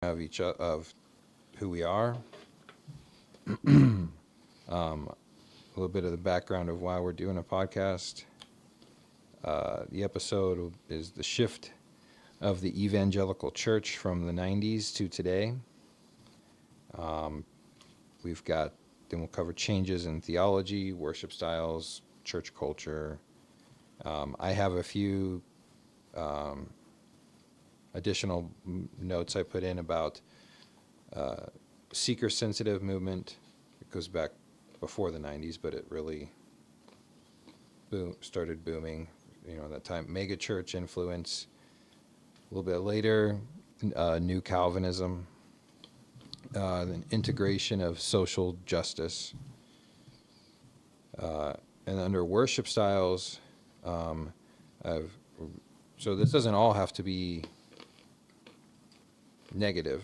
of of who we are. A little bit of the background of why we're doing a podcast. The episode is the shift of the Evangelical church from the 90s to today. Then we'll cover changes in theology, worship styles, church culture. I have a few additional notes I put in about seeker-sensitive movement. It goes back before the 90s, but it really started booming, at that time. Megachurch influence. A little bit later, New Calvinism. Then integration of social justice. And under worship styles, so this doesn't all have to be negative.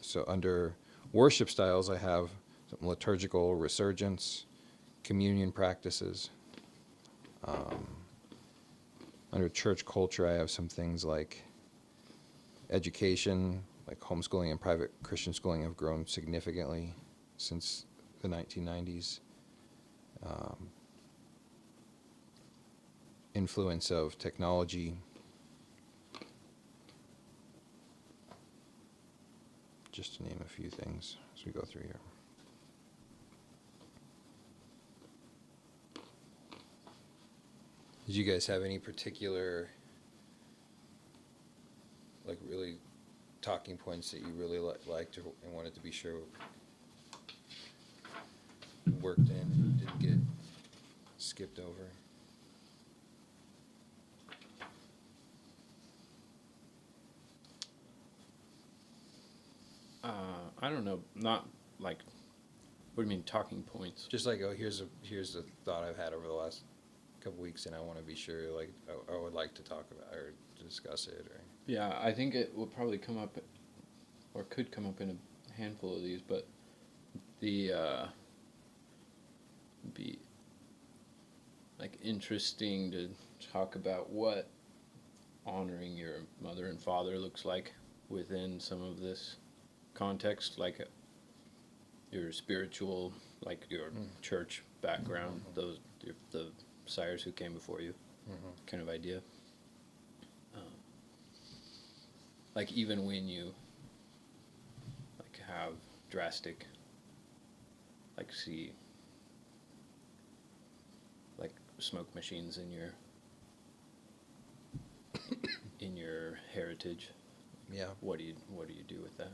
So under worship styles, I have some liturgical resurgence, communion practices. Under church culture, I have some things like education, like homeschooling and private Christian schooling have grown significantly since the 1990s. Influence of technology. Just to name a few things as we go through here. Did you guys have any particular, really talking points that you really liked and wanted to be sure worked in and didn't get skipped over? I don't know. Not like. What do you mean talking points? Just like, here's a thought I've had over the last couple weeks, and I want to be sure, I would like to talk about or discuss it. Or Yeah, I think it will probably come up, or could come up in a handful of these, but the be interesting to talk about what honoring your mother and father looks like within some of this context, your spiritual, your church background, the sires who came before you, kind of idea. Even when you have drastic, see smoke machines in your heritage. Yeah. What do you do with that?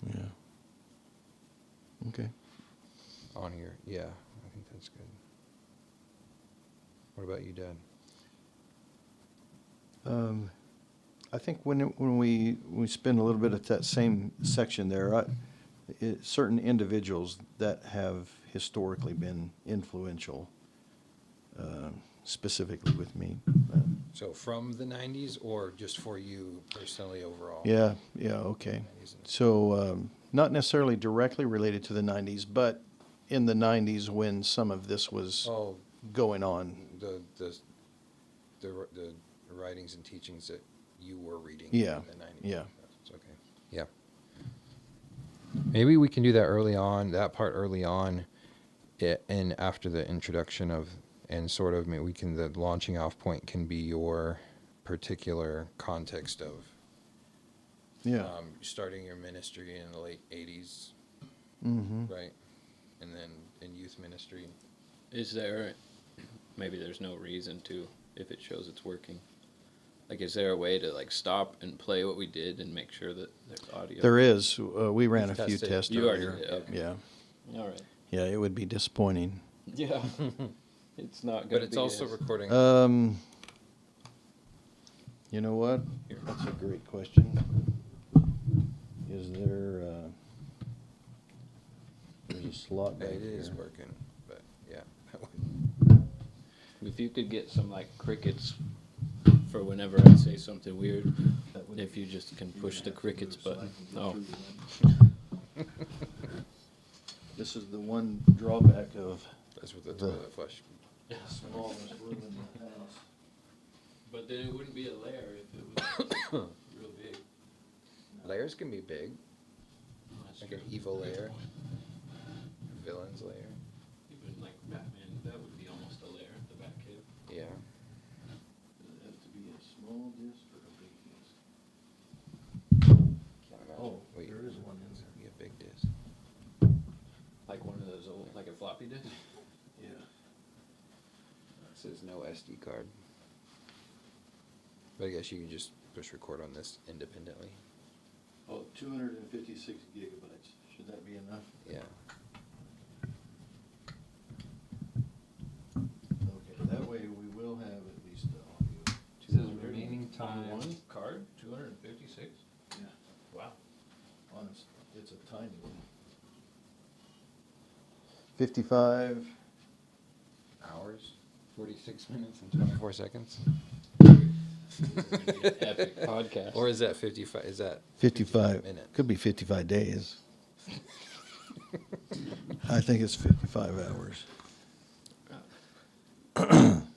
Yeah. Okay. On here, yeah, I think that's good. What about you, Dad? I think when we spend a little bit at that same section there, certain individuals that have historically been influential, specifically with me. So from the 90s or just for you personally overall? Yeah, okay. So not necessarily directly related to the 90s, but in the 90s when some of this was going on. The writings and teachings that you were reading Yeah, in the 90s. yeah. That's okay. Yeah. Maybe we can do that early on, and after the introduction and sort of, maybe the launching off point can be your particular context of starting your ministry in the late 80s, right? And then in youth ministry. Is there, maybe there's no reason to, if it shows it's working, is there a way to stop and play what we did and make sure that there's audio? There is. We ran a few tests You already earlier. did, okay. Yeah. All right. Yeah, it would be disappointing. Yeah. It's not But going to be. it's also recording. You know what? That's a great question. Is there there's a slot back It here? is working, but yeah. If you could get some crickets for whenever I say something weird, if you just can push the crickets button. Oh. This is the one drawback of That's with the toilet flush. smallest room in the house. But then it wouldn't be a layer if it was real big. Layers can be big, That's like true. an evil Good layer, point. villain's layer. Even like Batman, that would be almost a layer, the Batcave. Yeah. Does it have to be a small disc or a big disc? Can't imagine. Oh, Wait, there is one in there. be a big disc. Like one of those old, like a floppy disk. Yeah. It says no SD card. But I guess you can just push record on this independently. Oh, 256 gigabytes. Should that be enough? Yeah. Okay, that way we will have at least the audio. It says remaining On time. one card, 256. Yeah, Wow. honest, it's a tiny one. 55. Hours, 46 minutes and 24 seconds. Epic podcast. Or is that 55? Is that 55, minutes? could be 55 days. I think it's 55 hours.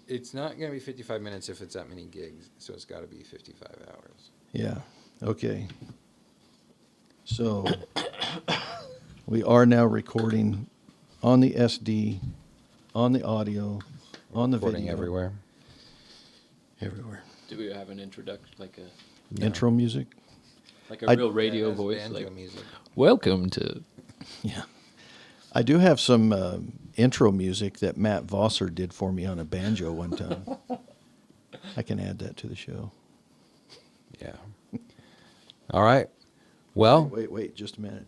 It's not going to be 55 minutes if it's that many gigs, so it's got to be 55 hours. Yeah, okay. So, we are now recording on the SD, on the audio, on the Recording video. everywhere. Everywhere. Do we have an introduction, like a Intro music? real radio Yeah, it has voice? banjo Like, music. welcome to. Yeah. I do have some intro music that Matt Vosser did for me on a banjo one time. I can add that to the show. Yeah. All right. Well, Wait, just a minute.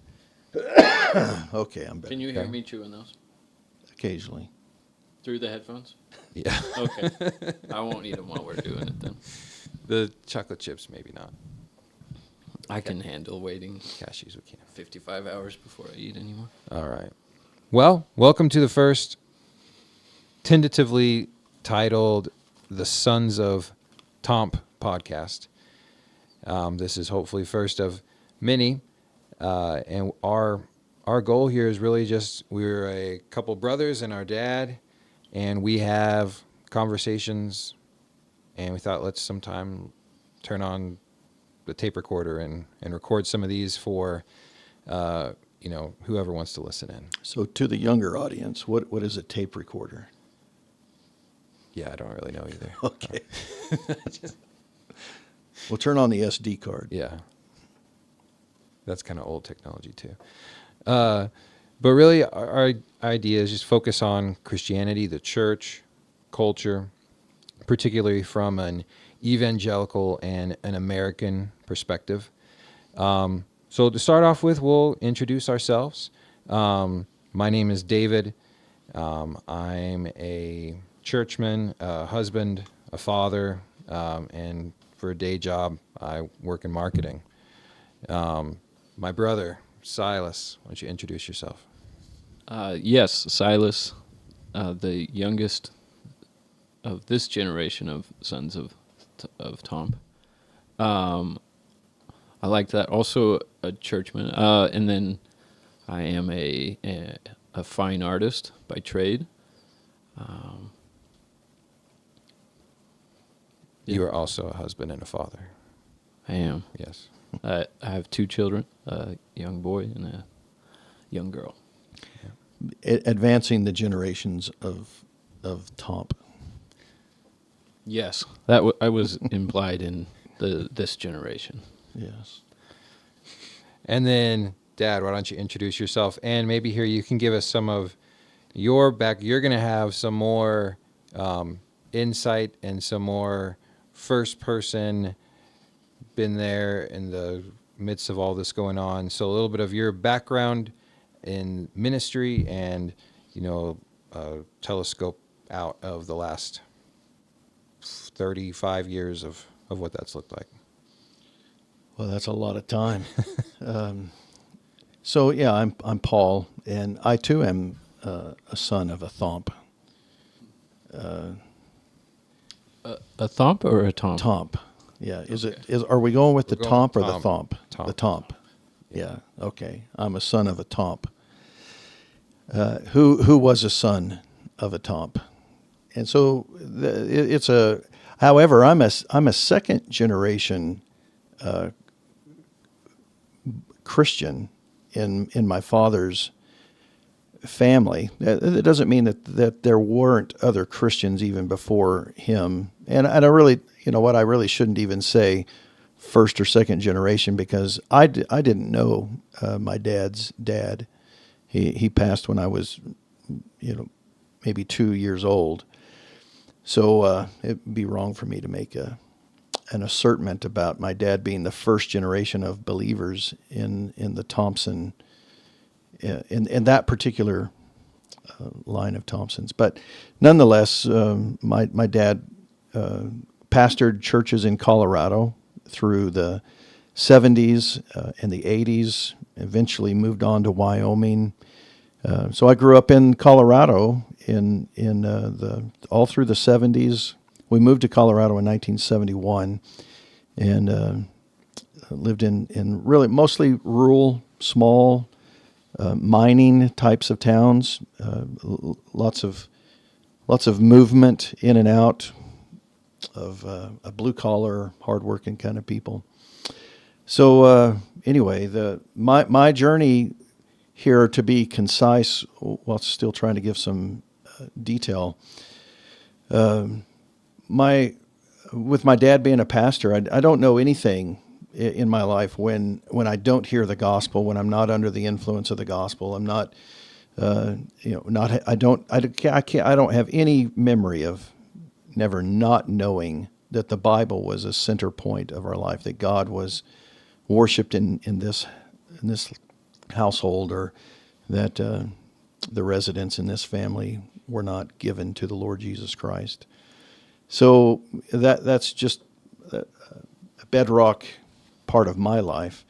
Okay, I'm back. Can you hear Okay. me chewing those Occasionally. through the headphones? yeah. Okay. I won't eat them while we're doing it then. The chocolate chips, maybe not. I can handle waiting Cashews, we can. 55 hours before I eat anymore. All right. Well, welcome to the first tentatively titled The Sons of Thomp podcast. This is hopefully first of many. And our goal here is really just we're a couple brothers and our dad, and we have conversations, and we thought let's sometime turn on the tape recorder and record some of these for whoever wants to listen in. So to the younger audience, what is a tape recorder? Yeah, I don't really know either. Okay. We'll turn on the SD card. Yeah. That's kind of old technology too. But really our idea is just focus on Christianity, the church, culture, particularly from an evangelical and an American perspective. So to start off with, we'll introduce ourselves. My name is David. I'm a churchman, a husband, a father, and for a day job, I work in marketing. My brother, Silas, why don't you introduce yourself? Yes, Silas, the youngest of this generation of sons of Thomp. I like that. Also a churchman. And then I am a fine artist by trade. You are also a husband and a father. I am. Yes. I have two children, a young boy and a young girl. Advancing the generations of Thomp. Yes, that I was implied in this generation. Yes. And then, Dad, why don't you introduce yourself? And maybe here you can give us some of your back. You're going to have some more insight and some more first person, been there in the midst of all this going on. So a little bit of your background in ministry and, telescope out of the last 35 years of what that's looked like. Well, that's a lot of time. So yeah, I'm Paul, and I too am a son of a Thomp. A Thomp or a Thomp? Thomp. Yeah. Okay. Are we going with We're the going Thomp or with the Thomp? Thomp. The Thomp. Yeah. Okay. I'm a son of a Thomp. Who was a son of a Thomp, and so However, I'm a second generation Christian in my father's family. That doesn't mean that there weren't other Christians even before him. And I really, you know what, I really shouldn't even say first or second generation, because I didn't know my dad's dad. He passed when I was, maybe 2 years old. So it'd be wrong for me to make an assertment about my dad being the first generation of believers in the Thompson, in that particular line of Thompsons. But nonetheless, my dad pastored churches in Colorado through the 70s and the 80s, eventually moved on to Wyoming. So I grew up in Colorado in all through the 70s. We moved to Colorado in 1971 and lived in really mostly rural, small, mining types of towns. Lots of movement in and out of a blue collar, hardworking kind of people. So anyway, my journey here, to be concise while still trying to give some detail. With my dad being a pastor, I don't know anything in my life when I don't hear the gospel, when I'm not under the influence of the gospel. I'm not, I don't have any memory of never not knowing that the Bible was a center point of our life, that God was worshipped in this household, or that the residents in this family were not given to the Lord Jesus Christ. So that's just a bedrock part of my life.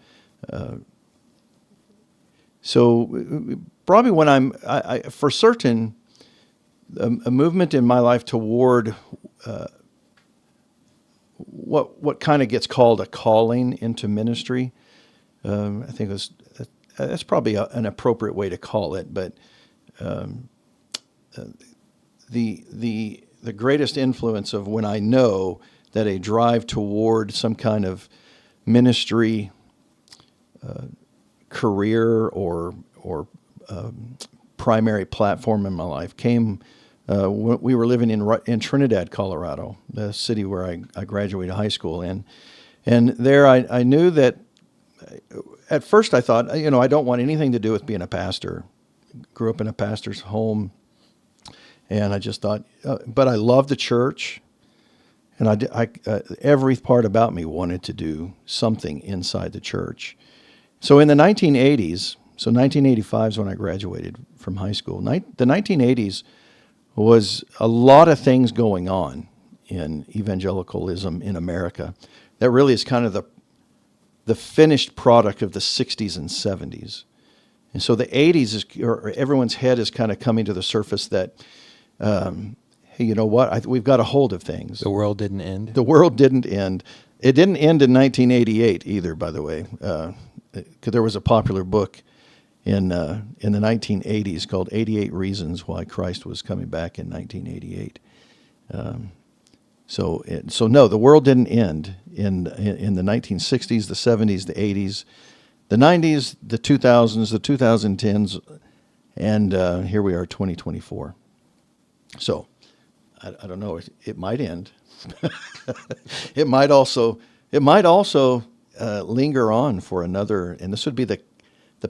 So probably when I for certain, a movement in my life toward what kind of gets called a calling into ministry. I think that's probably an appropriate way to call it, but the greatest influence of when I know that a drive toward some kind of ministry career or primary platform in my life came when we were living in Trinidad, Colorado, the city where I graduated high school in. And there I knew that at first I thought, I don't want anything to do with being a pastor. Grew up in a pastor's home, and I just thought, but I love the church, and every part about me wanted to do something inside the church. So in the 1980s, so 1985 is when I graduated from high school. The 1980s was a lot of things going on in evangelicalism in America. That really is kind of the finished product of the 60s and 70s. And so the 80s or everyone's head is kind of coming to the surface that, hey, you know what? We've got a hold of things. The world didn't end? The world didn't end. It didn't end in 1988 either, by the way. Because there was a popular book in the 1980s called 88 Reasons Why Christ Was Coming Back in 1988. So no, the world didn't end in the 1960s, the 70s, the 80s, the 90s, the 2000s, the 2010s, and here we are, 2024. So I don't know. It might end. It might also linger on for another, and this would be the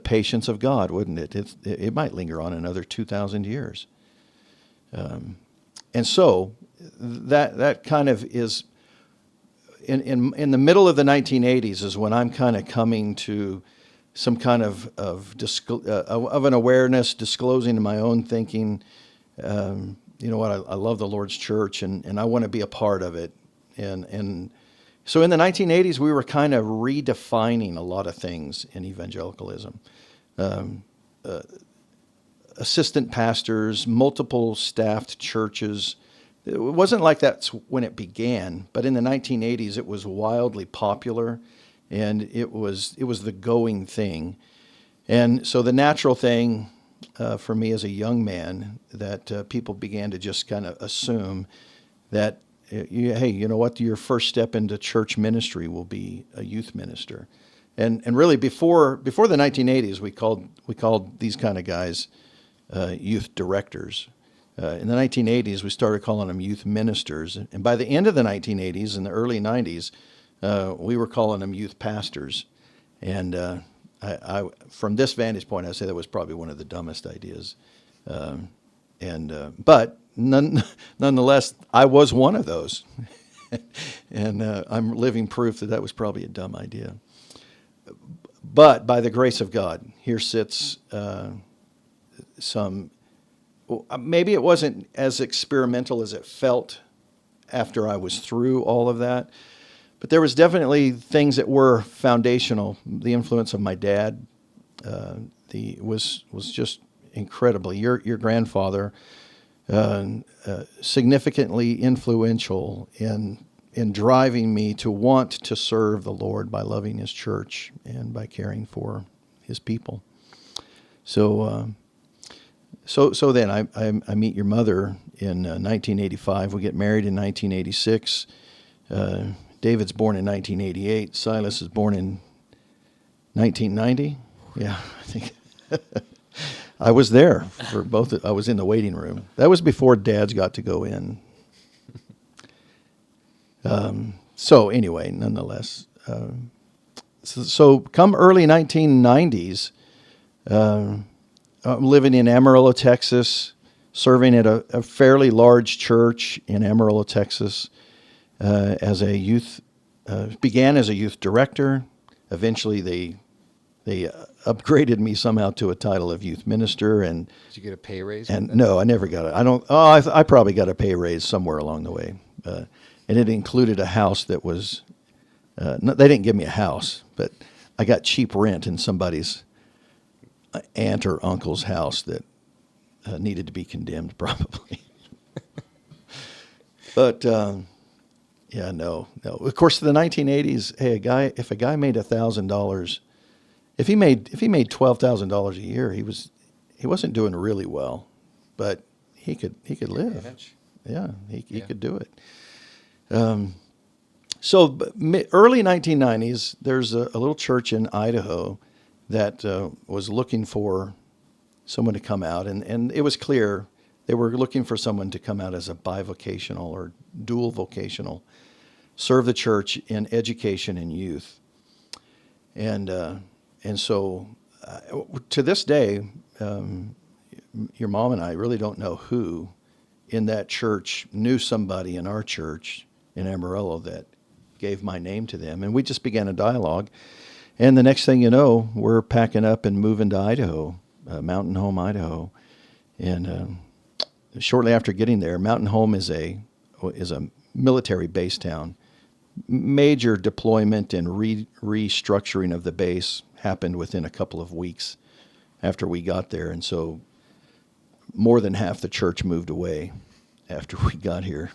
patience of God, wouldn't it? It might linger on another 2,000 years. And so that kind of is in the middle of the 1980s is when I'm kind of coming to some kind of an awareness, disclosing my own thinking. You know what? I love the Lord's church, and I want to be a part of it. And so in the 1980s, we were kind of redefining a lot of things in evangelicalism. Assistant pastors, multiple staffed churches. It wasn't like that's when it began, but in the 1980s, it was wildly popular, and it was the going thing. And so the natural thing for me as a young man that people began to just kind of assume that hey, you know what? Your first step into church ministry will be a youth minister. And really before the 1980s, we called these kind of guys youth directors. In the 1980s, we started calling them youth ministers. And by the end of the 1980s and the early 90s, we were calling them youth pastors. And I, from this vantage point, I say that was probably one of the dumbest ideas. But nonetheless, I was one of those. And I'm living proof that was probably a dumb idea. But by the grace of God, here sits maybe it wasn't as experimental as it felt after I was through all of that, but there was definitely things that were foundational. The influence of my dad was just incredibly. Your grandfather, significantly influential in driving me to want to serve the Lord by loving His church and by caring for His people. So then I meet your mother in 1985. We get married in 1986. David's born in 1988. Silas is born in 1990. Yeah, I think I was there for both. I was in the waiting room. That was before dads got to go in. So anyway, nonetheless, so come early 1990s, I'm living in Amarillo, Texas, serving at a fairly large church in Amarillo, Texas, as a youth. Began as a youth director. Eventually, they upgraded me somehow to a title of youth minister. And did you get a pay raise? And no, I never got it. I probably got a pay raise somewhere along the way. And it included a house that was, they didn't give me a house, but I got cheap rent in somebody's aunt or uncle's house that needed to be condemned, probably. But, yeah, no. Of course, in the 1980s, hey, if a guy made $1,000, if he made $12,000 a year, he wasn't doing really well, but he could live. Yeah, he could do it. So early 1990s, there's a little church in Idaho that was looking for someone to come out, and it was clear they were looking for someone to come out as a bivocational or dual vocational, serve the church in education and youth. And so to this day, your mom and I really don't know who in that church knew somebody in our church in Amarillo that gave my name to them. And we just began a dialogue. And the next thing you know, we're packing up and moving to Idaho, Mountain Home, Idaho. And shortly after getting there, Mountain Home is a military base town. Major deployment and restructuring of the base happened within a couple of weeks after we got there. And so more than half the church moved away after we got here.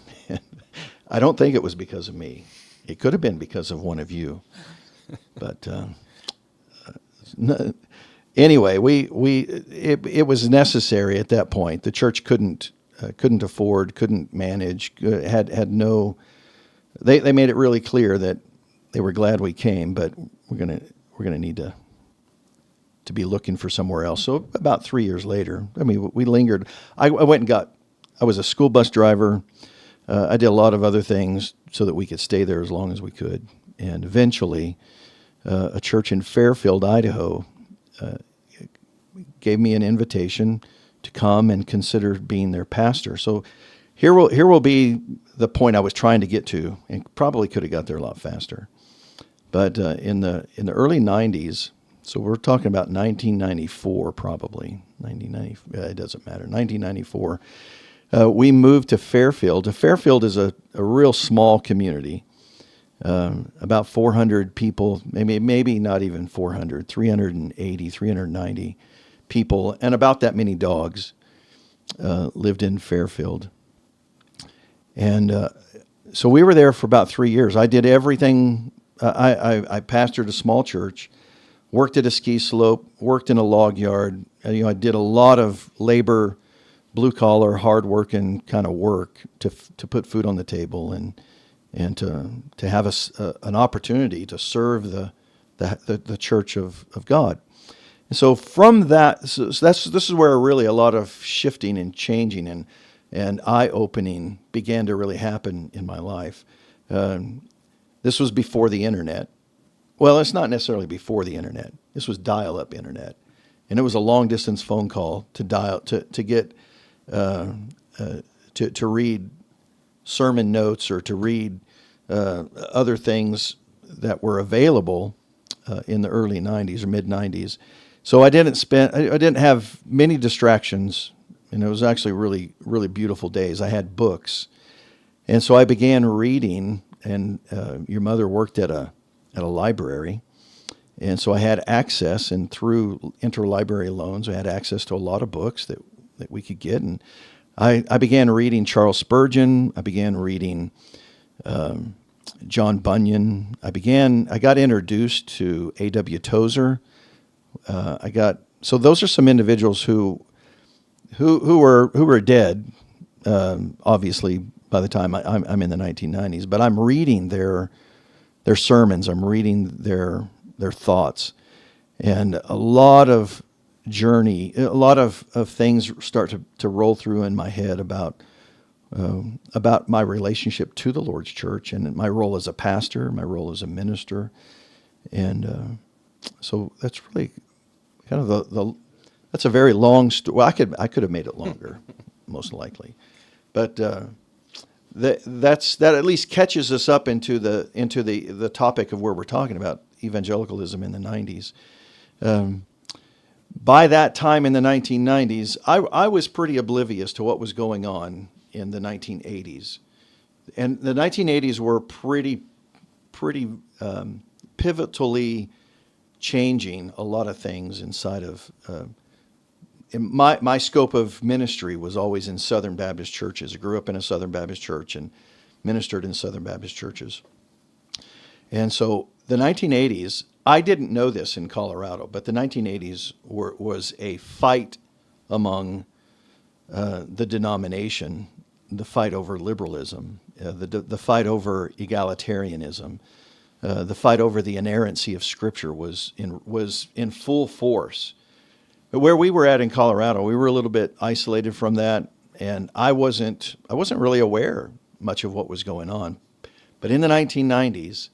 I don't think it was because of me. It could have been because of one of you. But anyway, it was necessary at that point. The church couldn't afford, couldn't manage, had no. They made it really clear that they were glad we came, but we're gonna need to be looking for somewhere else. So about 3 years later, I mean, we lingered. I was a school bus driver. I did a lot of other things so that we could stay there as long as we could. And eventually, a church in Fairfield, Idaho, gave me an invitation to come and consider being their pastor. So here will be the point I was trying to get to, and probably could have got there a lot faster. But in the early 90s, so we're talking about 1994 probably, 1990, it doesn't matter, 1994, we moved to Fairfield. Fairfield is a real small community, about 400 people, maybe not even 400, 380, 390 people, and about that many dogs lived in Fairfield. And so we were there for about 3 years. I did everything. I pastored a small church, worked at a ski slope, worked in a log yard. I did a lot of labor blue collar, hard working kind of work to put food on the table and to have an opportunity to serve the church of God. And so from that, so this is where really a lot of shifting and changing and eye opening began to really happen in my life. This was before the internet. Well, it's not necessarily before the internet. This was dial-up internet, and it was a long-distance phone call to dial to get to read sermon notes or to read other things that were available in the early '90s or mid '90s. So I didn't have many distractions, and it was actually really really beautiful days. I had books, and so I began reading. And your mother worked at a library, and so I had access, and through interlibrary loans, I had access to a lot of books that we could get. And I began reading Charles Spurgeon. I began reading John Bunyan. I got introduced to A.W. Tozer. So those are some individuals who were dead, obviously, by the time I'm in the 1990s, but I'm reading their sermons. I'm reading their thoughts, and a lot of things start to roll through in my head about my relationship to the Lord's church and my role as a pastor, my role as a minister, and so that's really kind of that's a very long story. Well, I could have made it longer, most likely, but. That at least catches us up into the topic of where we're talking about evangelicalism in the 90s. By that time in the 1990s, I was pretty oblivious to what was going on in the 1980s, and the 1980s were pretty pivotally changing a lot of things inside of. My scope of ministry was always in Southern Baptist churches. I grew up in a Southern Baptist church and ministered in Southern Baptist churches. And so the 1980s, I didn't know this in Colorado, but the 1980s was a fight among the denomination, the fight over liberalism, the fight over egalitarianism, the fight over the inerrancy of Scripture was in full force. But where we were at in Colorado, we were a little bit isolated from that, and I wasn't really aware much of what was going on. But in the 1990s,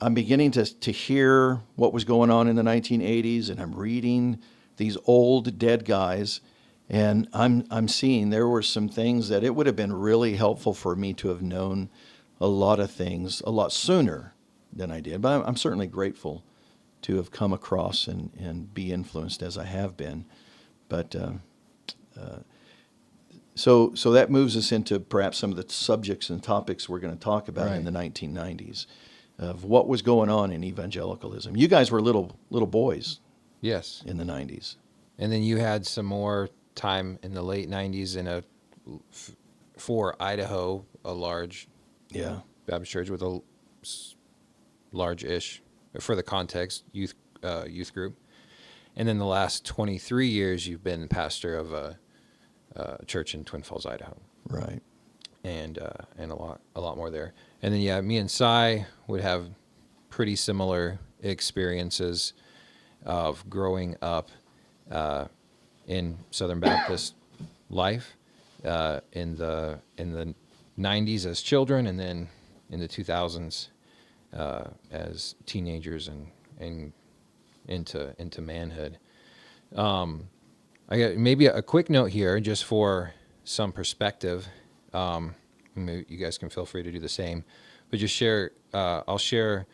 I'm beginning to hear what was going on in the 1980s, and I'm reading these old dead guys, and I'm seeing there were some things that it would have been really helpful for me to have known a lot of things a lot sooner than I did. But I'm certainly grateful to have come across and be influenced as I have been. But so that moves us into perhaps some of the subjects and topics we're going to talk about in the 1990s of what was going on in evangelicalism. You guys were little boys. Yes. In the 90s. And then you had some more time in the late 90s for Idaho, a large Baptist church with a large-ish, for the context, youth group. And then the last 23 years, you've been pastor of a church in Twin Falls, Idaho. Right. And a lot more there. And then, me and Cy would have pretty similar experiences of growing up in Southern Baptist life in the 90s as children, and then in the 2000s as teenagers and into manhood. I got maybe a quick note here just for some perspective. Maybe you guys can feel free to do the same, but just share. I'll share,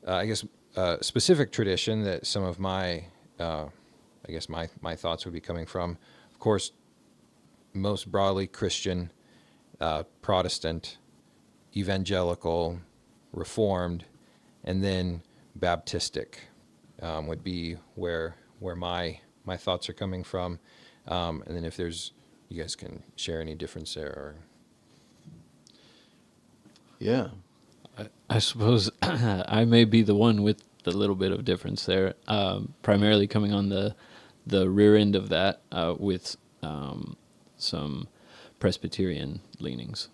I guess, a specific tradition that some of my, my thoughts would be coming from. Of course, most broadly Christian, Protestant, Evangelical, Reformed, and then Baptistic would be where my thoughts are coming from. And then if you guys can share any difference there. Or... Yeah. I suppose I may be the one with the little bit of difference there, primarily coming on the rear end of that with some Presbyterian leanings.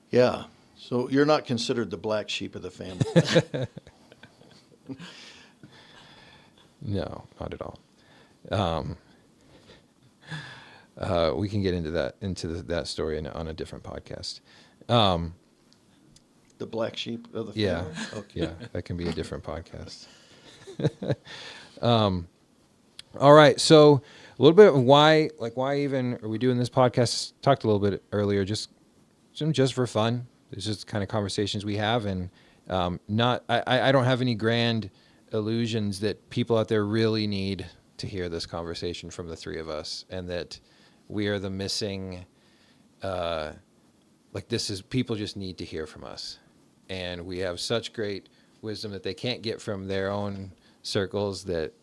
Yeah. So you're not considered the black sheep of the family. No, not at all. We can get into that story on a different podcast. The black sheep of the Yeah, family? Okay. yeah, that can be a different podcast. All right, so a little bit of why even are we doing this podcast? Talked a little bit earlier, just for fun. It's just the kind of conversations we have, and I don't have any grand illusions that people out there really need to hear this conversation from the three of us, and that we are the missing. People just need to hear from us, and we have such great wisdom that they can't get from their own circles. That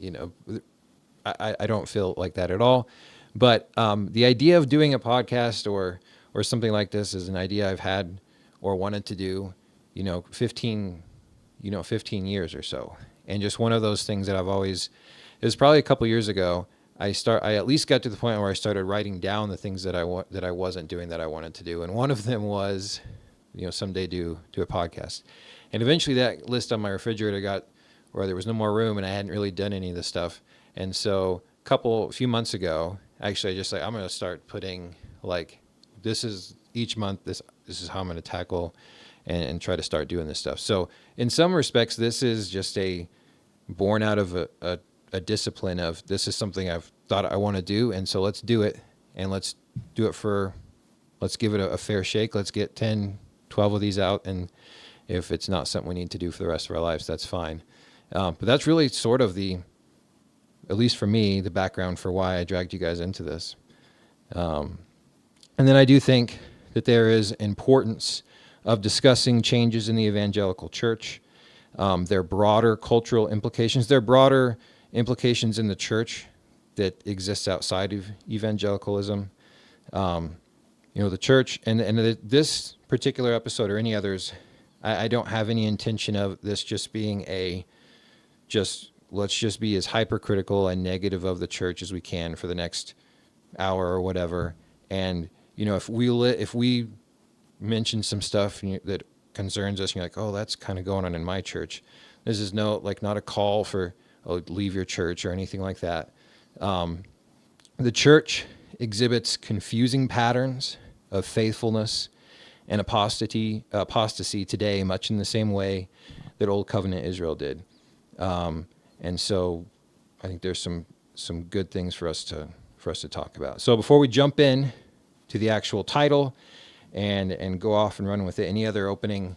I don't feel like that at all. But the idea of doing a podcast or something like this is an idea I've had or wanted to do, 15 years or so. And just one of those things that I've always, it was probably a couple years ago, I at least got to the point where I started writing down the things that I wasn't doing that I wanted to do. And one of them was, someday do a podcast. And eventually that list on my refrigerator got where there was no more room and I hadn't really done any of this stuff. And so a few months ago, actually I just I'm going to start putting this is each month, this is how I'm going to tackle and try to start doing this stuff. So in some respects, this is just born out of a discipline of, this is something I've thought I want to do. And so let's do it, and let's do it let's give it a fair shake. Let's get 10, 12 of these out. And if it's not something we need to do for the rest of our lives, that's fine. But that's really sort of at least for me, the background for why I dragged you guys into this. And then I do think that there is importance of discussing changes in the evangelical church, their broader cultural implications, their broader implications in the church that exists outside of evangelicalism. The church, and this particular episode or any others, I don't have any intention of this just being let's just be as hypercritical and negative of the church as we can for the next hour or whatever. And, if we mention some stuff that concerns us, and you're like, oh, that's kind of going on in my church. This is not a call for, leave your church or anything like that. The church exhibits confusing patterns of faithfulness and apostasy today, much in the same way that Old Covenant Israel did. And so I think there's some good things for us to talk about. So before we jump in to the actual title and go off and run with it, any other opening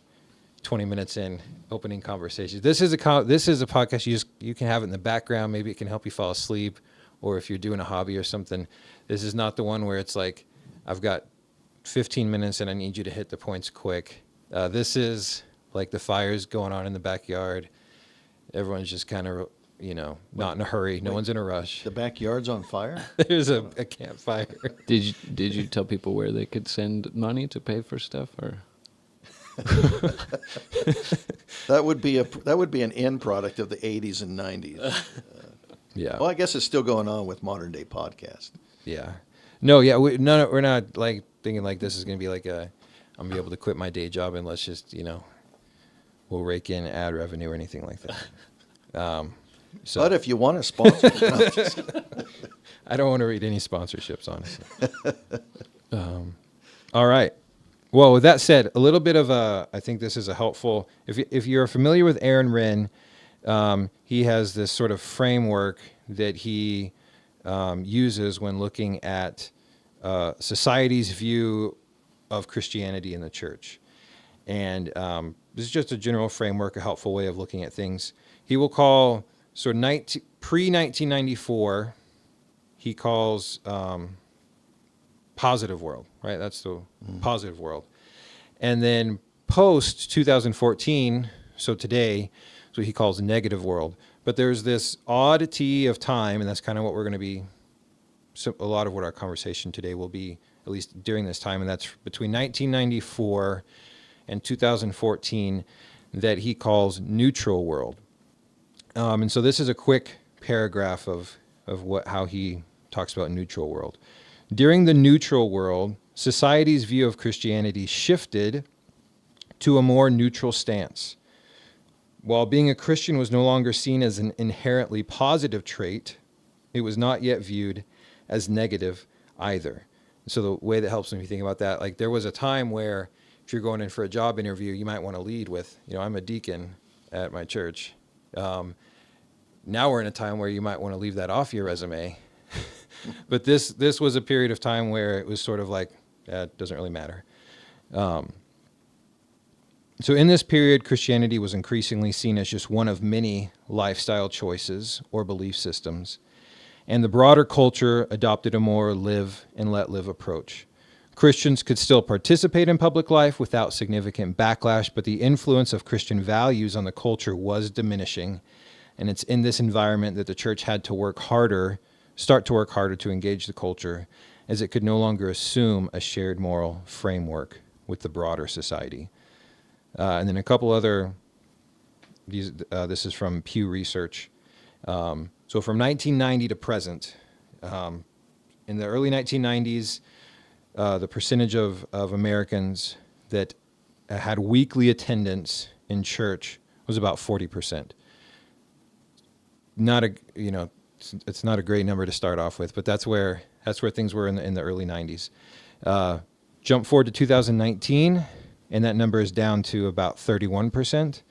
20 minutes in opening conversations? This is a podcast you can have it in the background. Maybe it can help you fall asleep, or if you're doing a hobby or something. This is not the one where it's like, I've got 15 minutes and I need you to hit the points quick. This is like the fire's going on in the backyard. Everyone's just kind of, not in a hurry. No one's in a rush. The backyard's on fire? There's a campfire. Did you tell people where they could send money to pay for stuff, or? That would be an end product of the 80s and 90s. Yeah. Well, I guess it's still going on with modern day podcast. Yeah. No, yeah, we're not thinking this is going to be I'm going to be able to quit my day job and let's just, we'll rake in ad revenue or anything like that. But if you want to sponsor, I don't want to read any sponsorships, honestly. All right. Well, with that said, a little bit of I think this is a helpful, if you're familiar with Aaron Renn, he has this sort of framework that he uses when looking at society's view of Christianity in the church. And this is just a general framework, a helpful way of looking at things. He will call pre-1994, he calls positive world, right? That's the positive world. And then post-2014, so today, so he calls negative world. But there's this oddity of time, and that's kind of what we're going to be, a lot of what our conversation today will be, at least during this time, and that's between 1994 and 2014, that he calls neutral world. And so this is a quick paragraph of how he talks about neutral world. During the neutral world, society's view of Christianity shifted to a more neutral stance. While being a Christian was no longer seen as an inherently positive trait, it was not yet viewed as negative either. So the way that helps me think about that, like there was a time where if you're going in for a job interview, you might want to lead with, I'm a deacon at my church. Now we're in a time where you might want to leave that off your resume. But this was a period of time where it was sort of like, it doesn't really matter. So in this period, Christianity was increasingly seen as just one of many lifestyle choices or belief systems. And the broader culture adopted a more live and let live approach. Christians could still participate in public life without significant backlash, but the influence of Christian values on the culture was diminishing. And it's in this environment that the church had to start to work harder to engage the culture, as it could no longer assume a shared moral framework with the broader society. And then a couple other, this is from Pew Research. So from 1990 to present, in the early 1990s, the percentage of Americans that had weekly attendance in church was about 40%. It's not a great number to start off with, but that's where things were in the early 90s. Jump forward to 2019, and that number is down to about 31%.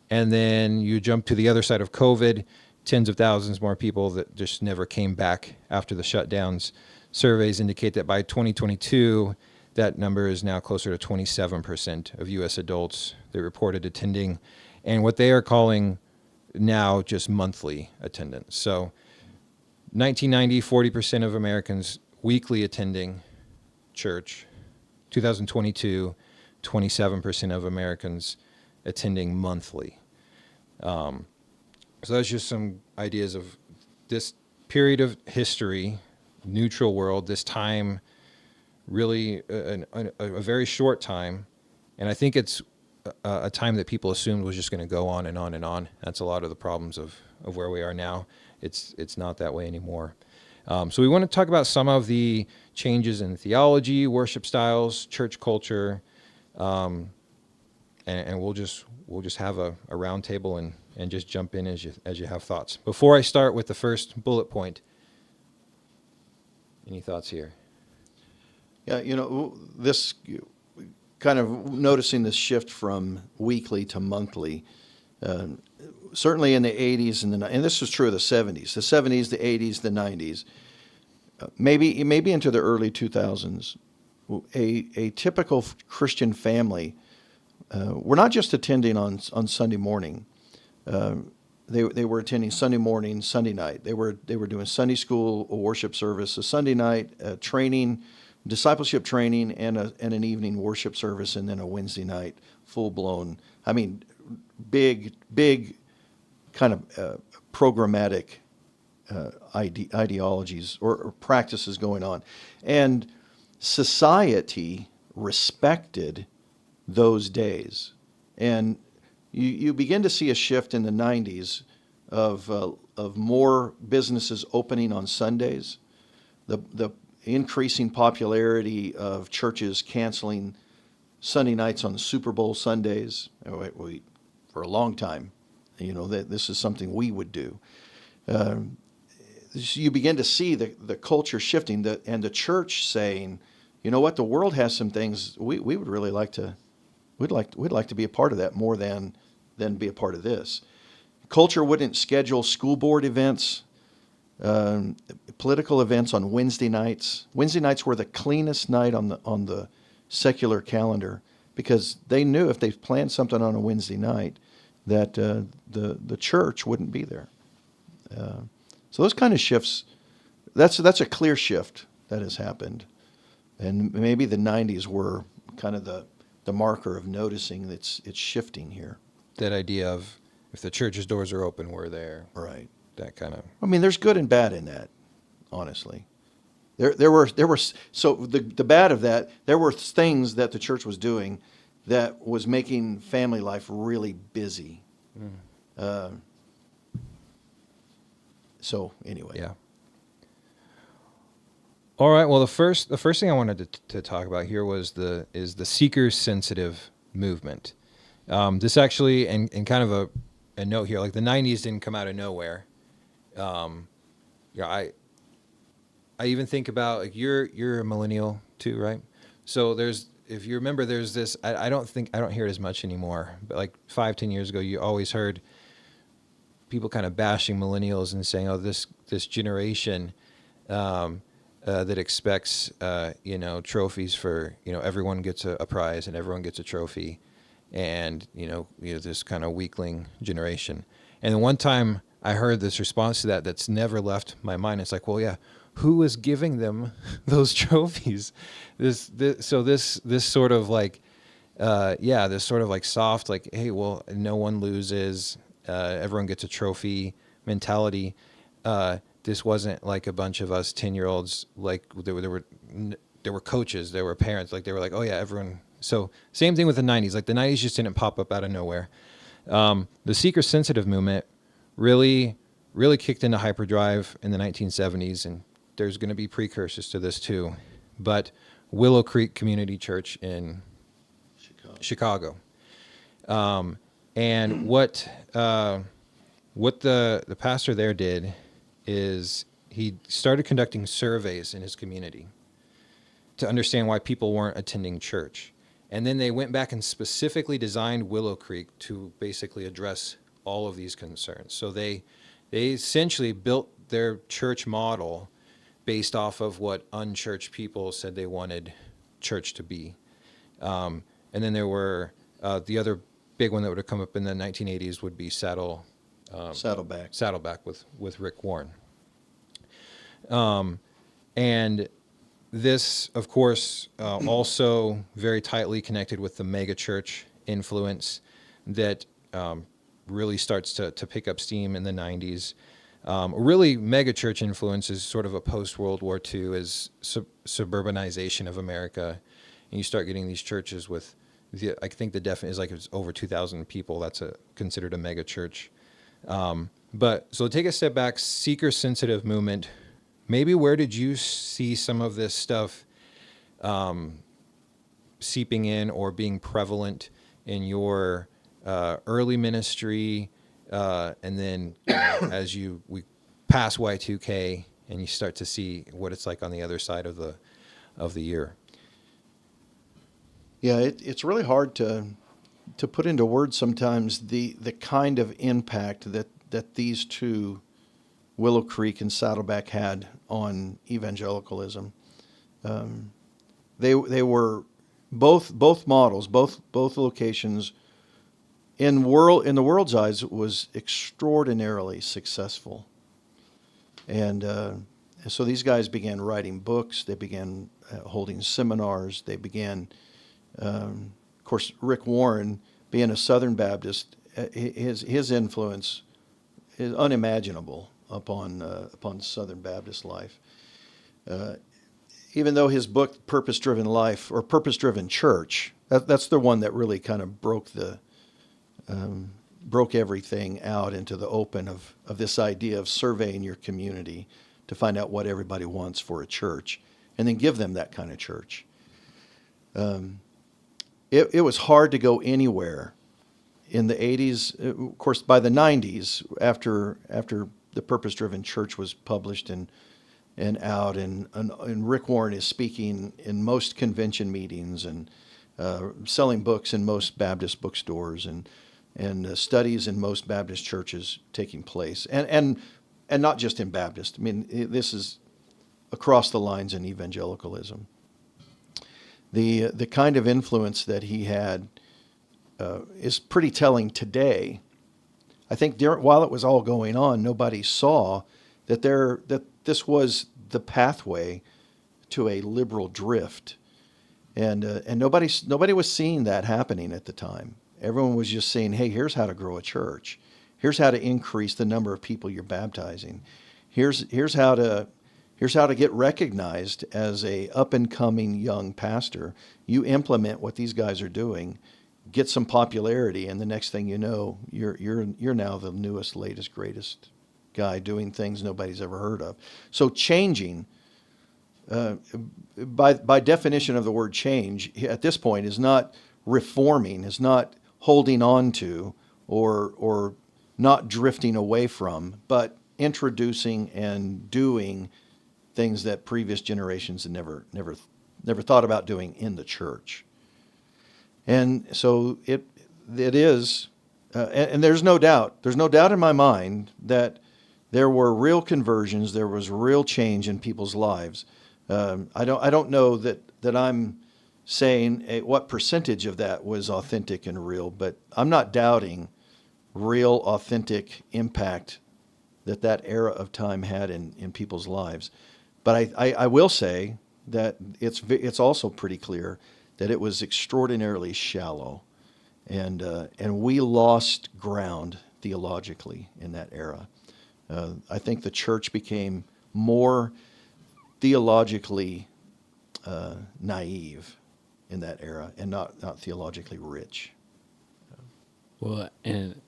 And then you jump to the other side of COVID, tens of thousands more people that just never came back after the shutdowns. Surveys indicate that by 2022, that number is now closer to 27% of U.S. adults that reported attending, and what they are calling now just monthly attendance. So 1990, 40% of Americans weekly attending church. 2022, 27% of Americans attending monthly. So that's just some ideas of this period of history, neutral world, this time, really a very short time. And I think it's a time that people assumed was just going to go on and on and on. That's a lot of the problems of where we are now. It's not that way anymore. So we want to talk about some of the changes in theology, worship styles, church culture, and we'll just have a round table and just jump in as you have thoughts. Before I start with the first bullet point, any thoughts here? Yeah, this kind of noticing this shift from weekly to monthly. Certainly in the 80s and this was true of the 70s, the 80s, the 90s, maybe into the early 2000s. A typical Christian family, were not just attending on Sunday morning. They were attending Sunday morning, Sunday night. They were doing Sunday school, a worship service, a Sunday night training, discipleship training, and an evening worship service, and then a Wednesday night full blown. I mean, big kind of programmatic ideologies or practices going on, and society respected those days. And you begin to see a shift in the 90s of more businesses opening on Sundays, the increasing popularity of churches canceling Sunday nights on the Super Bowl Sundays. For a long time, that this is something we would do. You begin to see the culture shifting, and the church saying, you know what, the world has some things we would really like to. We'd like to be a part of that more than be a part of this. Culture wouldn't schedule school board events, political events on Wednesday nights. Wednesday nights were the cleanest night on the secular calendar, because they knew if they planned something on a Wednesday night that the church wouldn't be there. So those kind of shifts, that's a clear shift that has happened, and maybe the 90s were kind of the marker of noticing that it's shifting here. That idea of if the church's doors are open, we're there. Right. That kind of. I mean, there's good and bad in that, honestly. There were so the bad of that, there were things that the church was doing that was making family life really busy. Mm. So anyway. Yeah. All right. Well, the first thing I wanted to talk about here was the seeker sensitive movement. This actually, and kind of a note here, like the '90s didn't come out of nowhere. Yeah, I even think about, like, you're a millennial too, right? So if you remember, there's this. I don't hear it as much anymore, but like 5-10 years ago, you always heard people kind of bashing millennials and saying, "Oh, this generation that expects trophies for, everyone gets a prize and everyone gets a trophy, and this kind of weakling generation." And the one time I heard this response to that's never left my mind. It's like, well, yeah, who was giving them those trophies? This sort of like, this sort of like soft, like, hey, well, no one loses, everyone gets a trophy mentality. This wasn't like a bunch of us 10-year-olds, like there were coaches, there were parents, like they were like, oh yeah, everyone. So same thing with the '90s. Like the '90s just didn't pop up out of nowhere. The seeker sensitive movement really kicked into hyperdrive in the 1970s, and there's going to be precursors to this too. But Willow Creek Community Church in Chicago. And what the pastor there did is he started conducting surveys in his community to understand why people weren't attending church. And then they went back and specifically designed Willow Creek to basically address all of these concerns. So they essentially built their church model based off of what unchurched people said they wanted church to be. And then there were the other big one that would have come up in the 1980s would be Saddleback with Rick Warren. And this, of course, also very tightly connected with the megachurch influence that really starts to pick up steam in the 90s. Really, megachurch influence is sort of a post-World War II as suburbanization of America. And you start getting these churches with, I think the definition is like it's over 2,000 people. That's considered a megachurch. But so take a step back, seeker-sensitive movement. Maybe where did you see some of this stuff seeping in or being prevalent in your early ministry, and then as we pass Y2K and you start to see what it's like on the other side of the year? Yeah, it's really hard to put into words sometimes the kind of impact that these two, Willow Creek and Saddleback, had on evangelicalism. They were both models, both locations in the world's eyes was extraordinarily successful. And so these guys began writing books. They began holding seminars. They began, of course, Rick Warren, being a Southern Baptist, his influence is unimaginable upon Southern Baptist life. Even though his book Purpose-Driven Life or Purpose-Driven Church, that's the one that really kind of broke everything out into the open of this idea of surveying your community to find out what everybody wants for a church and then give them that kind of church. It was hard to go anywhere in the 80s. Of course, by the 90s, after the Purpose-Driven Church was published and out, and Rick Warren is speaking in most convention meetings and selling books in most Baptist bookstores and studies in most Baptist churches taking place, and not just in Baptist. I mean, this is across the lines in evangelicalism. The kind of influence that he had is pretty telling today. I think while it was all going on, nobody saw that this was the pathway to a liberal drift, and nobody was seeing that happening at the time. Everyone was just saying, "Hey, here's how to grow a church. Here's how to increase the number of people you're baptizing. Here's how to get recognized as a up and coming young pastor. You implement what these guys are doing, get some popularity, and the next thing you know, you're now the newest, latest, greatest guy doing things nobody's ever heard of." So changing by definition of the word change, at this point is not reforming, is not holding on to or not drifting away from, but introducing and doing things that previous generations had never thought about doing in the church. And so it is, and there's no doubt in my mind that there were real conversions, there was real change in people's lives. I don't know that I'm saying what percentage of that was authentic and real, but I'm not doubting real, authentic impact that era of time had in people's lives. But I will say that it's also pretty clear that it was extraordinarily shallow, and we lost ground theologically in that era. I think the church became more theologically naive in that era, and not theologically rich. Well, and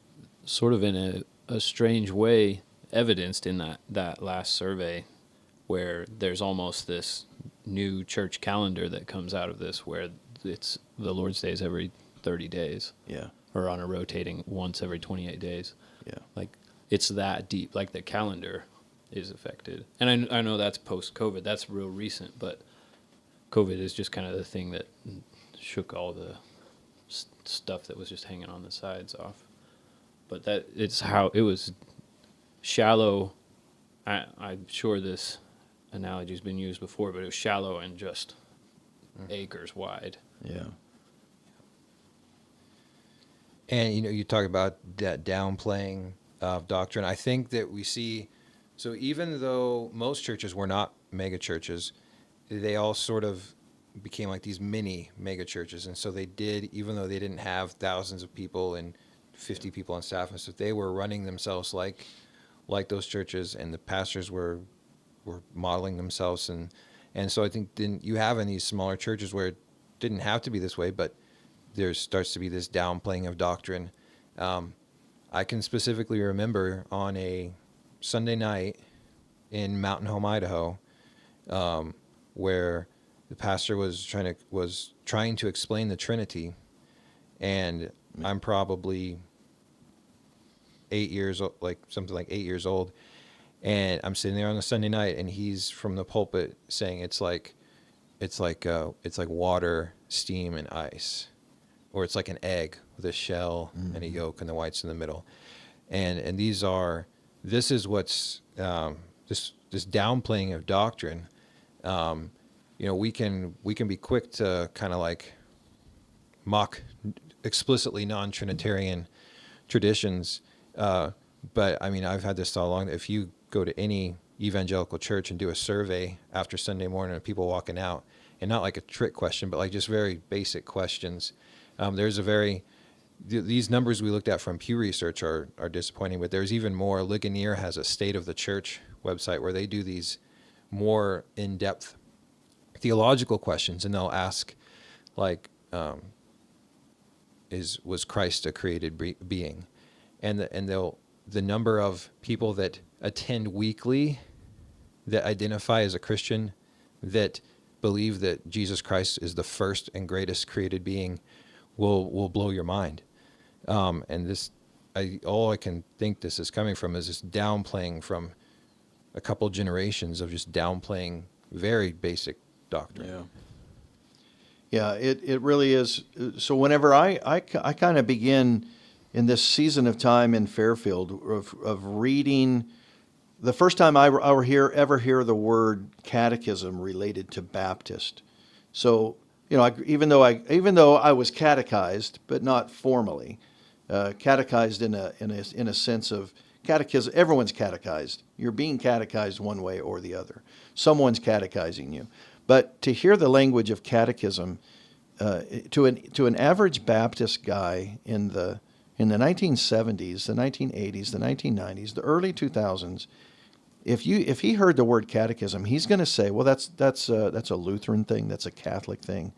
sort of in a strange way, evidenced in that last survey, where there's almost this new church calendar that comes out of this, where it's the Lord's Day is every 30 days. Yeah. Or on a rotating once every 28 days. Yeah. Like, it's that deep. Like, the calendar is affected. And I know that's post-COVID. That's real recent, but COVID is just kind of the thing that shook all the stuff that was just hanging on the sides off. But that it's how it was shallow. I'm sure this analogy's been used before, but it was shallow and just acres wide. Yeah. And, you talk about that downplaying of doctrine. I think that we see, so even though most churches were not mega churches, they all sort of became like these mini mega churches. And so they did, even though they didn't have thousands of people and 50 people on staff and stuff, they were running themselves like those churches, and the pastors were modeling themselves. And so I think then you have in these smaller churches where it didn't have to be this way, but there starts to be this downplaying of doctrine. I can specifically remember on a Sunday night in Mountain Home, Idaho, where the pastor was trying to explain the Trinity, and I'm probably 8 years old, like something like 8 years old, and I'm sitting there on a Sunday night, and he's from the pulpit saying it's like water, steam, and ice. Or it's like an egg with a shell and a yolk and the whites in the middle. And this is what's this downplaying of doctrine. We can be quick to kind of like mock explicitly non-Trinitarian traditions. But I mean, I've had this all along. If you go to any evangelical church and do a survey after Sunday morning of people walking out, and not like a trick question, but like just very basic questions, these numbers we looked at from Pew Research are disappointing, but there's even more. Ligonier has a State of the Church website where they do these more in-depth theological questions, and they'll ask, like, was Christ a created being? And the number of people that attend weekly that identify as a Christian that believe that Jesus Christ is the first and greatest created being will blow your mind. And this, all I can think this is coming from is this downplaying from a couple generations of just downplaying very basic doctrine. Yeah, it really is. So whenever I kind of begin in this season of time in Fairfield of reading, the first time I ever hear the word catechism related to Baptist. So, even though I was catechized, but not formally, catechized in a sense of catechism. Everyone's catechized. You're being catechized one way or the other. Someone's catechizing you. But to hear the language of catechism to an average Baptist guy in the 1970s, the 1980s, the 1990s, the early 2000s, if he heard the word catechism, he's going to say, well, that's a Lutheran thing, that's a Catholic thing.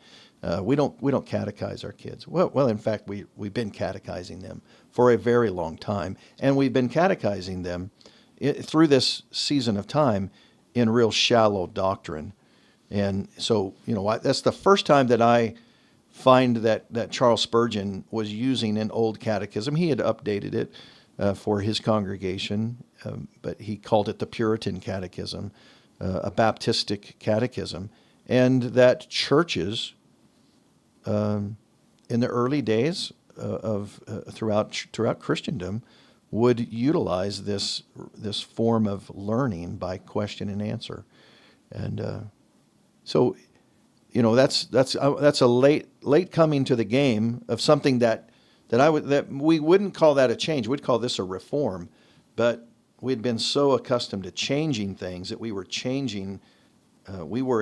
We don't catechize our kids. Well, in fact, we've been catechizing them for a very long time, and we've been catechizing them through this season of time in real shallow doctrine. And so, that's the first time that I find that Charles Spurgeon was using an old catechism. He had updated it for his congregation, but he called it the Puritan Catechism, a Baptistic catechism, and that churches in the early days throughout Christendom would utilize this form of learning by question and answer, and so that's a late coming to the game of something that we wouldn't call that a change. We'd call this a reform, but we'd been so accustomed to changing things that we were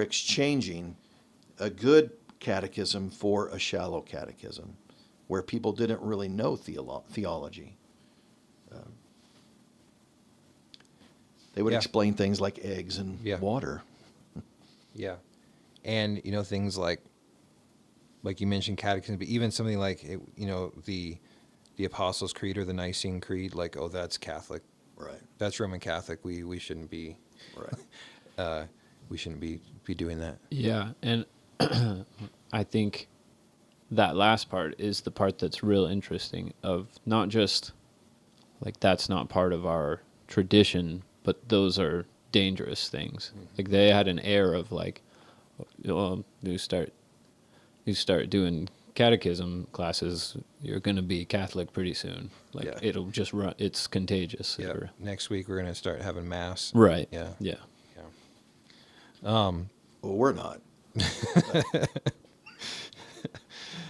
exchanging a good catechism for a shallow catechism, where people didn't really know theology. They would explain things like eggs and water. Yeah. And, things like you mentioned catechism, but even something like, the Apostles' Creed or the Nicene Creed, like, oh, that's Catholic. Right. That's Roman Catholic. We shouldn't be, right. We shouldn't be doing that. Yeah. And I think that last part is the part that's real interesting, of not just like that's not part of our tradition, but those are dangerous things. Mm-hmm. Like they had an air of like, you start doing catechism classes, you're going to be Catholic pretty soon. Like it'll just run. It's contagious. Yeah. Next week we're going to start having mass. Right. Yeah. Yeah. Well, we're not.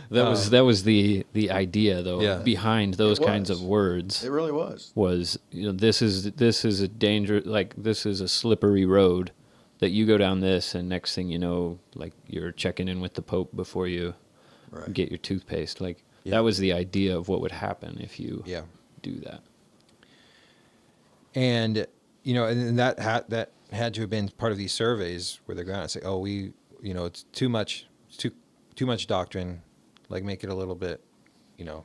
That was the idea though behind those kinds of words. It really was. This is a danger, like this is a slippery road that you go down this, and next thing you know, like you're checking in with the Pope before you get your toothpaste. Like that was the idea of what would happen if you do that. And and that had to have been part of these surveys where they're going to say, oh, it's too much doctrine. Like make it a little bit, and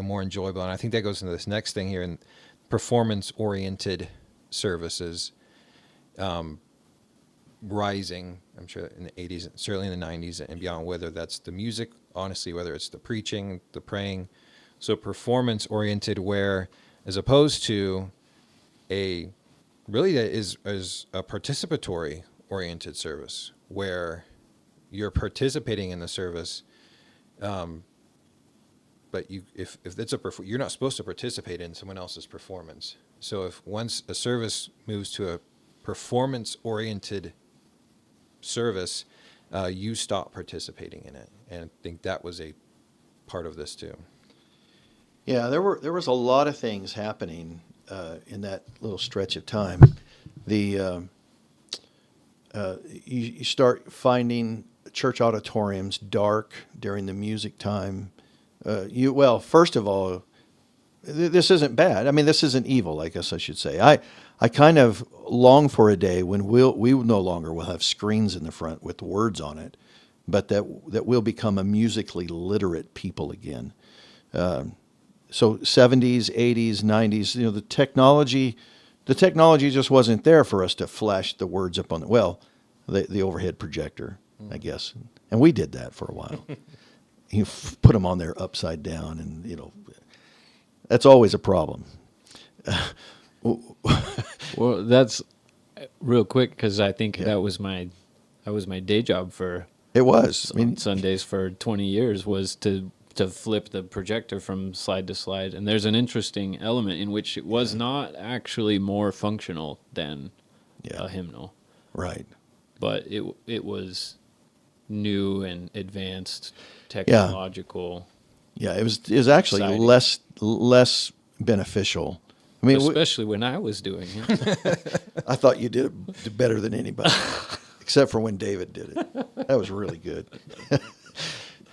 more enjoyable. And I think that goes into this next thing here, in performance-oriented services rising, I'm sure, in the 80s, certainly in the 90s and beyond, whether that's the music, honestly, whether it's the preaching, the praying. So performance-oriented, where as opposed to that is a participatory-oriented service, where you're participating in the service, but if it's you're not supposed to participate in someone else's performance. So if once a service moves to a performance-oriented service, you stop participating in it, and I think that was a part of this too. Yeah, there was a lot of things happening in that little stretch of time. You start finding church auditoriums dark during the music time. First of all, this isn't bad. I mean, this isn't evil, I guess I should say. I kind of long for a day when we no longer will have screens in the front with words on it, but that we'll become a musically literate people again. So 70s, 80s, 90s, the technology just wasn't there for us to flash the words up on the overhead projector, I guess. And we did that for a while. You put them on there upside down, and that's always a problem. Well, that's real quick, because I think that was my day job for Sundays for 20 years, was to flip the projector from slide to slide. And there's an interesting element in which it was not actually more functional than a hymnal. Right. But it was new and advanced technological. Yeah, it was actually exciting. less beneficial. I mean, especially when I was doing it. I thought you did it better than anybody, except for when David did it. That was really good.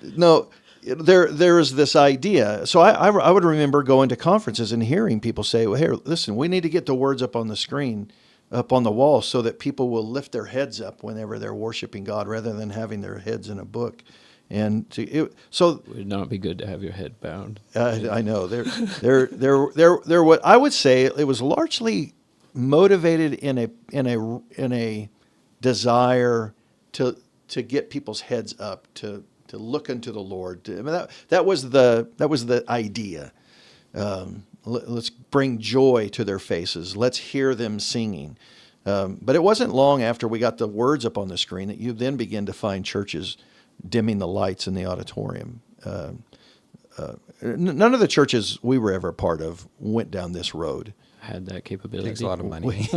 No, there is this idea. So I would remember going to conferences and hearing people say, well, here, listen, we need to get the words up on the screen, up on the wall, so that people will lift their heads up whenever they're worshiping God, rather than having their heads in a book. And it would not be good to have your head bound. I know they're what I would say, it was largely motivated in a desire to get people's heads up, to look unto the Lord. I mean, that was the idea. Let's bring joy to their faces. Let's hear them singing. But it wasn't long after we got the words up on the screen that you then begin to find churches dimming the lights in the auditorium. None of the churches we were ever a part of went down this road. Had that capability. Takes a lot of money.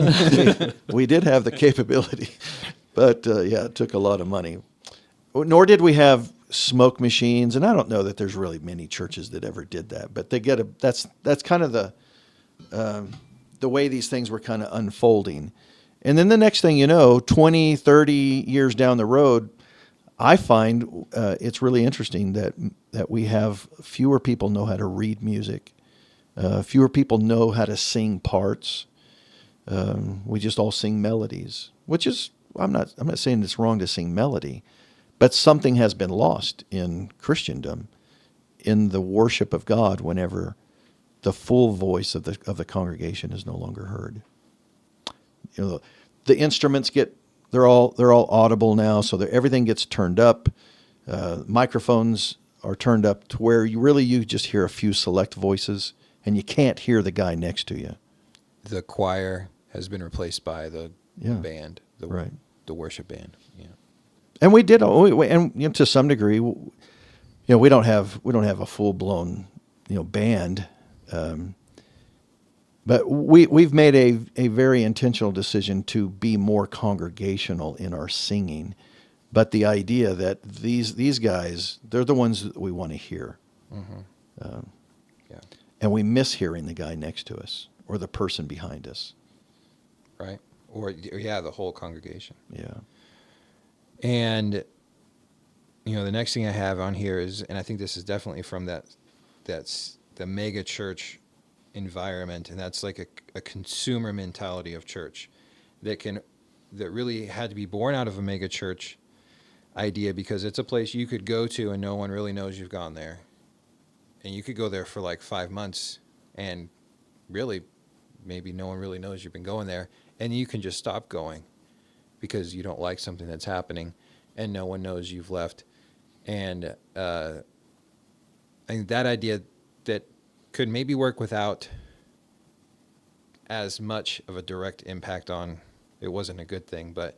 We did have the capability, but yeah, it took a lot of money. Nor did we have smoke machines, and I don't know that there's really many churches that ever did that. But that's kind of the way these things were kind of unfolding. And then the next thing you know, 20, 30 years down the road, I find it's really interesting that we have fewer people know how to read music. Fewer people know how to sing parts. We just all sing melodies, which is, I'm not saying it's wrong to sing melody, but something has been lost in Christendom, in the worship of God, whenever the full voice of the congregation is no longer heard. You know, the instruments they're all audible now, so that everything gets turned up. Microphones are turned up to where you just hear a few select voices, and you can't hear the guy next to you. The choir has been replaced by the band, the worship band. Yeah, and we did, and to some degree, we don't have a full blown band, but we've made a very intentional decision to be more congregational in our singing. But the idea that these guys, they're the ones that we want to hear. Mm-hmm. Yeah. And we miss hearing the guy next to us or the person behind us. Right. Or the whole congregation. Yeah. And, the next thing I have on here is, and I think this is definitely from that's the mega church environment, and that's like a consumer mentality of church that really had to be born out of a mega church idea, because it's a place you could go to and no one really knows you've gone there. And you could go there for like 5 months and really maybe no one really knows you've been going there, and you can just stop going because you don't like something that's happening and no one knows you've left. And I think that idea that could maybe work without as much of a direct impact on, it wasn't a good thing, but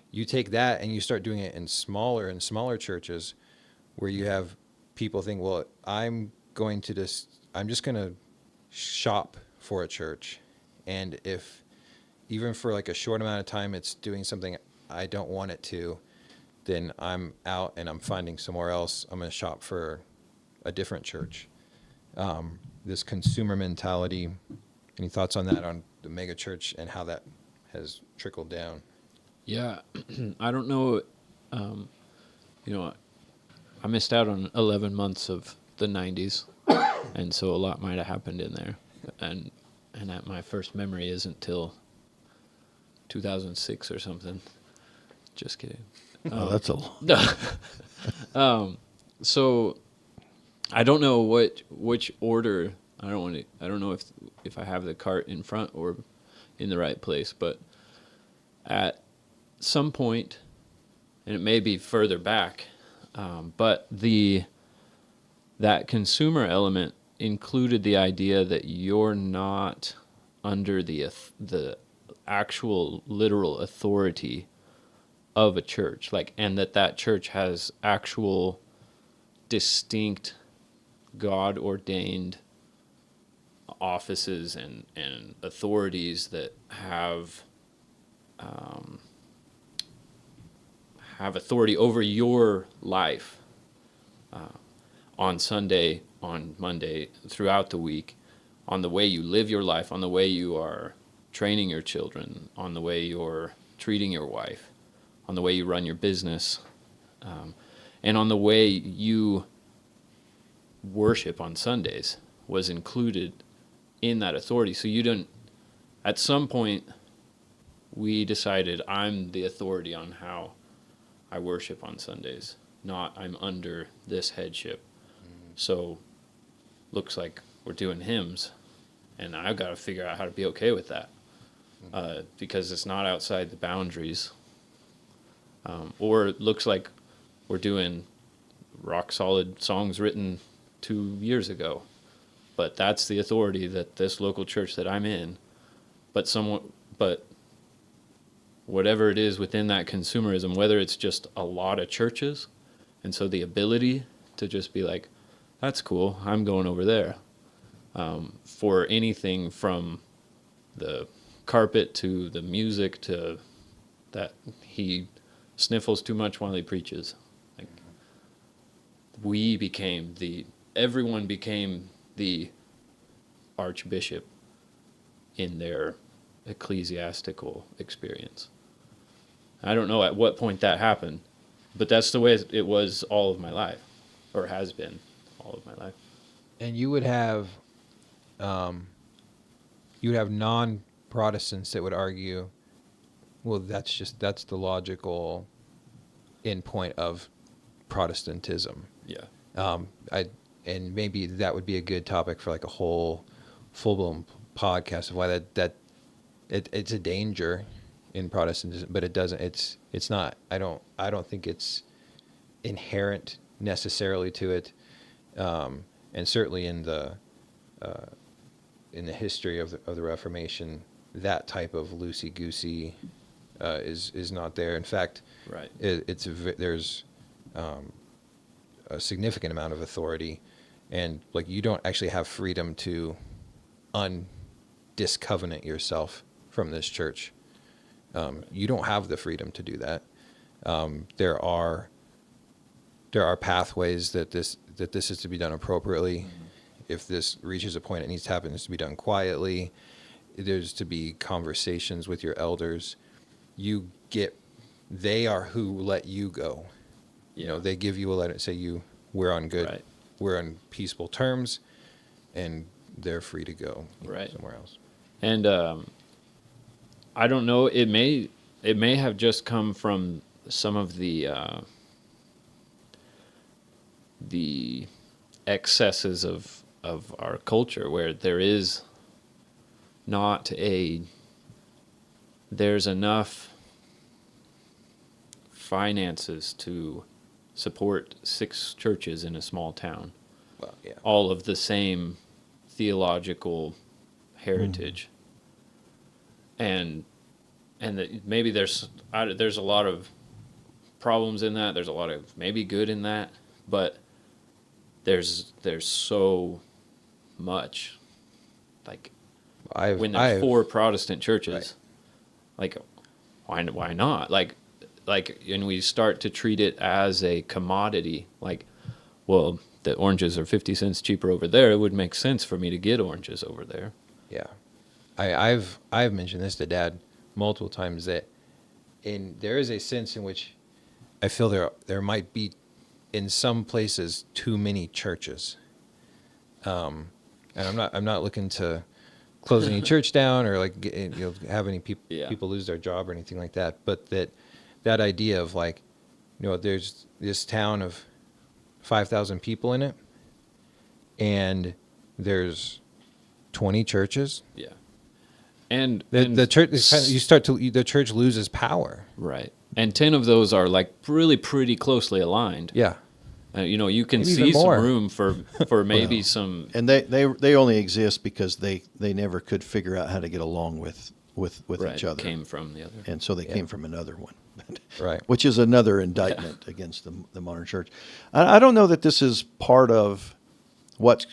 you take that and you start doing it in smaller and smaller churches where you have people think, well, I'm just going to shop for a church. And if even for like a short amount of time it's doing something I don't want it to, then I'm out and I'm finding somewhere else. I'm going to shop for a different church. This consumer mentality. Any thoughts on that, on the mega church and how that has trickled down? Yeah, I don't know. I missed out on 11 months of the 90s, and so a lot might have happened in there. And that my first memory isn't till 2006 or something. Just kidding. Oh, that's a long. So I don't know which order. I don't know if I have the cart in front or in the right place, but at some point, and it may be further back, but that consumer element included the idea that you're not under the actual literal authority of a church, and that church has actual distinct God ordained offices and authorities that have authority over your life on Sunday, on Monday, throughout the week, on the way you live your life, on the way you are training your children, on the way you're treating your wife, on the way you run your business, and on the way you worship on Sundays was included in that authority. So you didn't, at some point, we decided I'm the authority on how I worship on Sundays, not I'm under this headship. Mm-hmm. So looks like we're doing hymns, and I've got to figure out how to be okay with that, because it's not outside the boundaries or it looks like we're doing rock solid songs written 2 years ago, but that's the authority that this local church that I'm in. But whatever it is within that consumerism, whether it's just a lot of churches, and so the ability to just be like, that's cool, I'm going over there, for anything from the carpet to the music to that he sniffles too much while he preaches. Like, everyone became the archbishop in their ecclesiastical experience. I don't know at what point that happened, but that's the way it was all of my life, or has been all of my life. And you would have non-Protestants that would argue, well, that's the logical endpoint of Protestantism. Yeah. And maybe that would be a good topic for like a whole full-blown podcast of why it's a danger in Protestantism, but it's not. I don't think it's inherent necessarily to it, and certainly in the history of the Reformation, that type of loosey-goosey is not there. In fact, Right. There's a significant amount of authority, and like you don't actually have freedom to discovenant yourself from this church. You don't have the freedom to do that. There are pathways that this is to be done appropriately. Mm-hmm. If this reaches a point it needs to happen, it's to be done quietly. There's to be conversations with your elders. They are who let you go. You know, they give you a letter and say we're on peaceful terms, and they're free to go somewhere else. And I don't know, it may have just come from some of the excesses of our culture, where there's enough finances to support 6 churches in a small town. Well, yeah. All of the same theological heritage. And that maybe there's a lot of problems in that. There's a lot of maybe good in that, but there's so much. Like when there's 4 Protestant churches, right. Like why not? Like, and we start to treat it as a commodity. Like, well, the oranges are 50 cents cheaper over there. It would make sense for me to get oranges over there. Yeah. I've mentioned this to Dad multiple times, that there is a sense in which I feel there might be in some places too many churches, and I'm not looking to close any church down or like have any people lose their job or anything like that, but that idea of like, there's this town of 5,000 people in it, and there's 20 churches. Yeah. And the church the church loses power. Right. And 10 of those are like really pretty closely aligned. Yeah. You can maybe see some more. room for maybe some. And they only exist because they never could figure out how to get along with right, each other. Came from the other. And so they came from another one. Right. Which is another indictment against the modern church. I don't know that this is part of what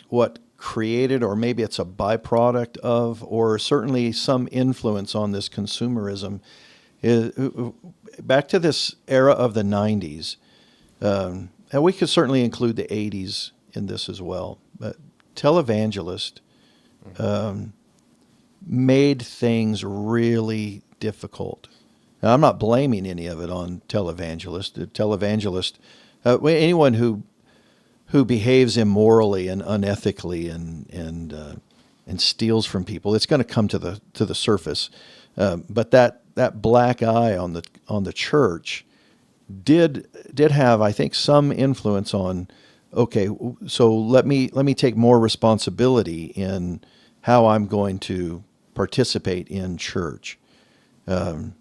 created, or maybe it's a byproduct of, or certainly some influence on this consumerism. Back to this era of the 90s, and we could certainly include the 80s in this as well, but televangelist made things really difficult. Now, I'm not blaming any of it on televangelist. Anyone who behaves immorally and unethically and steals from people, it's going to come to the surface. But that black eye on the church did have, I think, some influence on. Okay, so let me take more responsibility in how I'm going to participate in church. And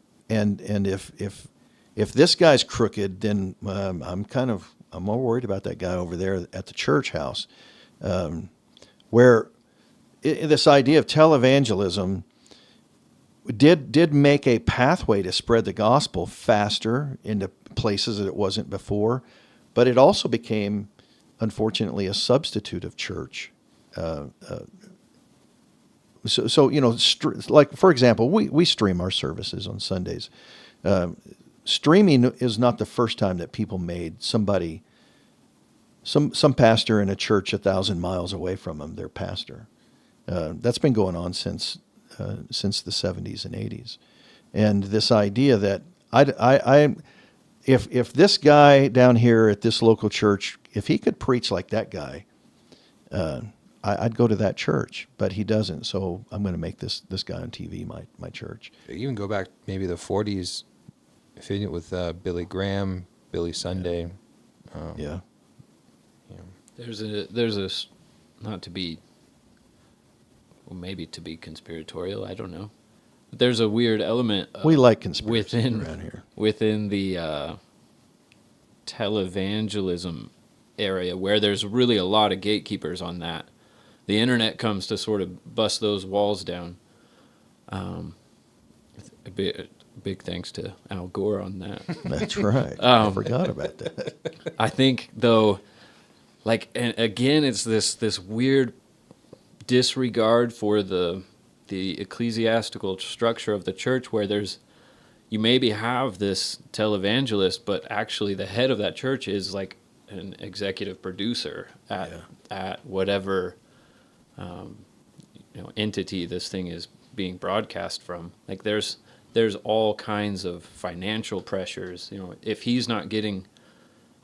if this guy's crooked, then I'm more worried about that guy over there at the church house, where this idea of televangelism did make a pathway to spread the gospel faster into places that it wasn't before, but it also became, unfortunately, a substitute of church. So like, for example, we stream our services on Sundays. Streaming is not the first time that people made some pastor in a church 1,000 miles away from them their pastor. That's been going on since the 70s and 80s. And this idea that if this guy down here at this local church, if he could preach like that guy, I'd go to that church, but he doesn't. So I'm going to make this guy on TV my church. Even go back maybe the 40s, with Billy Graham, Billy Sunday. Yeah. There's a not to be, well, maybe to be conspiratorial, I don't know. But there's a weird element We like conspiracy within around here. within the televangelism area where there's really a lot of gatekeepers on that. The internet comes to sort of bust those walls down. A big thanks to Al Gore on that. That's right. I forgot about that. I think, though, like, and again, it's this weird disregard for the ecclesiastical structure of the church, where you maybe have this televangelist, but actually the head of that church is like an executive producer at whatever entity this thing is being broadcast from. Like, there's all kinds of financial pressures. If he's not getting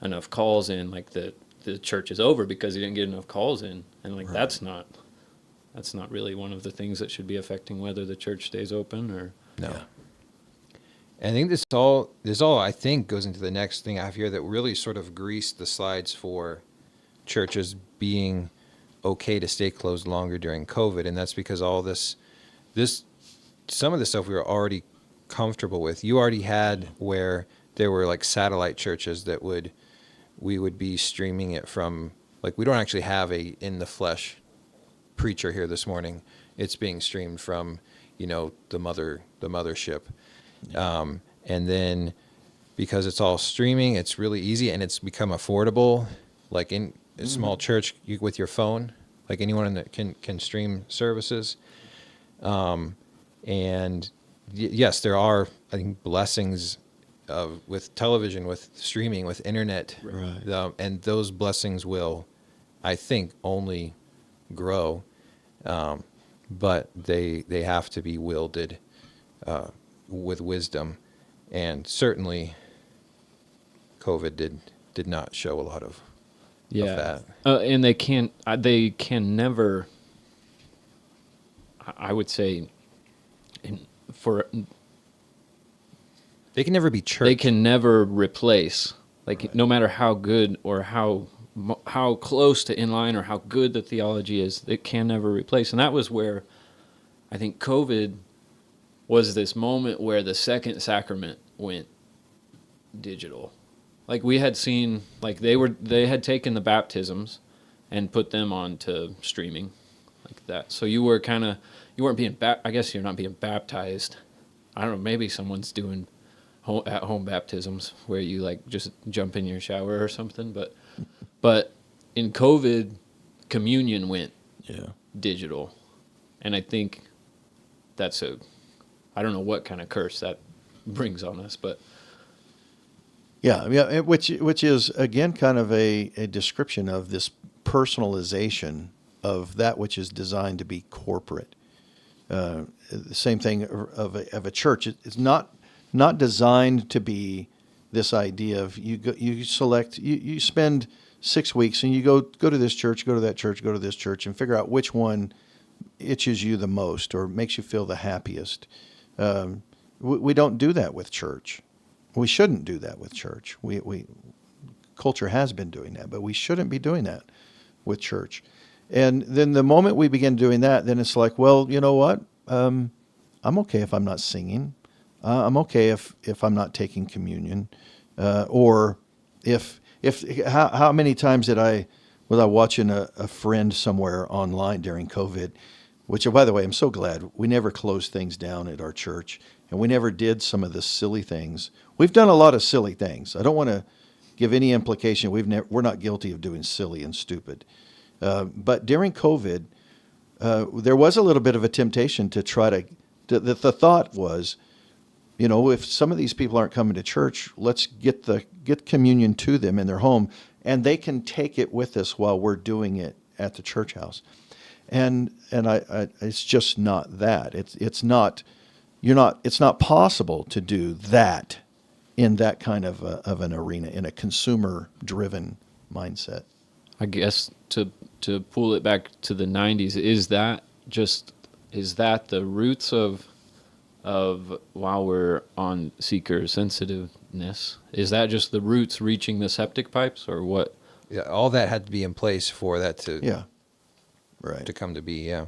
enough calls in, like the church is over because he didn't get enough calls in, and like that's not really one of the things that should be affecting whether the church stays open or No. Yeah. And I think this all I think goes into the next thing I have here that really sort of greased the slides for churches being okay to stay closed longer during COVID, and that's because all this some of the stuff we were already comfortable with. You already had where there were like satellite churches that we would be streaming it from, like, we don't actually have a in the flesh preacher here this morning. It's being streamed from, the mothership. And then because it's all streaming, it's really easy and it's become affordable. Like in a small church, with your phone, like anyone that can stream services. And yes, there are, I think, blessings with television, with streaming, with internet. Right. And those blessings will, I think, only grow. But they have to be wielded with wisdom. And certainly COVID did not show a lot of that. And they can never, I would say, they can never be church. They can never replace, like, no matter how good or how close to inline or how good the theology is, it can never replace. And that was where I think COVID was this moment where the second sacrament went digital. Like, we had seen, like, they had taken the baptisms and put them onto streaming like that. So you weren't being I guess you're not being baptized. I don't know, maybe someone's doing at home baptisms where you like just jump in your shower or something, but in COVID, communion went digital. And I think that's I don't know what kind of curse that brings on us, but yeah, which is again kind of a description of this personalization of that which is designed to be corporate. The same thing of a church. It's not designed to be this idea of you spend 6 weeks and you go to this church, go to that church, go to this church, and figure out which one itches you the most or makes you feel the happiest. We don't do that with church. We shouldn't do that with church. Culture has been doing that, but we shouldn't be doing that with church. And then the moment we begin doing that, then it's like, well, you know what? I'm okay if I'm not singing. I'm okay if I'm not taking communion, or if how many times was I watching a friend somewhere online during COVID, which, by the way, I'm so glad we never closed things down at our church, and we never did some of the silly things. We've done a lot of silly things. I don't want to give any implication we're not guilty of doing silly and stupid, but during COVID, there was a little bit of a temptation to try to. The thought was, if some of these people aren't coming to church, let's get communion to them in their home, and they can take it with us while we're doing it at the church house. And it's just not that. It's not possible to do that in that kind of an arena, in a consumer driven mindset. I guess to pull it back to the 90s, is that the roots of while we're on seeker sensitiveness, is that just the roots reaching the septic pipes, or what? Yeah, all that had to be in place for that to Right. to come to be. Yeah,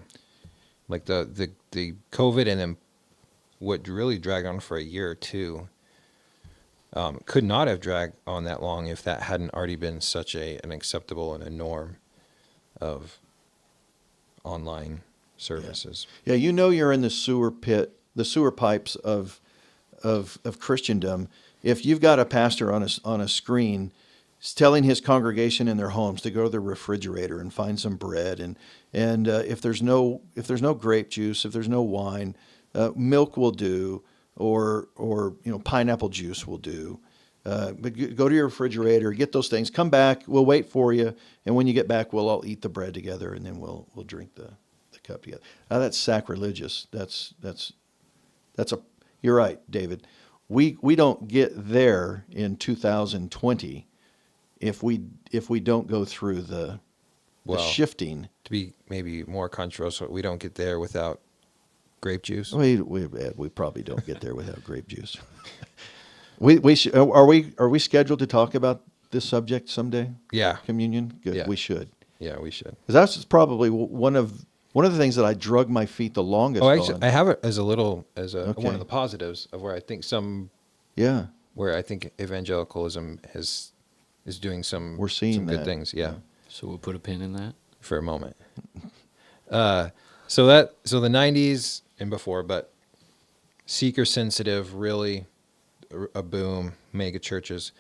like the COVID, and then what really dragged on for a year or two. Could not have dragged on that long if that hadn't already been such an acceptable and a norm of online services. Yeah, you're in the sewer pit, the sewer pipes of Christendom. If you've got a pastor on a screen telling his congregation in their homes to go to the refrigerator and find some bread, and if there's no grape juice, if there's no wine, milk will do, or pineapple juice will do. But go to your refrigerator, get those things, come back, we'll wait for you, and when you get back, we'll all eat the bread together, and then we'll drink the cup together. Now that's sacrilegious. You're right, David. We don't get there in 2020 if we don't go through the shifting. To be maybe more controversial, we don't get there without grape juice. We probably don't get there without grape juice. Are we scheduled to talk about this subject someday? Yeah. Communion? Good. Yeah. We should. Yeah, we should. Because that's probably one of the things that I drug my feet the longest on. Actually, I have it as one Okay. of the positives of where I think where I think evangelicalism is doing some We're seeing some good that. things. Yeah, So we'll put a pin in that. for a moment. So the 90s and before, but seeker sensitive, really a boom. Mega churches,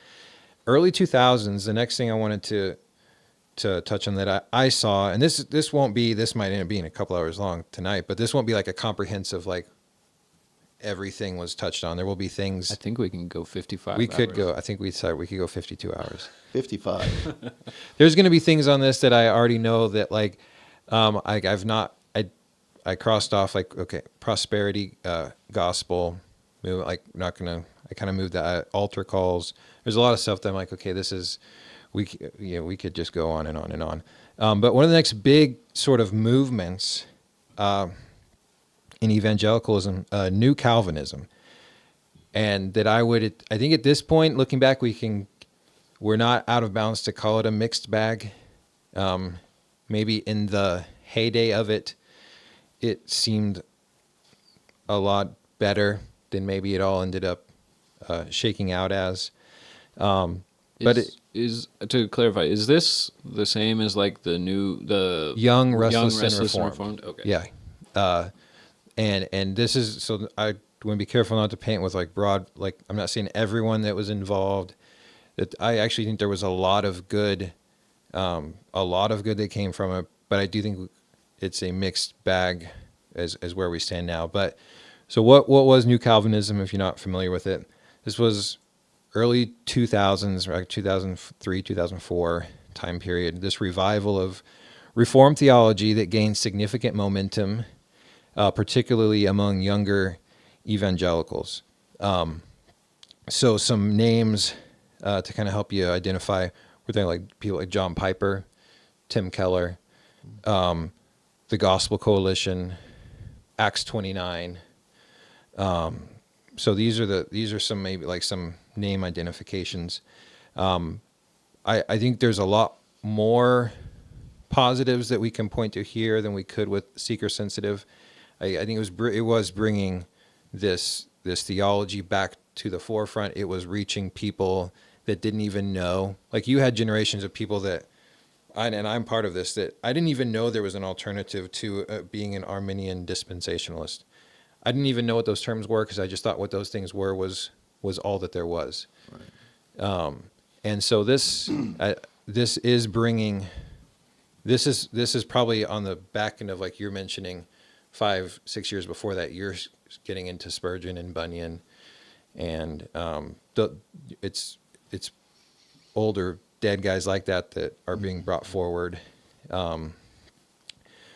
early 2000s. The next thing I wanted to touch on that I saw, and this might end up being a couple hours long tonight, but this won't be like a comprehensive, like everything was touched on. There will be things. I think we can go 55 We could hours. go. I think we decided we could go 52 hours. 55. There's going to be things on this that I already know that I crossed off, like, okay, prosperity, gospel, like not gonna. I kind of moved that altar calls. There's a lot of stuff that I'm like, okay, this is. We could just go on and on and on. But one of the next big sort of movements in evangelicalism, New Calvinism, and that I think at this point, looking back, we're not out of bounds to call it a mixed bag. Maybe in the heyday of it seemed a lot better than maybe it all ended up shaking out as. To clarify, is this the same as like the Young, Restless, and Reformed? Okay. Yeah. And this is, so I want to be careful not to paint with like broad, like I'm not saying everyone that was involved. That I actually think there was a lot of good that came from it, but I do think it's a mixed bag as where we stand now. But so what was New Calvinism, if you're not familiar with it? This was early 2000s, right, 2003, 2004 time period, this revival of Reformed theology that gained significant momentum, particularly among younger evangelicals. So some names to kind of help you identify, we're thinking like people like John Piper, Tim Keller, the Gospel Coalition, Acts 29. So these are some, maybe like some name identifications. I think there's a lot more positives that we can point to here than we could with seeker sensitive. I think it was bringing this this theology back to the forefront. It was reaching people that didn't even know. Like you had generations of people that, and I'm part of this, that I didn't even know there was an alternative to being an Arminian dispensationalist. I didn't even know what those terms were because I just thought what those things were was all that there was. Right. And so this is bringing, this is probably on the back end of, like you're mentioning, 5-6 years before that, you're getting into Spurgeon and Bunyan, and it's older dead guys like that are being brought forward.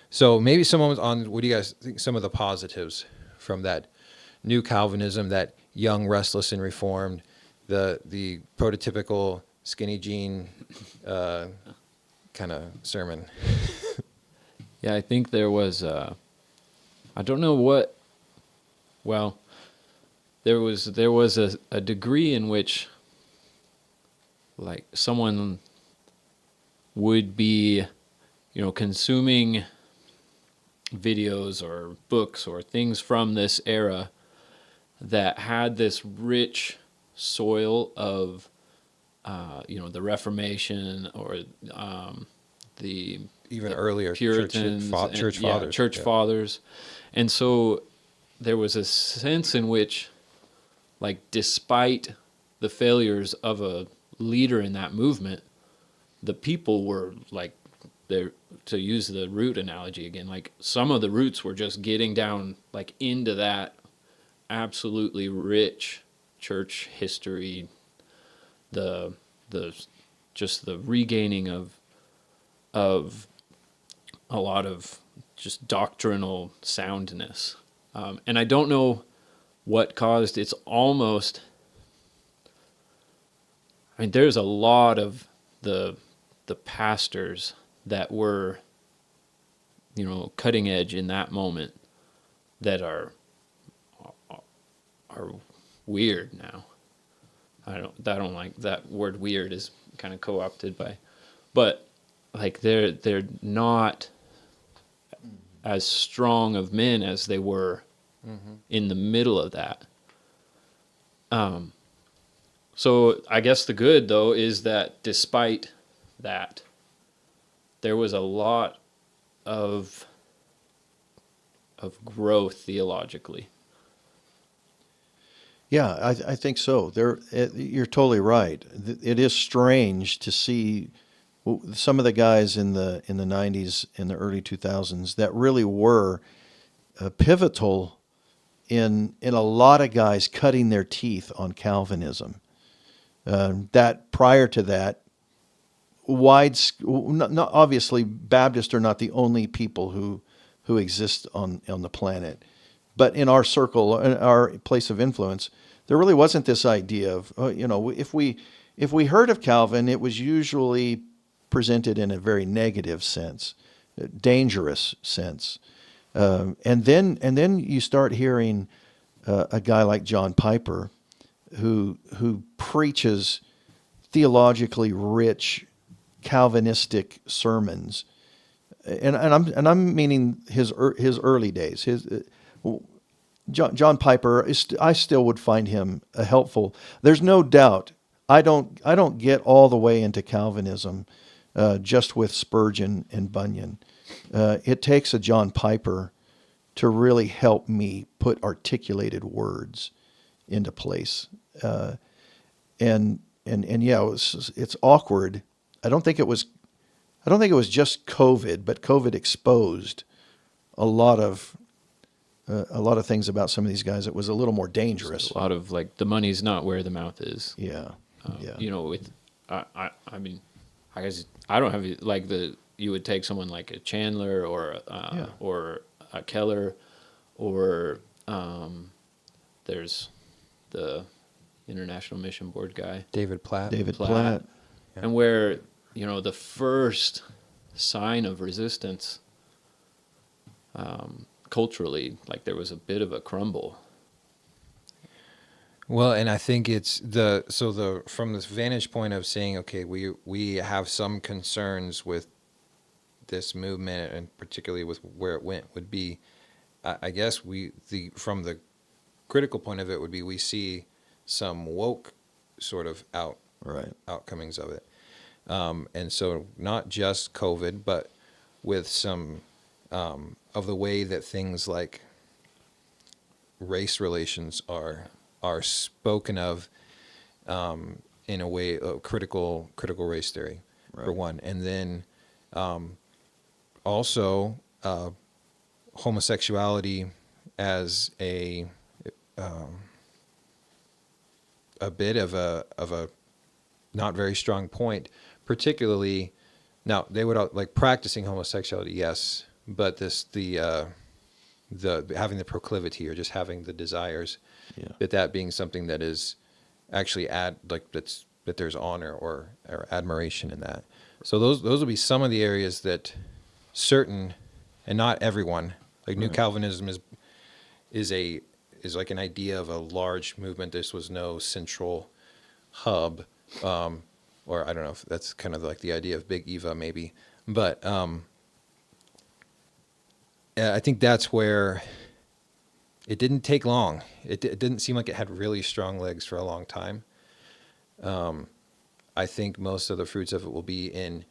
So maybe someone was on, what do you guys think some of the positives from that new Calvinism, that young, restless, and reformed, the prototypical skinny jean kind of sermon? Yeah, I think there was, I don't know what, well, there was a degree in which, like, someone would be, consuming videos or books or things from this era that had this rich soil of, the Reformation or the Even earlier Puritans, church fathers. Church fathers. And so there was a sense in which, like, despite the failures of a leader in that movement, the people were, like, there, to use the root analogy again, like, some of the roots were just getting down, like, into that absolutely rich church history, the just the regaining of a lot of just doctrinal soundness. And I don't know what caused, it's almost, I mean, there's a lot of the pastors that were, cutting edge in that moment that are weird now. I don't like that word. Weird is kind of co-opted by, but like they're not as strong of men as they were in the middle of that. So I guess the good, though, is that despite that, there was a lot of growth theologically. Yeah, I think so. You're totally right. It is strange to see some of the guys in the 90s and the early 2000s that really were pivotal in a lot of guys cutting their teeth on Calvinism. That prior to that, not obviously Baptists are not the only people who exist on the planet, but in our circle, in our place of influence, there really wasn't this idea of if we heard of Calvin, it was usually presented in a very negative sense, a dangerous sense, and then you start hearing a guy like John Piper, who preaches theologically rich Calvinistic sermons, and I'm meaning his early days. John Piper, I still would find him helpful. There's no doubt. I don't get all the way into Calvinism just with Spurgeon and Bunyan. It takes a John Piper to really help me put articulated words into place. And yeah, it's awkward. I don't think it was just COVID, but COVID exposed a lot of things about some of these guys. It was a little more dangerous. A lot of, like, the money's not where the mouth is. Yeah. With I mean, I guess I don't have, like, you would take someone like a Chandler or a Keller, or there's the International Mission Board guy, David Platt. Yeah. And where, the first sign of resistance culturally, like, there was a bit of a crumble. Well, and I think it's from this vantage point of saying, okay, we have some concerns with this movement, and particularly with where it went, would be, I guess from the critical point of it would be we see some woke sort of Right. outcomings of it. And so not just COVID, but with some of the way that things like race relations are spoken of in a way of critical race theory, for Right. one. And then also homosexuality as a bit of a not very strong point, particularly now they would like practicing homosexuality, yes, but the having the proclivity or just having the desires, Yeah. that being something that is actually that there's honor or admiration in that. So those will be some of the areas that certain, and not everyone, like New Right. Calvinism is like an idea of a large movement. This was no central hub, or I don't know if that's kind of like the idea of Big Eva maybe, but I think that's where it didn't take long. It didn't seem like it had really strong legs for a long time. I think most of the fruits of it will be in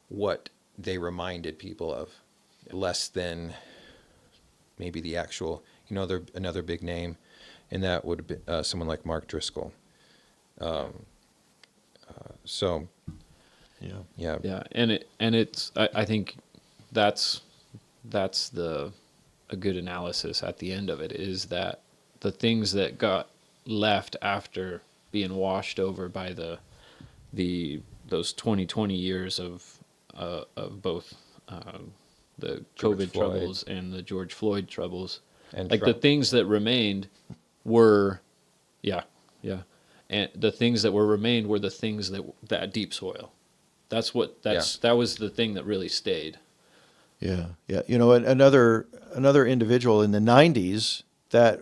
what they reminded people of, less than maybe the actual, another big name, and that would be someone like Mark Driscoll. So, Yeah. yeah. Yeah, and it's I think that's a good analysis at the end of it, is that the things that got left after being washed over by those 20 years of both the George COVID Floyd. troubles and the George Floyd troubles, And like Trump. the things that remained were, yeah, and the things that remained were the things that deep soil. That was the thing that really stayed. Yeah, yeah. Another individual in the '90s that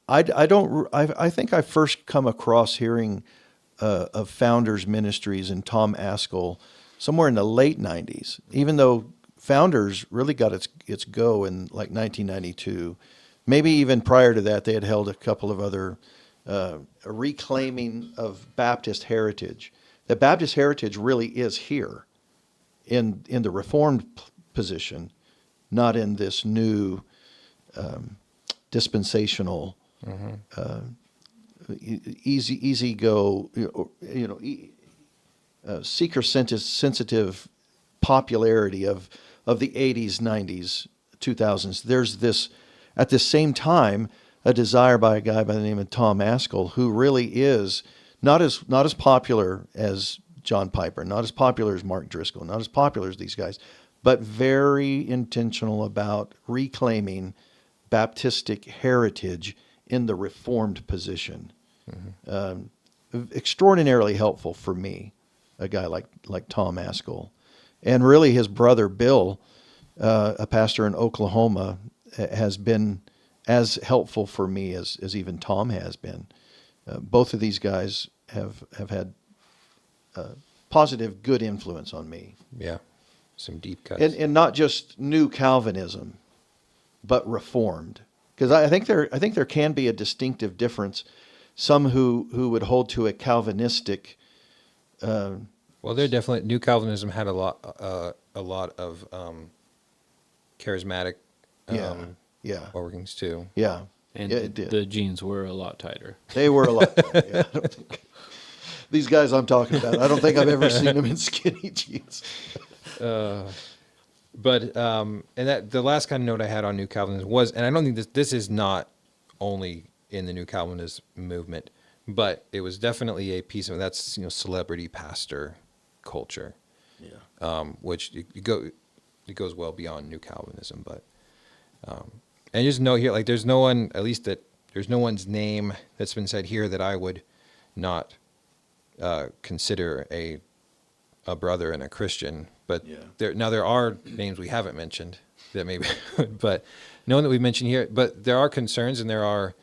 I think I first come across hearing of Founders Ministries and Tom Askell somewhere in the late '90s. Even though Founders really got its go in like 1992, maybe even prior to that, they had held a couple of other reclaiming of Baptist heritage. The Baptist heritage really is here in the Reformed position, not in this new dispensational, easy go, seeker sensitive popularity of the 80s, 90s, 2000s. There's this, at the same time, a desire by a guy by the name of Tom Askell, who really is not as popular as John Piper, not as popular as Mark Driscoll, not as popular as these guys, but very intentional about reclaiming Baptistic heritage in the Reformed position. Extraordinarily helpful for me, a guy like Tom Askell. And really his brother Bill, a pastor in Oklahoma, has been as helpful for me as even Tom has been. Both of these guys have had positive, good influence on me. Yeah. Some deep cuts. And not just new Calvinism, but Reformed. Because I think there can be a distinctive difference. Some who would hold to a Calvinistic. Well, they're definitely, New Calvinism had a lot of charismatic Yeah. workings too. Yeah. And Yeah, it did. the jeans were a lot tighter. They were a lot. Yeah, I don't think, these guys I'm talking about, I don't think I've ever seen them in skinny jeans. But and that the last kind of note I had on New Calvinism was, and I don't think this is not only in the New Calvinist movement, but it was definitely a piece of that's celebrity pastor culture, which it goes well beyond New Calvinism. But and just know here, like there's no one, at least that there's no one's name that's been said here that I would not consider a brother and a Christian. But there are names we haven't mentioned that maybe, but no one that we've mentioned here. But there are concerns and there are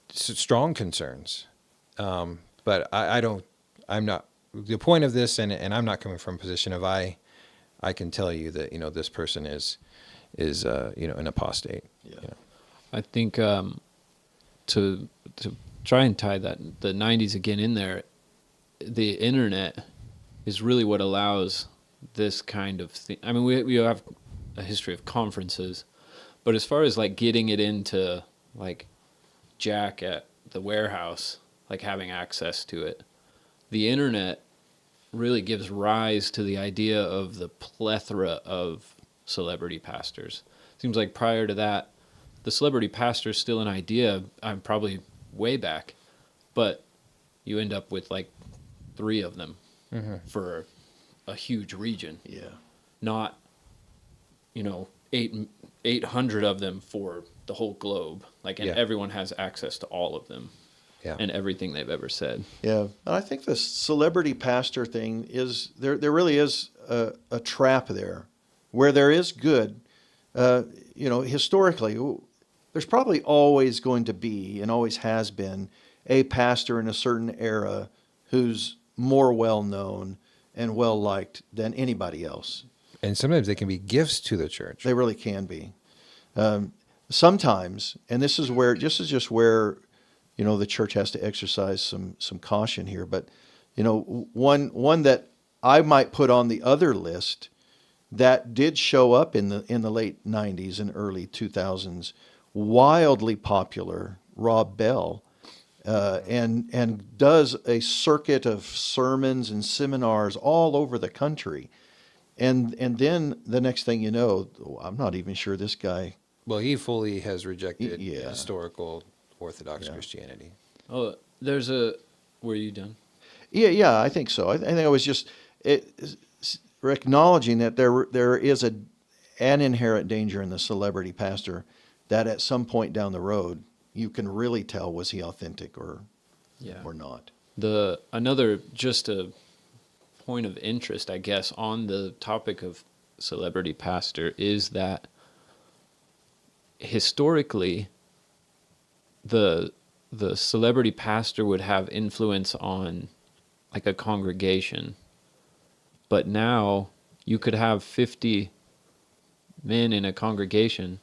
strong concerns. But I'm not, the point of this, and I'm not coming from a position of I can tell you that, this person is is an apostate. Yeah. You know? I think to try and tie the 90s again in there, the internet is really what allows this kind of thing. I mean, we have a history of conferences, but as far as like getting it into like Jack at the warehouse, like having access to it, the internet really gives rise to the idea of the plethora of celebrity pastors. Seems like prior to that, the celebrity pastor is still an idea. I'm probably way back, but you end up with like 3 of them for a huge region. Yeah. Not, 800 of them for the whole globe. Like, and Yeah. everyone has access to all of them Yeah. and everything they've ever said. Yeah, and I think the celebrity pastor thing is there really is a trap there, where there is good. Historically, there's probably always going to be and always has been a pastor in a certain era who's more well known and well liked than anybody else. And sometimes they can be gifts to the church. They really can be. Sometimes, and this is just where the church has to exercise some caution here. But one that I might put on the other list that did show up in the late 90s and early 2000s, wildly popular, Rob Bell, and does a circuit of sermons and seminars all over the country. And then the next thing you know, I'm not even sure this guy. Well, he fully has rejected Yeah. historical Orthodox Yeah. Christianity. Oh, were you done? Yeah, I think so. I think I was just acknowledging that there is an inherent danger in the celebrity pastor, that at some point down the road you can really tell, was he authentic or not. Another just a point of interest, I guess, on the topic of celebrity pastor is that historically the celebrity pastor would have influence on like a congregation, but now you could have 50 men in a congregation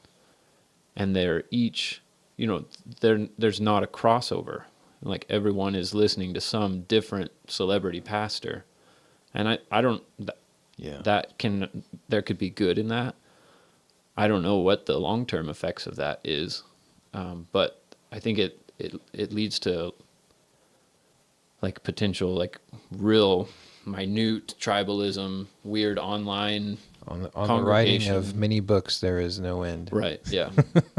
and they're each, there's not a crossover. Like everyone is listening to some different celebrity pastor. And I don't, there could be good in that. I don't know what the long-term effects of that is. But I think it leads to like potential, like real minute tribalism, weird online On the writing of many books, there is no end. Right. Yeah.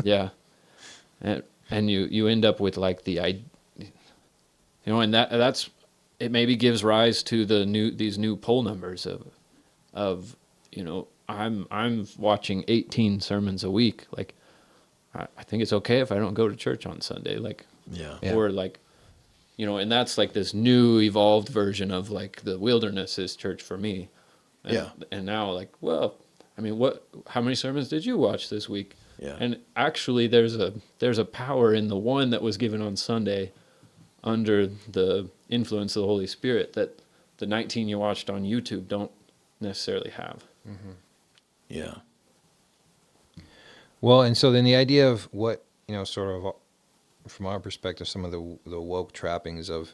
Yeah. And you end up with like and that's it maybe gives rise to these new poll numbers of I'm watching 18 sermons a week. Like I think it's okay if I don't go to church on Sunday. Like Yeah. or like and that's like this new evolved version of like the wilderness is church for me. And now like, well, I mean, how many sermons did you watch this week? Yeah. And actually there's a power in the one that was given on Sunday under the influence of the Holy Spirit that the 19 you watched on YouTube don't necessarily have. Mm-hmm. Yeah. Well, and so then the idea of what, sort of from our perspective, some of the woke trappings of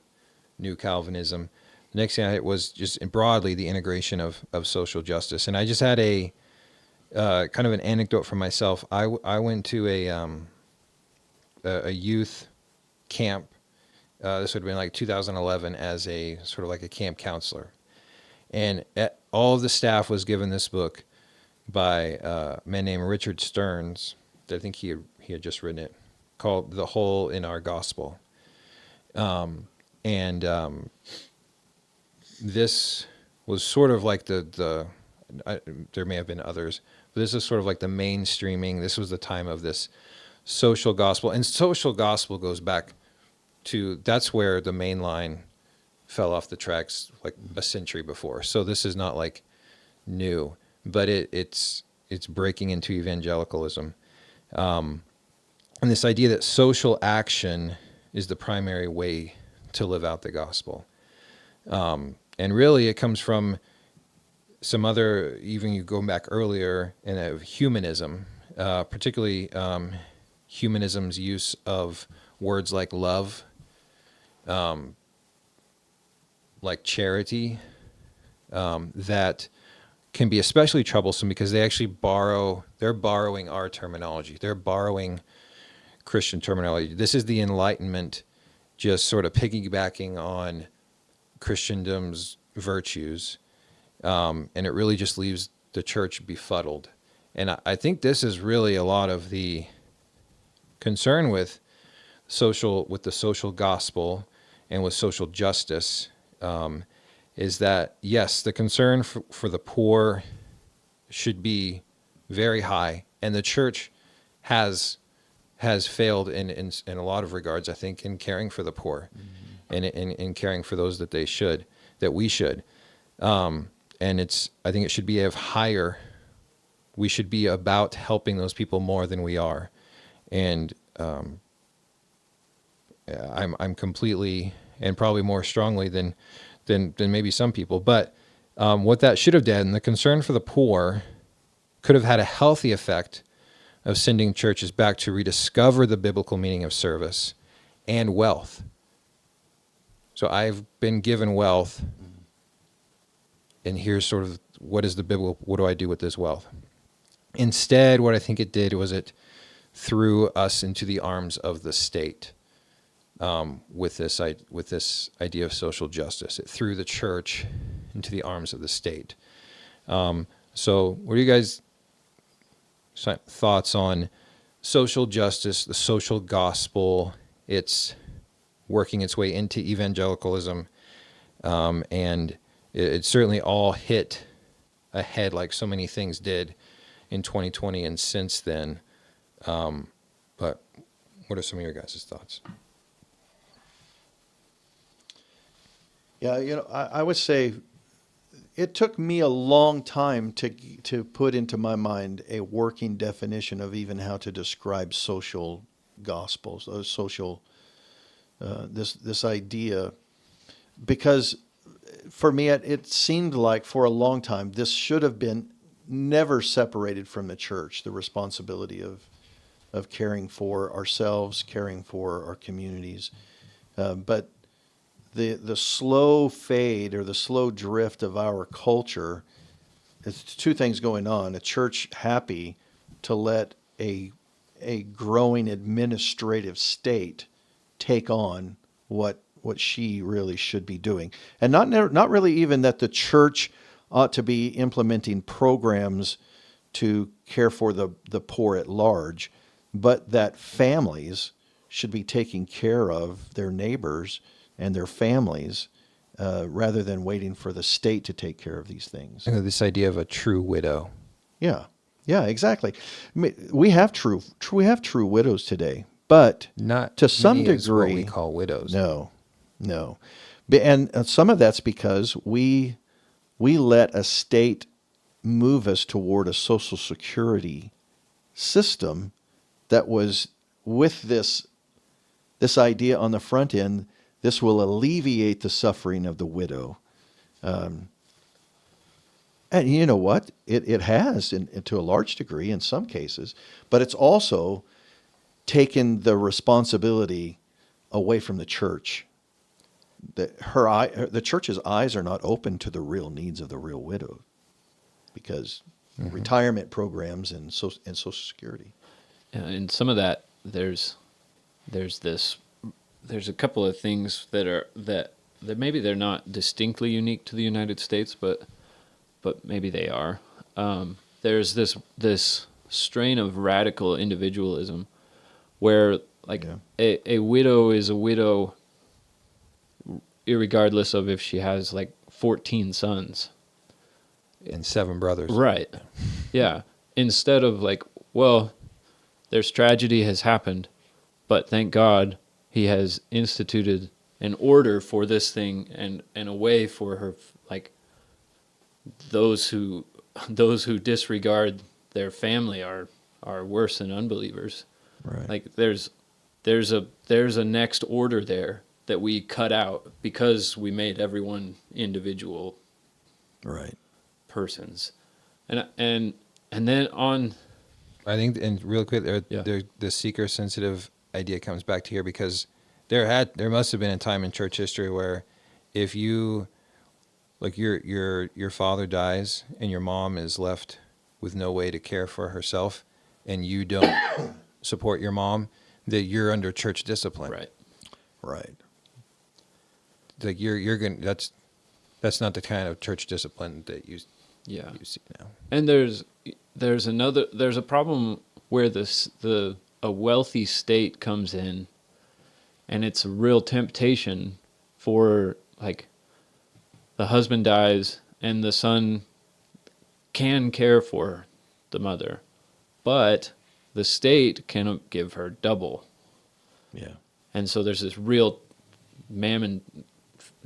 New Calvinism. The next thing I had was just broadly the integration of social justice. And I just had a kind of an anecdote for myself. I went to a youth camp. This would have been like 2011 as a sort of like a camp counselor. And all of the staff was given this book by a man named Richard Stearns. I think he had just written it, called The Hole in Our Gospel. This was sort of like there may have been others, but this is sort of like the mainstreaming. This was the time of this social gospel. And social gospel goes back to, that's where the main line fell off the tracks like a century before. So this is not like new, but it's breaking into evangelicalism. And this idea that social action is the primary way to live out the gospel. And really it comes from some other, even you go back earlier in humanism, particularly humanism's use of words like love, like charity, that can be especially troublesome because they actually they're borrowing our terminology. They're borrowing Christian terminology. This is the Enlightenment just sort of piggybacking on Christendom's virtues, and it really just leaves the church befuddled. And I think this is really a lot of the concern with the social gospel and with social justice, is that, yes, the concern for the poor should be very high, and the church has failed in a lot of regards, I think, in caring for the poor, and in caring for those that we should. And I think it should be higher. We should be about helping those people more than we are. And I'm completely, and probably more strongly than maybe some people. But what that should have done, the concern for the poor, could have had a healthy effect of sending churches back to rediscover the biblical meaning of service and wealth. So I've been given wealth, and here's sort of what do I do with this wealth? Instead, what I think it did was it threw us into the arms of the state, with this idea of social justice. It threw the church into the arms of the state. So what are you guys' thoughts on social justice, the social gospel? It's working its way into evangelicalism, and it certainly all hit ahead like so many things did in 2020 and since then. But what are some of your guys' thoughts? Yeah, I would say it took me a long time to put into my mind a working definition of even how to describe social gospels, social this idea, because for me it seemed like for a long time this should have been never separated from the church, the responsibility of caring for ourselves, caring for our communities, but the slow fade or the slow drift of our culture, it's two things going on. A church happy to let a growing administrative state take on what she really should be doing. And not really even that the church ought to be implementing programs to care for the poor at large, but that families should be taking care of their neighbors and their families, rather than waiting for the state to take care of these things. This idea of a true widow. Yeah, exactly. I mean, we have true widows today, but Not to some many as what degree we call widows. No. And some of that's because we let a state move us toward a social security system that was with this idea on the front end. This will alleviate the suffering of the widow. And you know what? It has to a large degree in some cases, but it's also taken the responsibility away from the church. The church's eyes are not open to the real needs of the real widow because retirement programs and Social Security. Yeah, and some of that there's a couple of things that maybe they're not distinctly unique to the United States, but maybe they are. There's this strain of radical individualism where a widow is a widow irregardless of if she has 14 sons And 7 brothers. Right. Yeah. Instead of there's tragedy has happened, but thank God he has instituted an order for this thing and a way for her, those who disregard their family are worse than unbelievers. Right. There's a next order there that we cut out because we made everyone individual Right. persons, and then on. I think, and real quick, Yeah. the seeker sensitive idea comes back to here, because there must have been a time in church history where if you, like, your father dies and your mom is left with no way to care for herself, and you don't support your mom, that you're under church discipline. Right. Right. Like you're gonna, that's not the kind of church discipline that you see now. And there's a problem where a wealthy state comes in, and it's a real temptation for, like, the husband dies and the son can care for the mother, but the state cannot give her double. Yeah. And so there's this real mammon,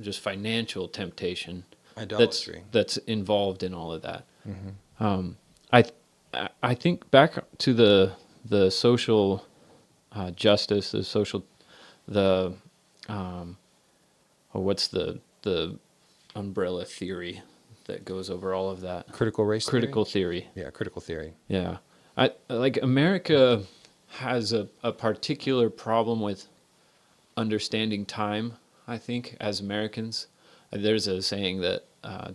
just financial temptation Idolatry. that's involved in all of that. I think back to the social justice, what's the umbrella theory that goes over all of that? Critical race Critical theory. Yeah, critical theory. Yeah. Like America has a particular problem with understanding time, I think, as Americans. There's a saying that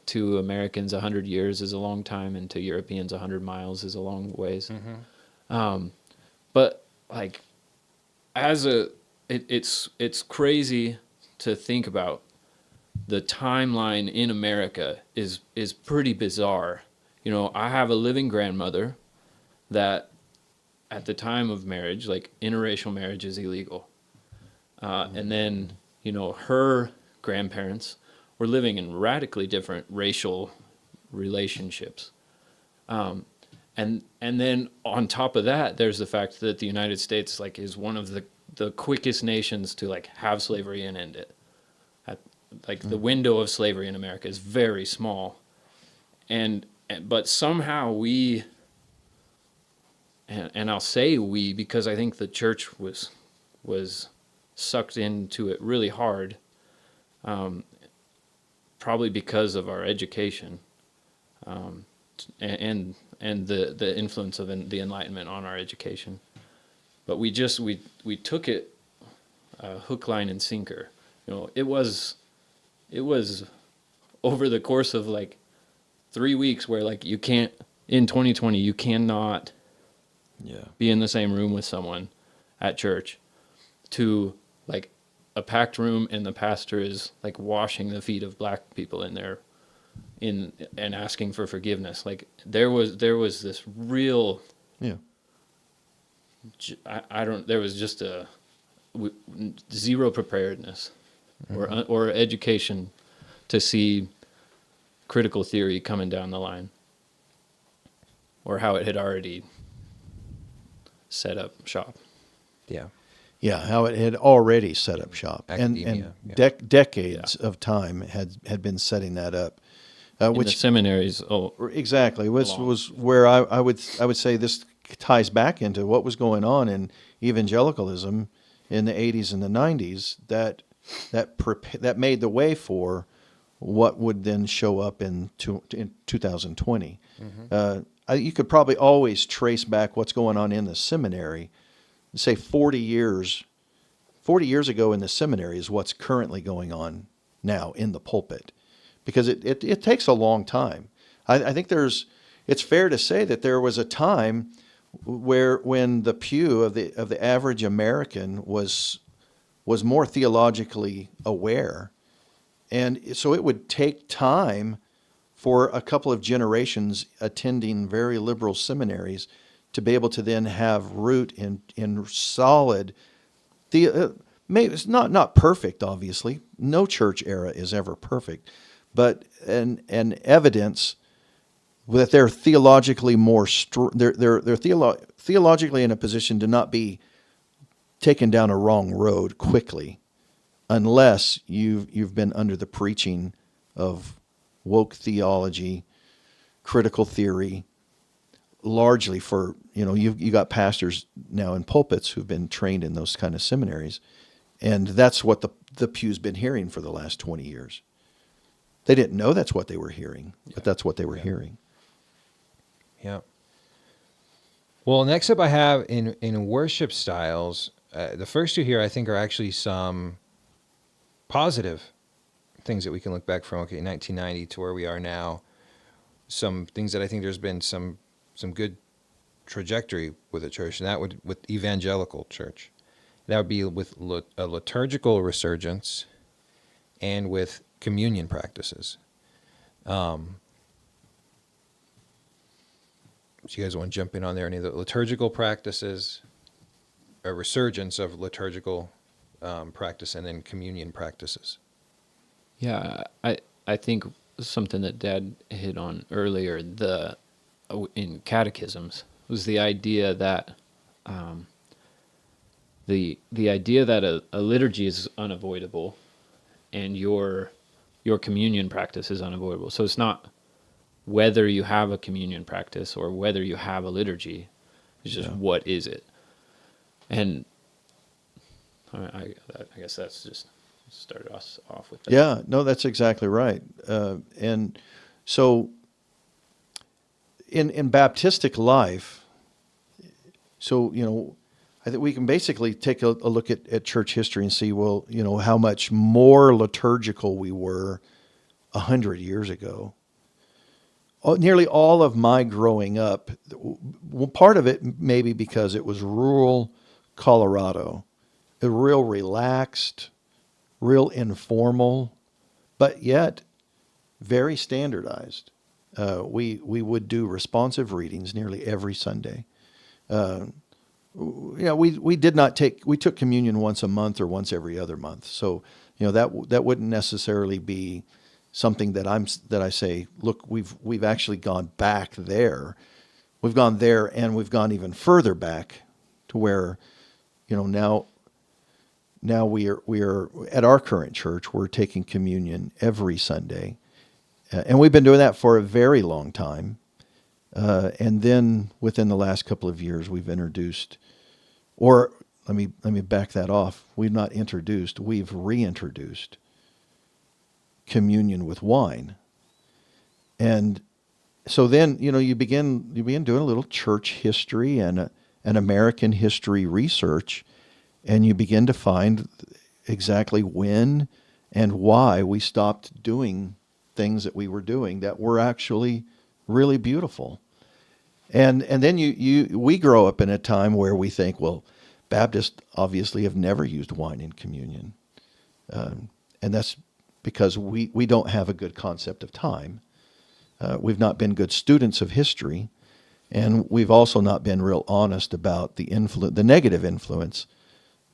to Americans 100 years is a long time, and to Europeans 100 miles is a long ways. But like, it's crazy to think about. The timeline in America is pretty bizarre. You know, I have a living grandmother that at the time of marriage, like, interracial marriage is illegal. And then, you know, her grandparents were living in radically different racial relationships. And then on top of that, there's the fact that the United States, like, is one of the quickest nations to, like, have slavery and end it. The window of slavery in America is very small. But somehow we, and I'll say we because I think the church was sucked into it really hard, probably because of our education, and the influence of the Enlightenment on our education. But we took it hook, line, and sinker. You know, it was over the course of like 3 weeks where, like, you can't, in 2020, you cannot be in the same room with someone at church, to like a packed room and the pastor is like washing the feet of black people in there and asking for forgiveness. Like there was this real, there was just zero preparedness or education to see critical theory coming down the line, or how it had already set up shop. Yeah, how it had already set up shop. Academia, Decades of time had been setting that up. Which the seminaries, exactly was where I would say this ties back into what was going on in evangelicalism in the 80s and the 90s that made the way for what would then show up in 2020. You could probably always trace back what's going on in the seminary. Say 40 years ago in the seminary is what's currently going on now in the pulpit, because it takes a long time. I think it's fair to say that there was a time when the pew of the average American was more theologically aware, and so it would take time for a couple of generations attending very liberal seminaries to be able to then have root in solid maybe it's not perfect, obviously. No church era is ever perfect, but an evidence that they're theologically they're theologically in a position to not be taken down a wrong road quickly, unless you've been under the preaching of woke theology, critical theory. Largely for, you got pastors now in pulpits who've been trained in those kind of seminaries, and that's what the pew's been hearing for the last 20 years. They didn't know that's what they were hearing, but that's what they were hearing. Yeah. Well, next up I have in worship styles, the first two here I think are actually some positive things that we can look back from, 1990 to where we are now. Some things that I think there's been some good trajectory with the church, and that would with evangelical church. That would be with a liturgical resurgence and with communion practices. So you guys want to jump in on there? Any of the liturgical practices, a resurgence of liturgical practice, and then communion practices? Yeah, I think something that Dad hit on earlier, in catechisms, was the idea that the idea that a liturgy is unavoidable, and your communion practice is unavoidable. So it's not whether you have a communion practice or whether you have a liturgy. It's just what is it? And I guess that's just started us off with that. Yeah, no, that's exactly right. And so in Baptistic life, so, I think we can basically take a look at church history and see, well, how much more liturgical we were 100 years ago. Nearly all of my growing up, well, part of it maybe because it was rural Colorado, real relaxed, real informal, but yet very standardized. We would do responsive readings nearly every Sunday. We took communion once a month or once every other month. So, that wouldn't necessarily be something that I say, look, we've actually gone back there. We've gone there, and we've gone even further back to where, now we are at our current church, we're taking communion every Sunday. And we've been doing that for a very long time. And then within the last couple of years, we've introduced, or let me back that off. We've not introduced, we've reintroduced communion with wine. And so then, you begin doing a little church history and an American history research, and you begin to find exactly when and why we stopped doing things that we were doing that were actually really beautiful. And then we grow up in a time where we think, well, Baptists obviously have never used wine in communion. And that's because we don't have a good concept of time. We've not been good students of history, and we've also not been real honest about the negative influence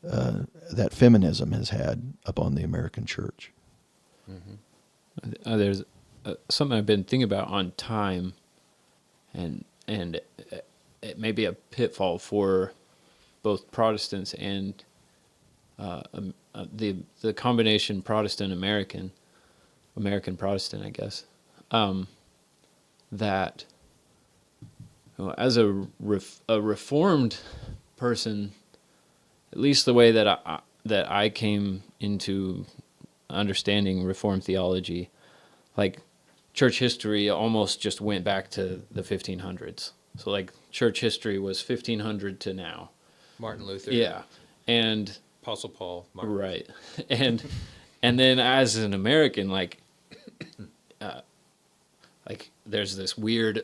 that feminism has had upon the American church. Mm-hmm. There's something I've been thinking about on time, and it may be a pitfall for both Protestants and the combination Protestant American Protestant, I guess, that as a Reformed person, at least the way that I came into understanding Reformed theology, like church history almost just went back to the 1500s. So like church history was 1500 to now. Martin Luther. Yeah. And Apostle Paul. Martin right. And then as an American, like there's this weird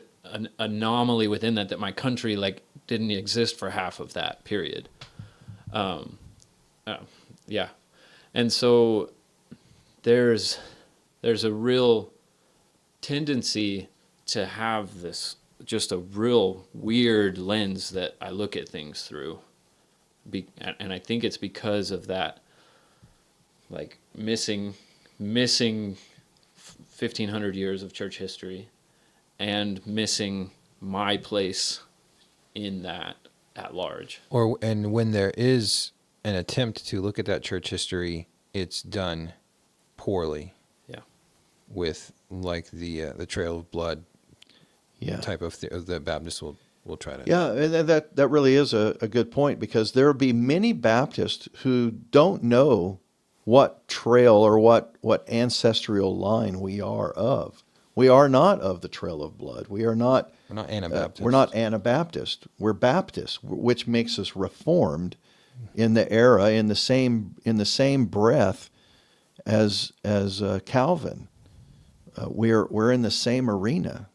anomaly within that my country like didn't exist for half of that period. Yeah. And so there's a real tendency to have this just a real weird lens that I look at things through. And I think it's because of that, like missing 1,500 years of church history and missing my place in that at large. And when there is an attempt to look at that church history, it's done poorly. Yeah. With like the trail of blood type of the Baptists will try to. Yeah, and that really is a good point, because there will be many Baptists who don't know what trail or what ancestral line we are of. We are not of the trail of blood. We're not Anabaptists. We're not Anabaptist. We're Baptist, which makes us Reformed in the era, in the same breath as Calvin. We're in the same arena,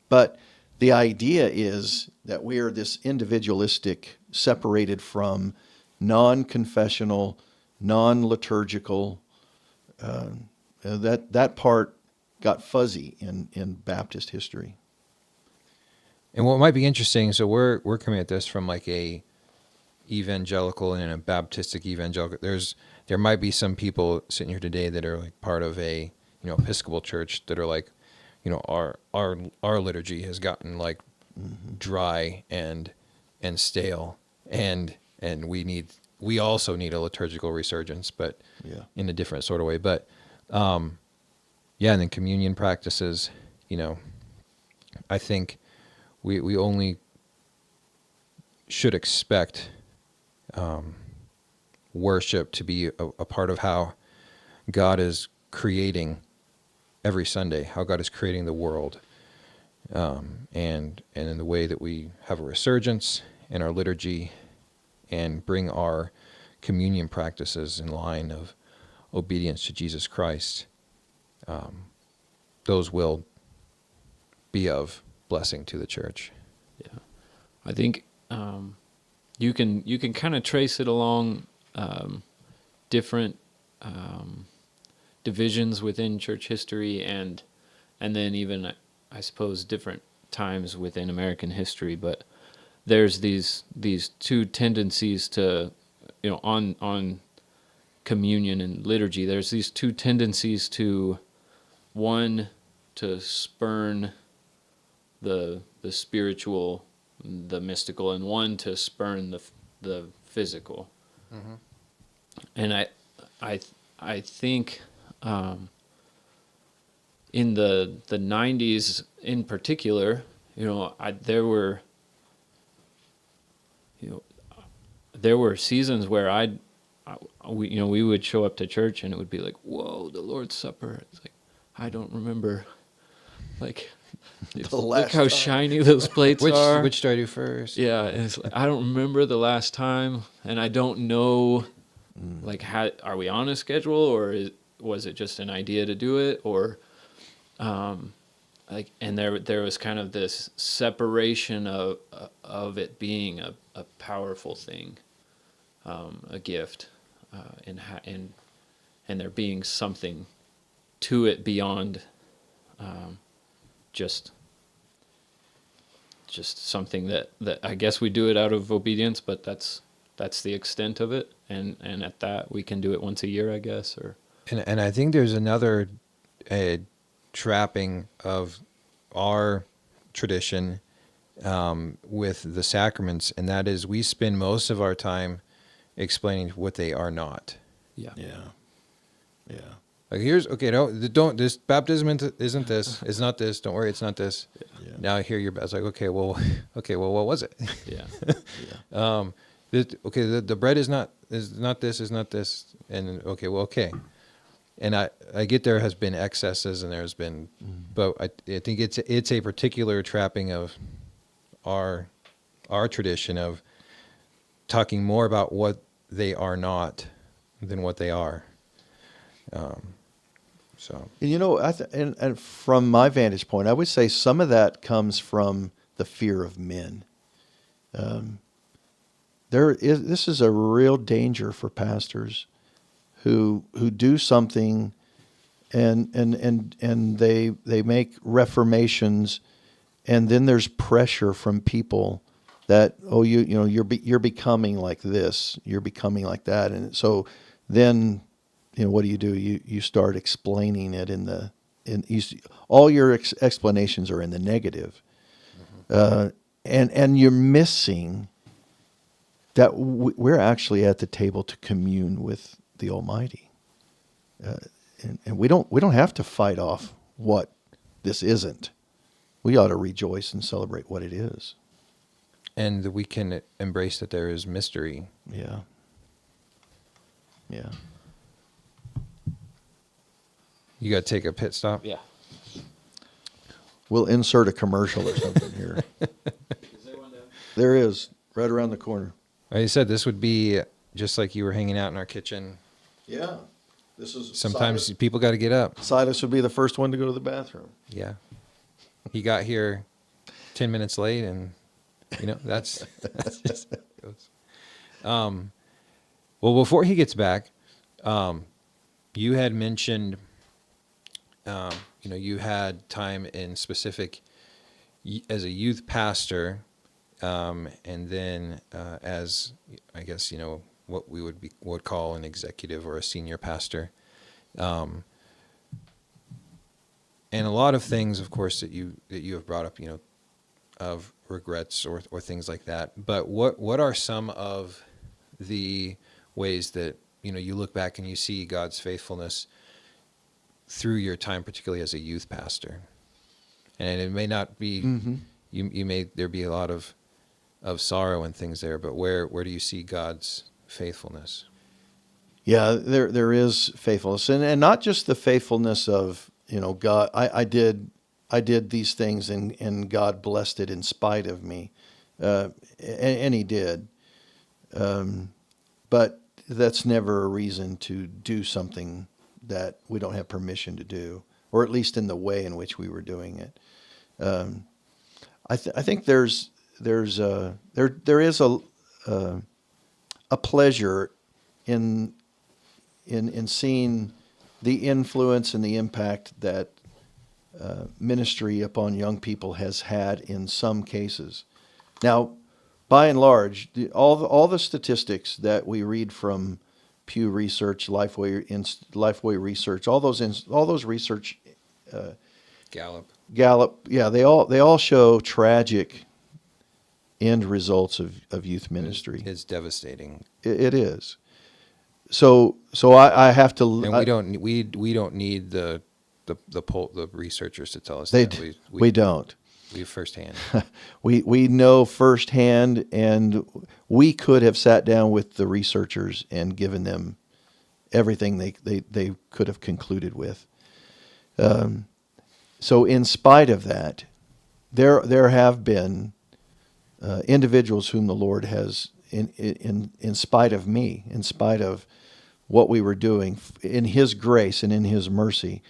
but the idea is that we are this individualistic, separated from, non-confessional, non-liturgical. That part got fuzzy in Baptist history. And what might be interesting, so we're coming at this from like a evangelical and a Baptistic evangelical. There might be some people sitting here today that are like part of a Episcopal church that are like, our liturgy has gotten like dry and stale, and we also need a liturgical resurgence, but in a different sort of way. But and then communion practices, I think we only should expect worship to be a part of how God is creating every Sunday, how God is creating the world, and in the way that we have a resurgence in our liturgy and bring our communion practices in line of obedience to Jesus Christ. Those will be of blessing to the church. Yeah, I think you can kind of trace it along different divisions within church history, and then even I suppose different times within American history. But there's these two tendencies to on communion and liturgy. There's these two tendencies to, one, to spurn the spiritual, the mystical, and one to spurn the physical. Mm-hmm. And I think in the 90s in particular, there were seasons where we would show up to church and it would be like, whoa, the Lord's Supper. It's like, I don't remember, like, look how shiny those plates are. Which do I do first? Yeah, and it's like, I don't remember the last time, and I don't know, like, are we on a schedule, or was it just an idea to do it, or, and there was kind of this separation of it being a powerful thing, a gift, and there being something to it beyond just something that I guess we do it out of obedience, but that's the extent of it, and at that we can do it once a year, I guess. Or and I think there's another trapping of our tradition with the sacraments, and that is we spend most of our time explaining what they are not. Yeah. Like this baptism isn't this. It's not this. Don't worry, it's not this. Yeah. Now I hear your. It's like okay, well, what was it? Yeah. The bread is not this, and okay. And I get there has been excesses and there's been, but I think it's a particular trapping of our tradition of talking more about what they are not than what they are. So and from my vantage point, I would say some of that comes from the fear of men. This is a real danger for pastors who do something and they make reformations, and then there's pressure from people that you're becoming like this, you're becoming like that, and so then what do? You start explaining it all your explanations are in the negative, and you're missing that we're actually at the table to commune with the Almighty, and we don't have to fight off what this isn't. We ought to rejoice and celebrate what it is, and that we can embrace that there is mystery. Yeah. You got to take a pit stop. Yeah. We'll insert a commercial or something here. There is, right around the corner. Like you said, this would be just like you were hanging out in our kitchen. Yeah. This is Sometimes people got to get up. Silas would be the first one to go to the bathroom. Yeah. He got here 10 minutes late, and, that's just how it goes. Well, before he gets back, you had mentioned, you had time in specific as a youth pastor, and then as, I guess, what we would call an executive or a senior pastor. And a lot of things, of course, that you have brought up, of regrets or things like that. But what are some of the ways that, you look back and you see God's faithfulness through your time, particularly as a youth pastor? And it may not be, there be a lot of sorrow and things there, but where do you see God's faithfulness? Yeah, there is faithfulness, and not just the faithfulness of God. I did these things, and God blessed it in spite of me, and He did. But that's never a reason to do something that we don't have permission to do, or at least in the way in which we were doing it. I think there is a pleasure in seeing the influence and the impact that ministry upon young people has had in some cases. Now, by and large, all the statistics that we read from Pew Research, Lifeway Research, all those research, Gallup, yeah, they all show tragic end results of youth ministry. It's devastating. It is. So I have to. And we don't need the researchers to tell us They that. we don't. We firsthand. We know firsthand, and we could have sat down with the researchers and given them everything they could have concluded with. So in spite of that, there have been individuals whom the Lord has, in spite of me, in spite of what we were doing, in His grace and in His mercy,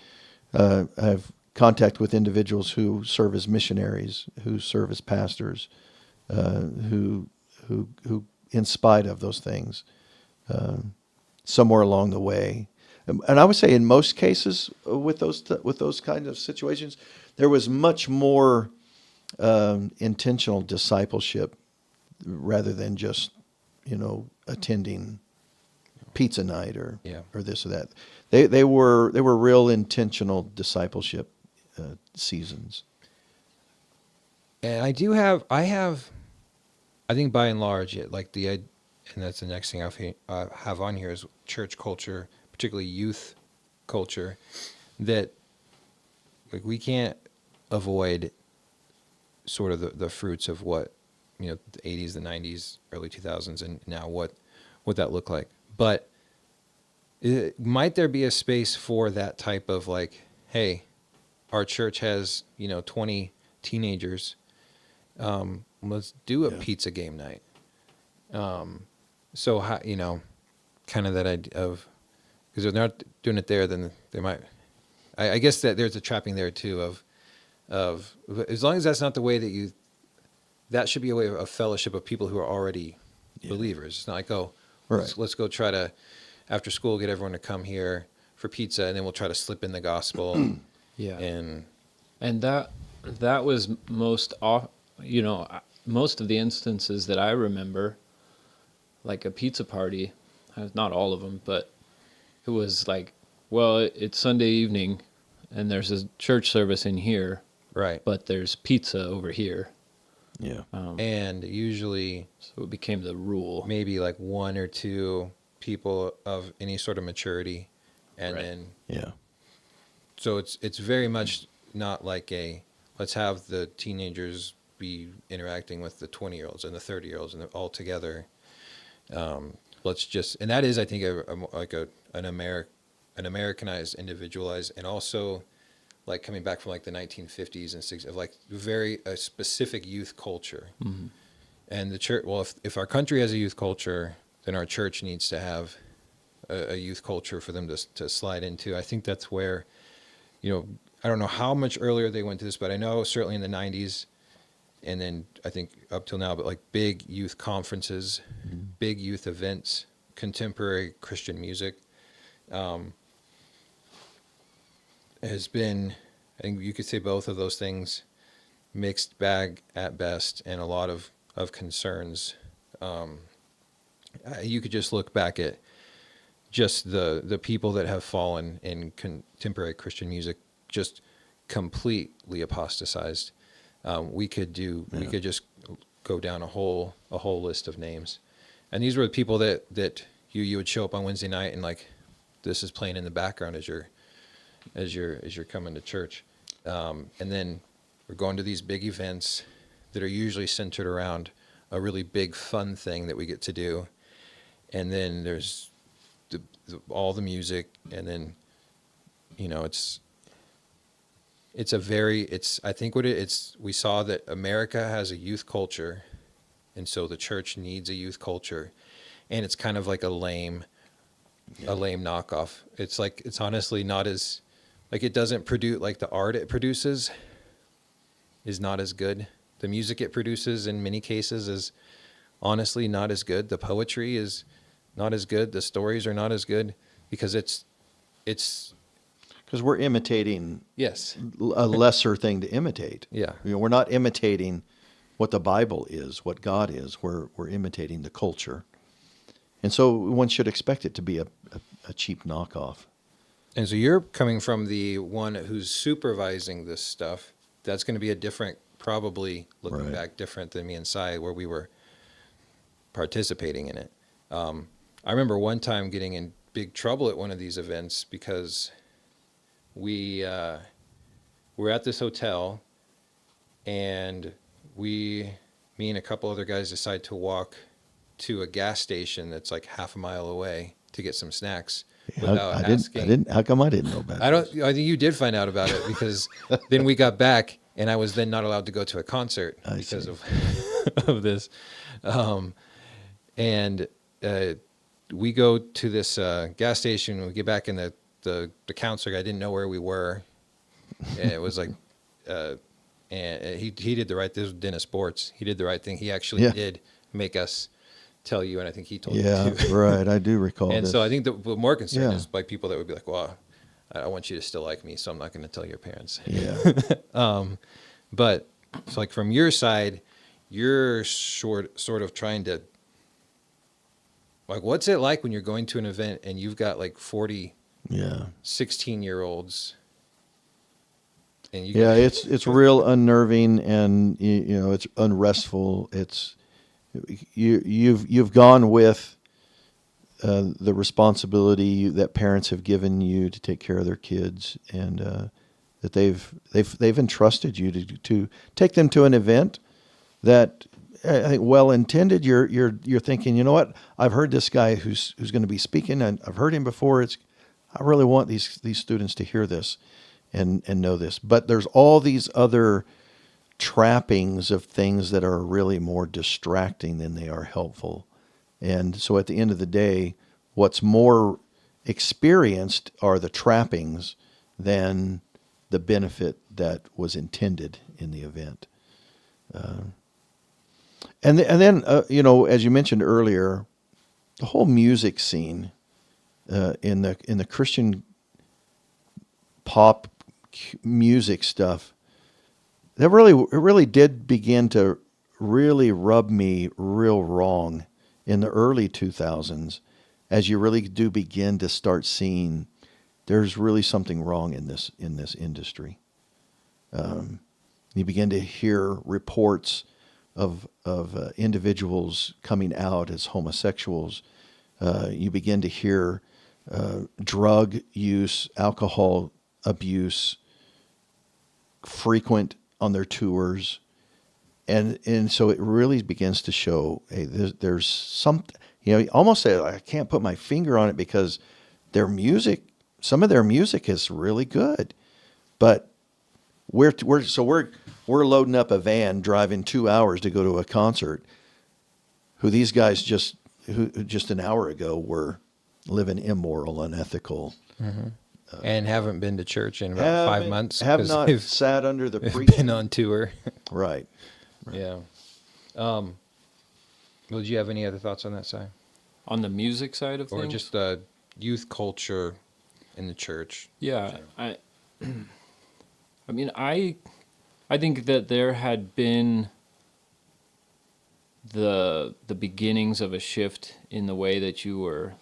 I have contact with individuals who serve as missionaries, who serve as pastors, who in spite of those things, somewhere along the way, and I would say in most cases with those kinds of situations, there was much more intentional discipleship rather than just attending pizza night or this or that. They were real intentional discipleship seasons. And I think by and large, and that's the next thing I have on here is church culture, particularly youth culture, that we can't avoid sort of the fruits of what the 80s, the 90s, early 2000s, and now what that looked like. But might there be a space for that type of hey, our church has 20 teenagers, let's do a pizza game night. So how, kind of that idea of, because if they're not doing it there, then they might. I guess that there's a trapping there too of as long as that's not the way that should be a way of fellowship of people who are already believers. It's not like, let's go try to, after school, get everyone to come here for pizza, and then we'll try to slip in the gospel. Yeah. And that was most of the instances that I remember, like a pizza party, not all of them, but it was like, it's Sunday evening and there's a church service in here, right, but there's pizza over here. Yeah. And usually, so it became the rule. Maybe like one or two people of any sort of maturity, and then so it's very much not like let's have the teenagers be interacting with the 20-year-olds and the 30-year-olds and all together. Let's just, and that is, I think, an an Americanized, individualized, and also like coming back from like the 1950s and 60s of like very a specific youth culture. And the church, well, if our country has a youth culture, then our church needs to have a youth culture for them to slide into. I think that's where, I don't know how much earlier they went to this, but I know certainly in the 90s, and then I think up till now, but like big youth conferences, big youth events, contemporary Christian music, has been, I think you could say both of those things, mixed bag at best, and a lot of concerns. You could just look back at just the people that have fallen in contemporary Christian music, just completely apostatized. We could just go down a whole list of names, and these were the people that you would show up on Wednesday night and like, this is playing in the background as you're coming to church, and then we're going to these big events that are usually centered around a really big fun thing that we get to do, and then there's all the music, and then I think we saw that America has a youth culture, and so the church needs a youth culture, and it's kind of like a lame knockoff. It's like, it's honestly not as, like, it doesn't produce, like the art it produces is not as good. The music it produces in many cases is honestly not as good. The poetry is not as good. The stories are not as good, because it's because we're imitating yes, a lesser thing to imitate. yeah, We're not imitating what the Bible is, what God is. We're imitating the culture, and so one should expect it to be a cheap knockoff. And so you're coming from the one who's supervising this stuff. That's going to be a different, probably looking Right. back, different than me and Cy, where we were participating in it. I remember one time getting in big trouble at one of these events because we were at this hotel, and me and a couple other guys decide to walk to a gas station that's like half a mile away to get some snacks without asking. How come I didn't know about I think you did find out about it, because then we got back, and I was then not allowed to go to a concert because of this. And we go to this gas station. We get back, and the counselor guy didn't know where we were, and it was like, and he did the right. This was Dennis Sports. He did the right thing. He actually did make us tell you, and I think he told you too. Right. I do recall. And this. so I think the more concern Yeah. is by people that would be like, well, I want you to still like me, so I'm not going to tell your parents. Yeah. But so like from your side, you're sort of trying to, like, what's it like when you're going to an event and you've got like 40, 16-year-olds, and it's real unnerving, and it's unrestful. It's you've gone with the responsibility that parents have given you to take care of their kids, and that they've entrusted you to take them to an event that, I think, well intended. You're thinking, you know what? I've heard this guy who's going to be speaking, and I've heard him before. I really want these students to hear this and know this. But there's all these other trappings of things that are really more distracting than they are helpful. And so at the end of the day, what's more experienced are the trappings than the benefit that was intended in the event. And then as you mentioned earlier, the whole music scene in the Christian pop music stuff, that really did begin to really rub me real wrong in the early 2000s, as you really do begin to start seeing there's really something wrong in this industry. You begin to hear reports of individuals coming out as homosexuals. You begin to hear drug use, alcohol abuse frequent on their tours, and so it really begins to show, hey, there's something. Almost say, I can't put my finger on it, because their music some of their music is really good, but we're loading up a van, driving 2 hours to go to a concert. Who these guys just an hour ago were living immoral, unethical, And haven't been to church in about 5 months. have 'cause not they've sat under the been preaching. on tour. Right. Yeah. Well, did you have any other thoughts on that side? On the music side of Or things? just youth culture in the church? Yeah, I mean, I think that there had been the beginnings of a shift in the way that you were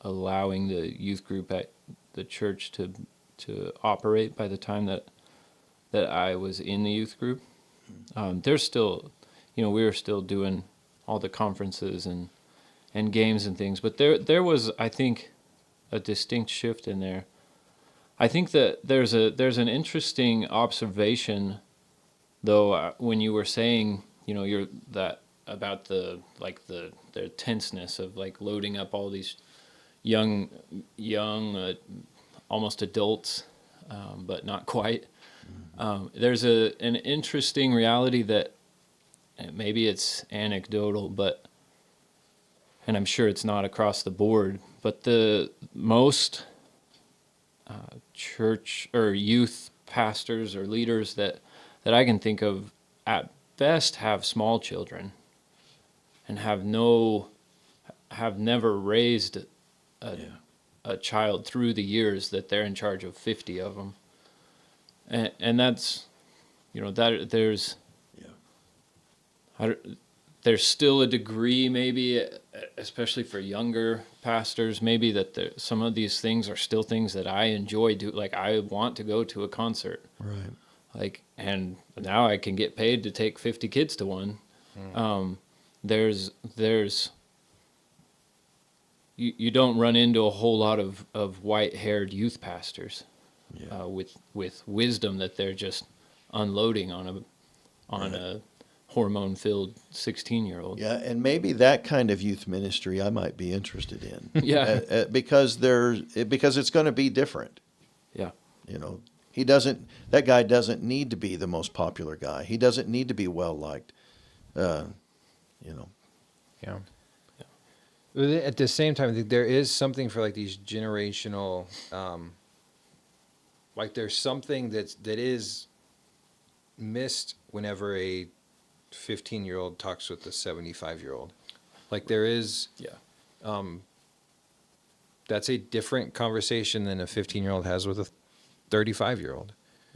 allowing the youth group at the church to operate by the time that I was in the youth group. There's still, we were still doing all the conferences and games and things, but there was, I think, a distinct shift in there. I think that there's an interesting observation, though, when you were saying, you're that about their tenseness of like loading up all these young almost adults, but not quite. There's an interesting reality that maybe it's anecdotal, and I'm sure it's not across the board, but the most church or youth pastors or leaders that I can think of at best have small children and have never raised a child through the years that they're in charge of 50 of them. And that's, that there's still a degree, maybe, especially for younger pastors, maybe that some of these things are still things that I enjoy do. Like, I want to go to a concert, Right. like, and now I can get paid to take 50 kids to one. There's you don't run into a whole lot of white-haired youth pastors with wisdom that they're just unloading on a hormone-filled 16-year-old. Yeah, and maybe that kind of youth ministry I might be interested in. Yeah. Because it's going to be different. Yeah. That guy doesn't need to be the most popular guy. He doesn't need to be well liked. Yeah. But at the same time, I think there is something for like these generational, like there's something that is missed whenever a 15-year-old talks with a 75-year-old. Like there is, that's a different conversation than a 15-year-old has with a 35-year-old.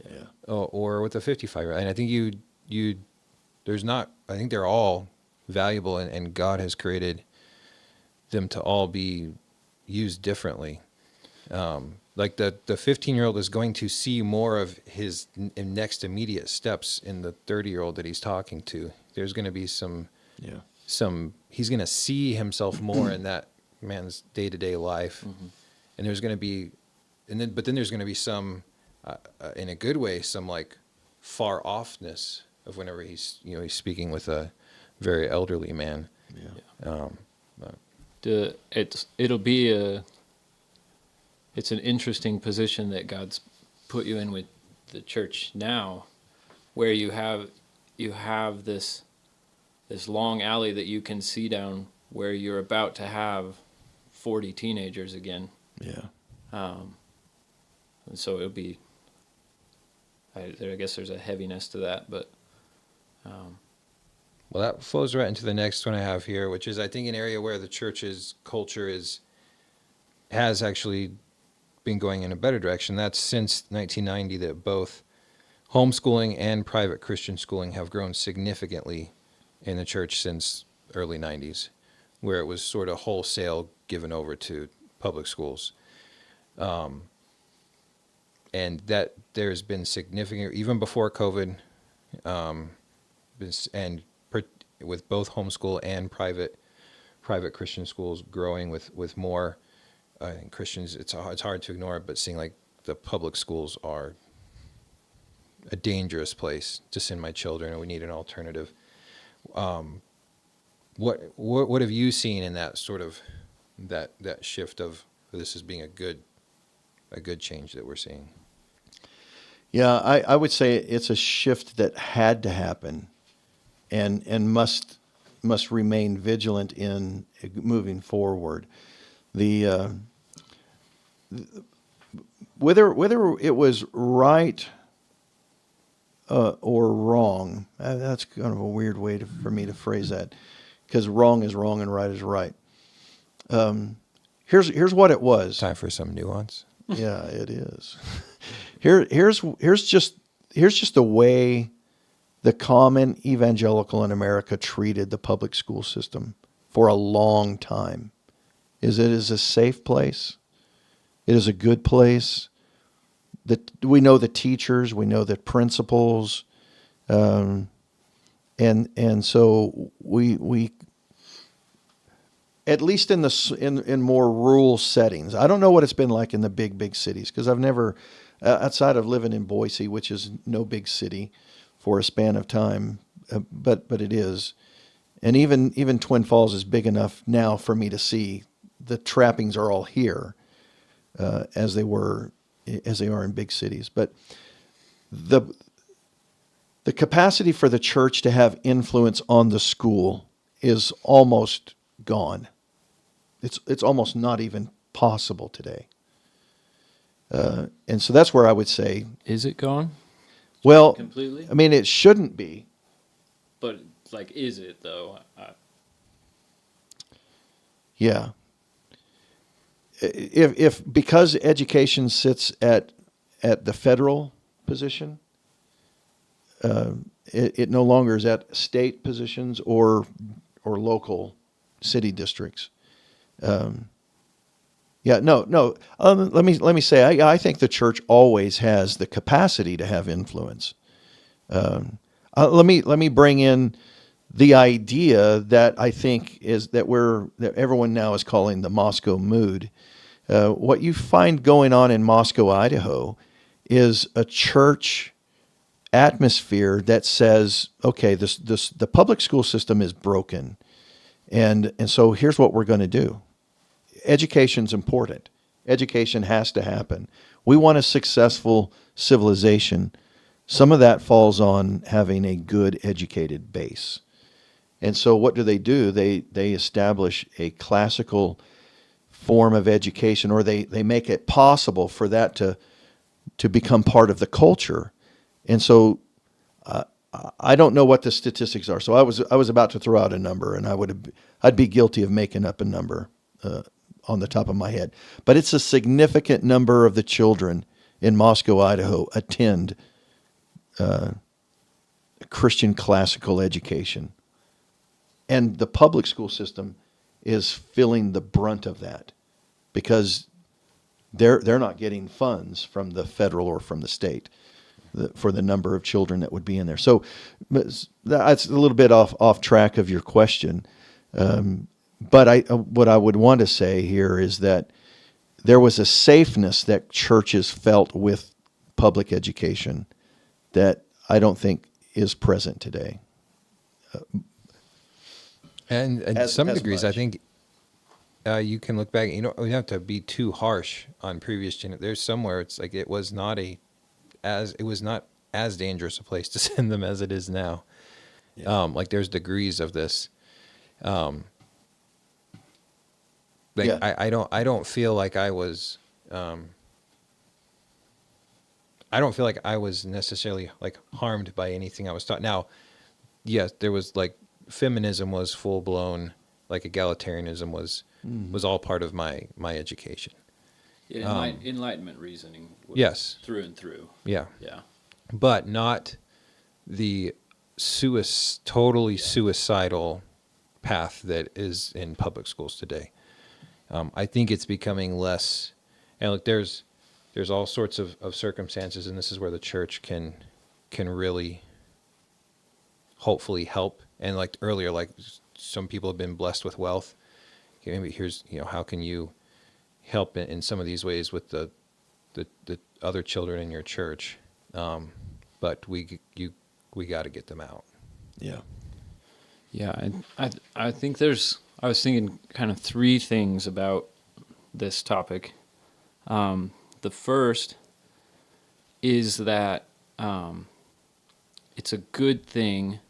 Yeah. Or with a 55-year-old. And I think I think they're all valuable, and God has created them to all be used differently. Like the 15-year-old is going to see more of his next immediate steps in the 30-year-old that he's talking to. There's going to be he's going to see himself more in that man's day-to-day life. Mm-hmm. And there's going to be, but then there's going to be some, in a good way, some like far offness of whenever he's speaking with a very elderly man. Yeah. It's an interesting position that God's put you in with the church now, where you have this long alley that you can see down, where you're about to have 40 teenagers again. Yeah. And so it'll be, I guess there's a heaviness to that, but. Well, that flows right into the next one I have here, which is, I think, an area where the church's culture has actually been going in a better direction. That's since 1990 that both homeschooling and private Christian schooling have grown significantly in the church since early 90s, where it was sort of wholesale given over to public schools. And that there's been significant, even before COVID, and with both homeschool and private Christian schools growing with more Christians, it's hard to ignore it, but seeing like the public schools are a dangerous place to send my children, and we need an alternative. What have you seen in that sort of that shift of this as being a good a good change that we're seeing. Yeah, I would say it's a shift that had to happen, and must remain vigilant in moving forward. The whether it was right or wrong, that's kind of a weird way for me to phrase that, because wrong is wrong and right is right. Here's what it was. Time for some nuance. Yeah, it is. Here's just the way the common evangelical in America treated the public school system for a long time. It is a safe place. It is a good place. That we know the teachers, we know the principals, and so we at least in more rural settings. I don't know what it's been like in the big cities, because I've never, outside of living in Boise, which is no big city for a span of time, but it is, and even Twin Falls is big enough now for me to see the trappings are all here, as they are in big cities. But the capacity for the church to have influence on the school is almost gone. It's almost not even possible today. And so that's where I would say, Is it gone well, completely? I mean, it shouldn't be. But like, is it though? Yeah. If because education sits at the federal position, it no longer is at state positions or local city districts. No. Let me say, I think the church always has the capacity to have influence. Let me bring in the idea that I think is that everyone now is calling the Moscow mood. What you find going on in Moscow, Idaho, is a church atmosphere that says, okay, the public school system is broken, and so here's what we're going to do. Education's important. Education has to happen. We want a successful civilization. Some of that falls on having a good educated base. And so what do? They establish a classical form of education, or they make it possible for that to become part of the culture. And so I don't know what the statistics are. So I was about to throw out a number, and I'd be guilty of making up a number on the top of my head. But it's a significant number of the children in Moscow, Idaho, attend Christian classical education. And the public school system is feeling the brunt of that, because they're not getting funds from the federal or from the state for the number of children that would be in there. So that's a little bit off track of your question. But what I would want to say here is that there was a safeness that churches felt with public education that I don't think is present today. And to some as degrees, much. I think you can look back. You don't have to be too harsh on previous There's somewhere it's like it was not as dangerous a place to send them as it is now. Yeah. Like there's degrees of this. Yeah. I don't feel like I was. I don't feel like I was necessarily like harmed by anything I was taught. Now, yes, there was like feminism was full blown, like egalitarianism was all part of my education. Yeah, Enlightenment reasoning. Was Yes. Through and through. Yeah. Yeah. But not the totally suicidal path that is in public schools today. I think it's becoming less, and look, there's all sorts of circumstances, and this is where the church can really hopefully help. And like earlier, like some people have been blessed with wealth. Okay, maybe here's, how can you help in some of these ways with the other children in your church? But we got to get them out. Yeah. Yeah, and I think I was thinking kind of three things about this topic. The first is that it's a good thing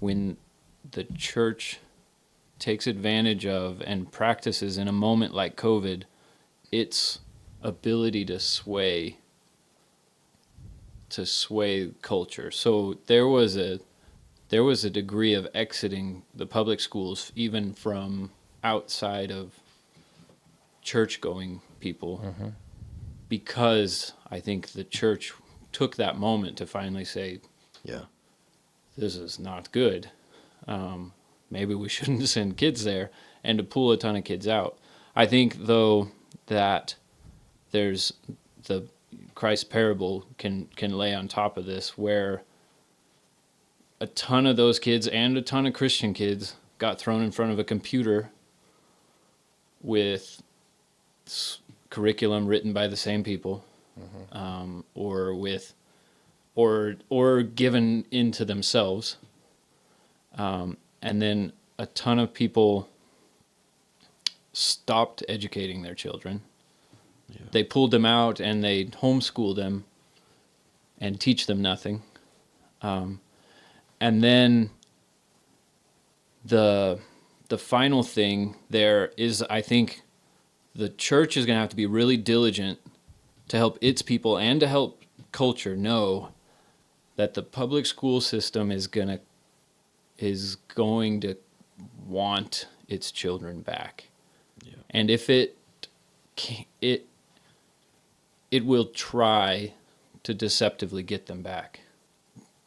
when the church takes advantage of and practices in a moment like COVID its ability to sway culture. So there was a degree of exiting the public schools even from outside of church-going people, because I think the church took that moment to finally say, Yeah. this is not good. Maybe we shouldn't send kids there, and to pull a ton of kids out. I think, though, that there's the Christ parable can lay on top of this, where a ton of those kids and a ton of Christian kids got thrown in front of a computer with curriculum written by the same people, or given into themselves, and then a ton of people stopped educating their children. Yeah. They pulled them out and they homeschooled them and teach them nothing. And then the final thing there is, I think the church is going to have to be really diligent to help its people and to help culture know that the public school system is going to want its children back. Yeah. And if it will try to deceptively get them back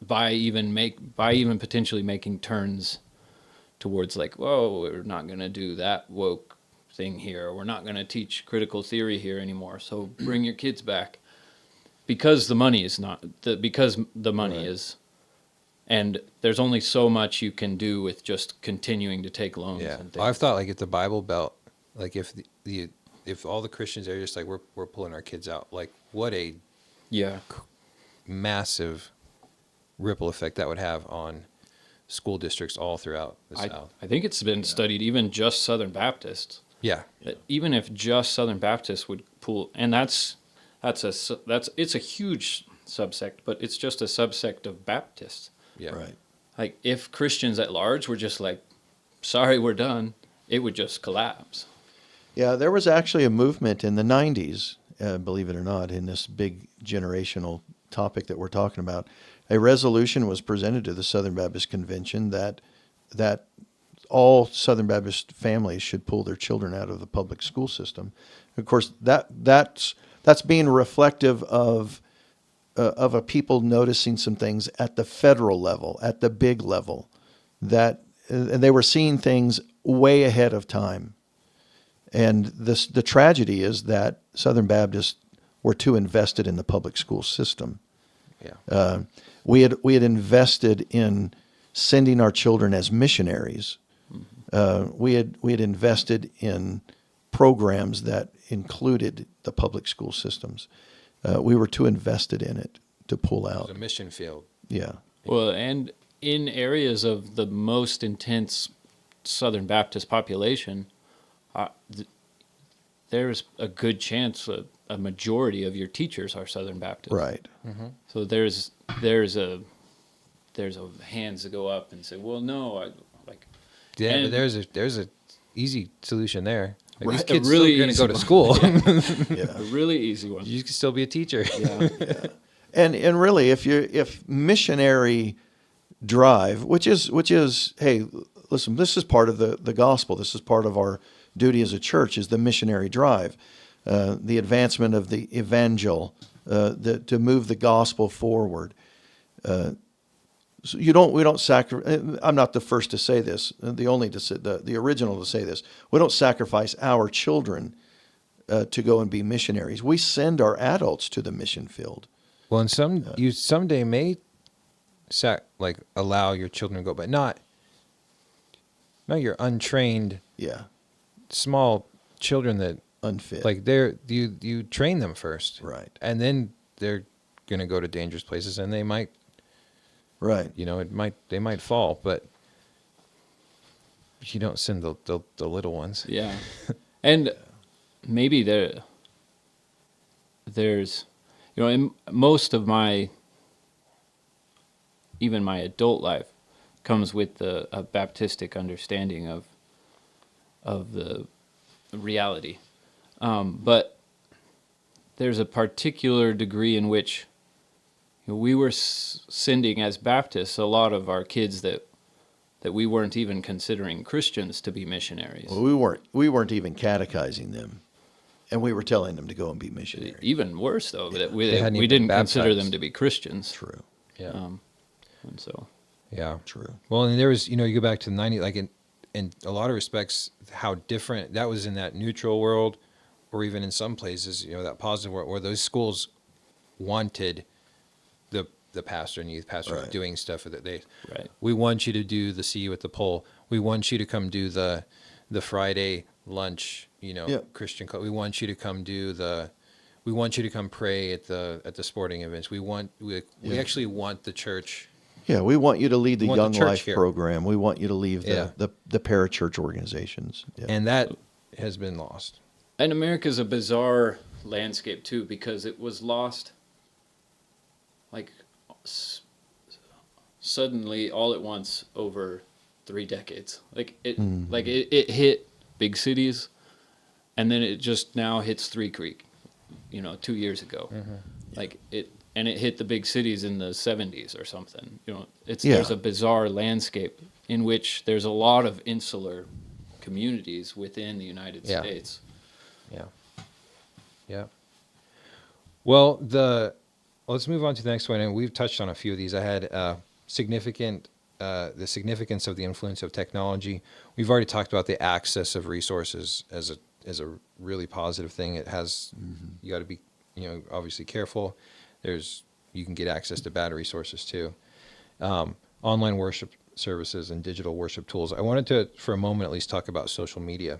by even potentially making turns towards like, whoa, we're not going to do that woke thing here. We're not going to teach critical theory here anymore. So bring your kids back, because the money is is, and there's only so much you can do with just continuing to take loans. Yeah, and things. I've thought like if the Bible Belt, like if if all the Christians are just like we're pulling our kids out, like what a massive ripple effect that would have on school districts all throughout the South. I think it's been studied, even just Southern Baptists. Yeah. That even if just Southern Baptists would pull, and it's a huge subsect, but it's just a subsect of Baptists. Yeah. Right. Like if Christians at large were just like, sorry, we're done, it would just collapse. Yeah, there was actually a movement in the 90s, believe it or not, in this big generational topic that we're talking about. A resolution was presented to the Southern Baptist Convention that all Southern Baptist families should pull their children out of the public school system. Of course, that's being reflective of a people noticing some things at the federal level, at the big level, that they were seeing things way ahead of time. And the tragedy is that Southern Baptists were too invested in the public school system. Yeah. We had invested in sending our children as missionaries. We had invested in programs that included the public school systems. We were too invested in it to pull out. It was a mission field. Yeah. Well, and in areas of the most intense Southern Baptist population, there's a good chance a majority of your teachers are Southern Baptist. Right. Mm-hmm. So there's a hands to go up and say, well, no, Yeah, but there's a easy solution there. Like, Right, these kids really still going to easy go to school. Yeah. a really easy one. You can still be a teacher. Yeah. Yeah. And really, if missionary drive, which is, hey, listen, this is part of the gospel. This is part of our duty as a church, is the missionary drive, the advancement of the Evangelical, to move the gospel forward. So we don't sacrifice. I'm not the first to say this. The original to say this. We don't sacrifice our children to go and be missionaries. We send our adults to the mission field. Well, and you someday may allow your children to go, but not your untrained small children that Unfit. like you train them first, Right. and then they're gonna go to dangerous places, and they might, Right. they might fall, but you don't send the little ones. Yeah. And maybe there's, in most of even my adult life comes with a Baptistic understanding of the reality. But there's a particular degree in which we were sending as Baptists a lot of our kids that we weren't even considering Christians to be missionaries. Well, we weren't even catechizing them, and we were telling them to go and be missionaries. Even worse, though, that They hadn't we even didn't been consider baptized. them to be Christians. True. Yeah. And so, Yeah. True. Well, and there was, you go back to the 90s, like in a lot of respects, how different that was in that neutral world, or even in some places, that positive world, where those schools wanted the pastor and youth pastor Right. doing stuff that right. we want you to do the See You at the Pole. We want you to come do the Friday lunch, Yep. Christian club. We want you to come we want you to come pray at the sporting events. We actually want the church. Yeah, we want you to lead the We want Young the church Life here. program. We want you to lead Yeah. the parachurch organizations. Yeah. And that has been lost. And America's a bizarre landscape, too, because it was lost, like, suddenly, all at once, over 3 decades. Like, it hit big cities, and then it just now hits Three Creek, 2 years ago. Like, it hit the big cities in the 70s or something. There's a bizarre landscape in which there's a lot of insular communities within the United Yeah. States. Yeah. Yeah. Well, let's move on to the next one, and we've touched on a few of these. I had the significance of the influence of technology. We've already talked about the access of resources as a really positive thing. It has you got to be obviously careful. You can get access to bad resources too. Online worship services and digital worship tools. I wanted to, for a moment at least, talk about social media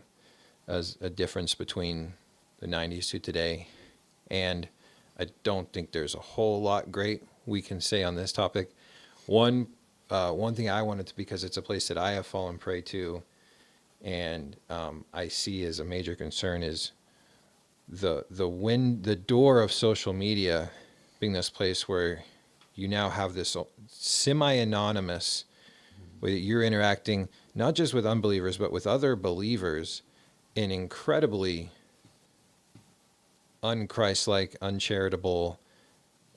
as a difference between the 90s to today. And I don't think there's a whole lot great we can say on this topic. One thing I wanted to, because it's a place that I have fallen prey to, and I see as a major concern, is the door of social media being this place where you now have this semi-anonymous way that you're interacting not just with unbelievers but with other believers in incredibly unchristlike, uncharitable,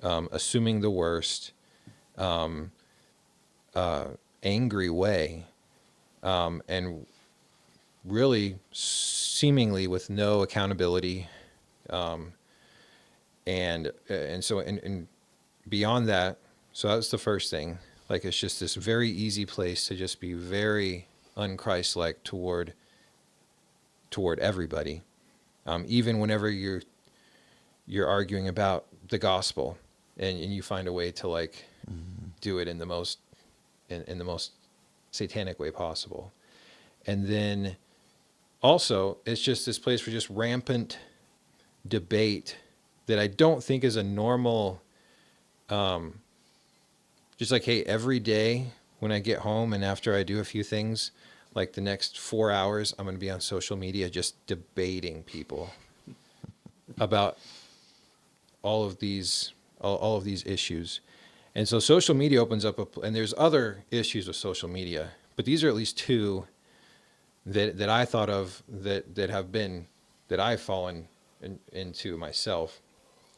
assuming the worst, angry way, and really seemingly with no accountability, and so beyond that. So that's the first thing. Like, it's just this very easy place to just be very unchristlike toward everybody, even whenever you're arguing about the gospel, and you find a way to do it in the most satanic way possible. And then also, it's just this place for just rampant debate that I don't think is a normal, just like, hey, every day when I get home and after I do a few things, like the next 4 hours, I'm going to be on social media just debating people about all of these issues. And so social media opens up and there's other issues with social media, but these are at least two that I thought of that I've fallen into myself.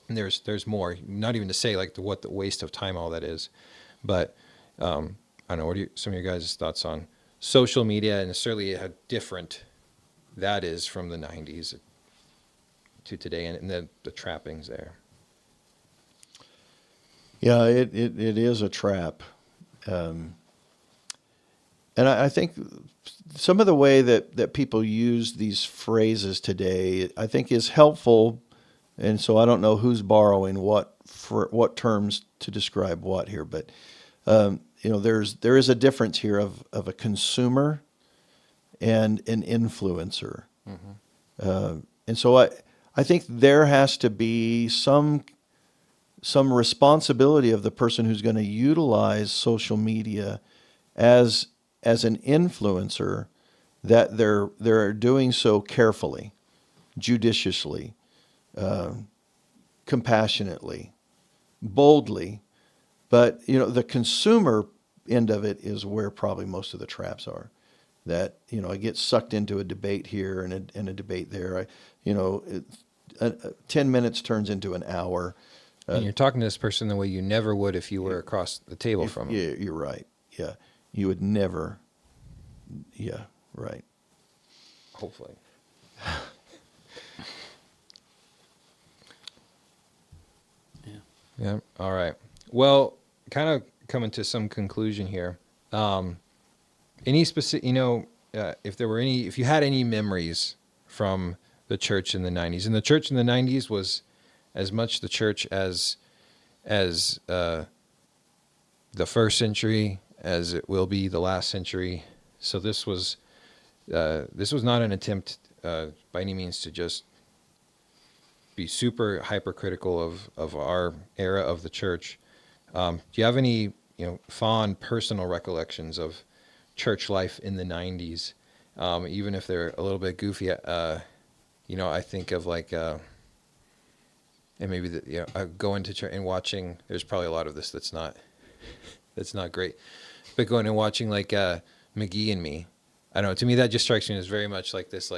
And there's more, not even to say what the waste of time all that is, but I don't know. What are some of your guys' thoughts on social media, and certainly how different that is from the 90s to today, and the trappings there? Yeah, it is a trap. And I think some of the way that people use these phrases today, I think, is helpful. And so I don't know who's borrowing what terms to describe what here, but there is a difference here of a consumer and an influencer. Mm-hmm. And so I think there has to be some responsibility of the person who's going to utilize social media as an influencer, that they're doing so carefully, judiciously, compassionately, boldly, but the consumer end of it is where probably most of the traps are. That I get sucked into a debate here and a debate there. 10 minutes turns into an hour. And you're talking to this person the way you never would if you were across the table from them. Yeah, you're right. Yeah, you would never. Yeah, right. Hopefully. Yeah. Yeah. All right. Well, kind of coming to some conclusion here. Any specific, if you had any memories from the church in the 90s, and the church in the 90s was as much the church as the first century as it will be the last century. So this was not an attempt by any means to just be super hypercritical of our era of the church. Do you have any fond personal recollections of church life in the 90s, even if they're a little bit goofy? I think of and maybe going to church and watching. There's probably a lot of this that's not great, but going and watching McGee and Me. I don't know. To me, that just strikes me as very much like this,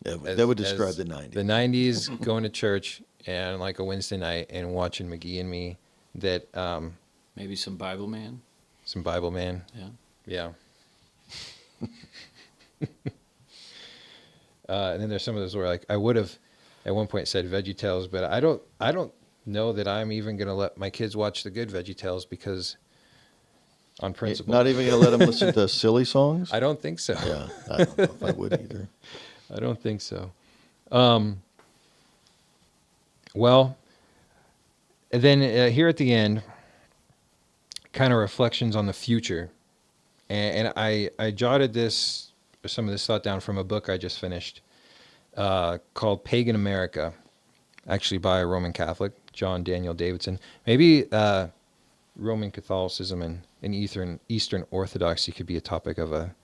That would describe the 90s. The 90s, going to church and like a Wednesday night and watching McGee and Me. That Maybe some Bible Man. some Bible Man. Yeah. Yeah. And then there's some of those where I would have at one point said VeggieTales, but I don't know that I'm even going to let my kids watch the good VeggieTales because on principle. Not even going to let them listen to silly songs? I don't think so. Yeah, I don't know if I would either. I don't think so. Well, and then here at the end, kind of reflections on the future. And I jotted some of this thought down from a book I just finished called Pagan America, actually by a Roman Catholic, John Daniel Davidson. Maybe Roman Catholicism and Eastern Orthodoxy could be a topic of a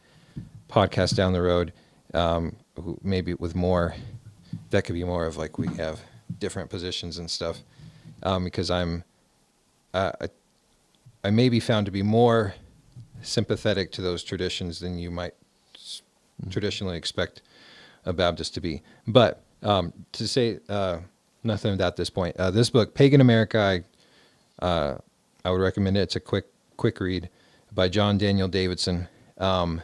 podcast down the road, maybe with more, that could be more of we have different positions and stuff, because I may be found to be more sympathetic to those traditions than you might traditionally expect a Baptist to be. But to say nothing about this point, this book, Pagan America, I would recommend it. It's a quick read by John Daniel Davidson, and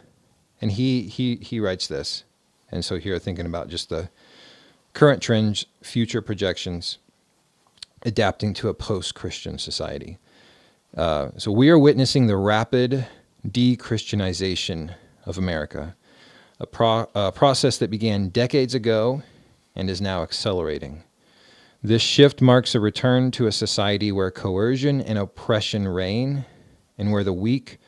he writes this. And so here, thinking about just the current trends, future projections, adapting to a post-Christian society. So we are witnessing the rapid de-Christianization of America, a process that began decades ago and is now accelerating. This shift marks a return to a society where coercion and oppression reign, and where the weak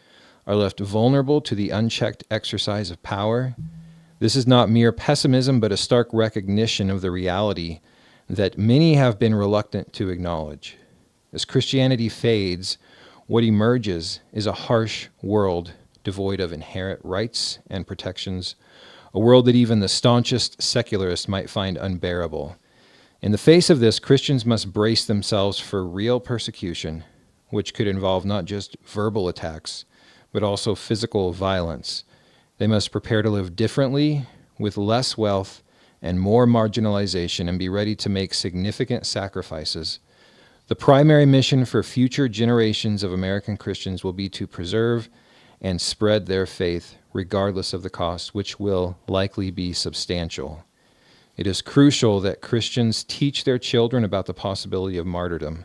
are left vulnerable to the unchecked exercise of power. This is not mere pessimism, but a stark recognition of the reality that many have been reluctant to acknowledge. As Christianity fades, what emerges is a harsh world devoid of inherent rights and protections, a world that even the staunchest secularist might find unbearable. In the face of this, Christians must brace themselves for real persecution, which could involve not just verbal attacks, but also physical violence. They must prepare to live differently, with less wealth and more marginalization, and be ready to make significant sacrifices. The primary mission for future generations of American Christians will be to preserve and spread their faith, regardless of the cost, which will likely be substantial. It is crucial that Christians teach their children about the possibility of martyrdom,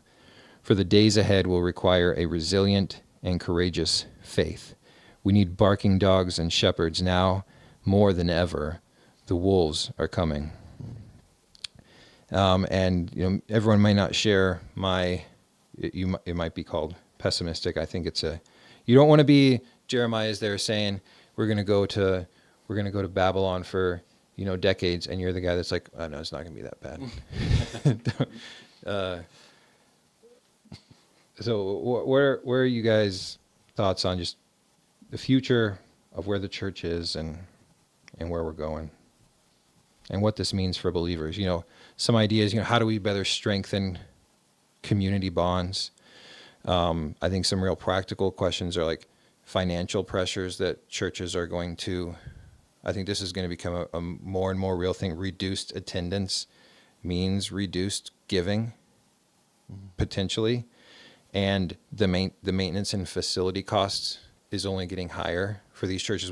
for the days ahead will require a resilient and courageous faith. We need barking dogs and shepherds now more than ever. The wolves are coming. And everyone may not share it might be called pessimistic. I think you don't want to be Jeremiah is there saying we're going to go to Babylon for decades, and you're the guy that's like, oh no, it's not going to be that bad. So where are you guys' thoughts on just the future of where the church is and where we're going? and what this means for believers. Some ideas, how do we better strengthen community bonds? I think some real practical questions are like financial pressures that churches are going to, I think this is going to become a more and more real thing. Reduced attendance means reduced giving, potentially. And the maintenance and facility costs is only getting higher for these churches.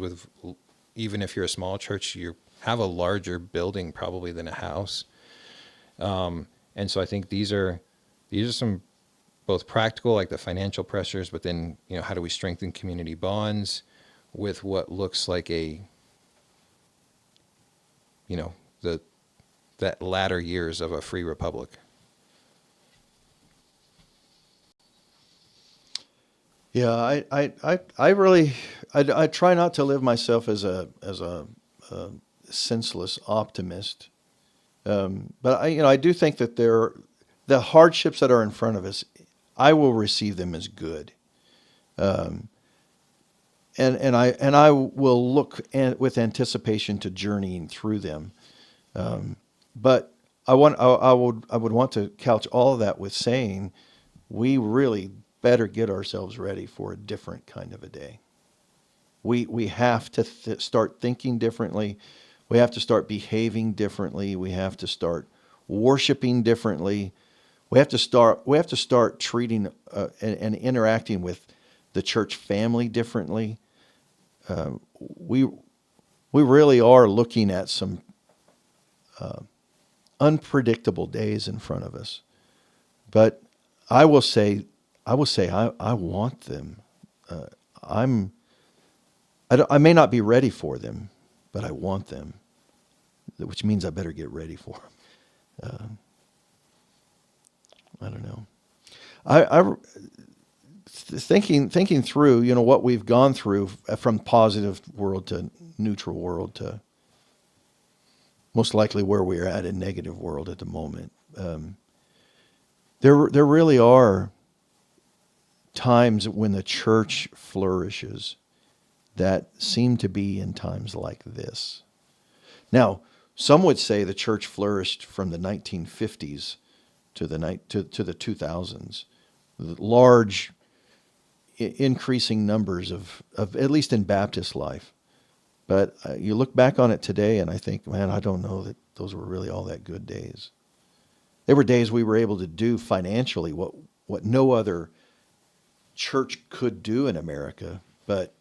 Even if you're a small church, you have a larger building probably than a house. And so I think these are some both practical, like the financial pressures, but then, how do we strengthen community bonds with what looks like that latter years of a free republic. Yeah, I really I try not to live myself as a senseless optimist, but I do think that the hardships that are in front of us, I will receive them as good, and I will look with anticipation to journeying through them, but I would want to couch all of that with saying we really better get ourselves ready for a different kind of a day. We have to start thinking differently. We have to start behaving differently. We have to start worshiping differently. We have to start treating and interacting with the church family differently. We really are looking at some unpredictable days in front of us. But I will say I want them. I may not be ready for them, but I want them, which means I better get ready for them. I don't know. I thinking through, what we've gone through from positive world to neutral world to most likely where we're at in negative world at the moment. There really are times when the church flourishes that seem to be in times like this. Now, some would say the church flourished from the 1950s to the 2000s. Large, increasing numbers of at least in Baptist life. But you look back on it today and I think, man, I don't know that those were really all that good days. There were days we were able to do financially what no other church could do in America, but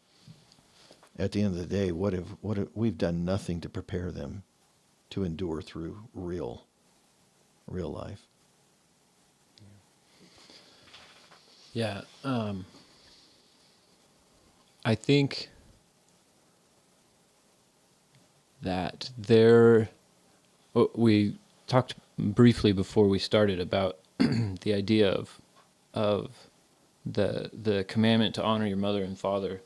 at the end of the day, we've done nothing to prepare them to endure through real life. Yeah, I think that we talked briefly before we started about the idea of the commandment to honor your mother and father,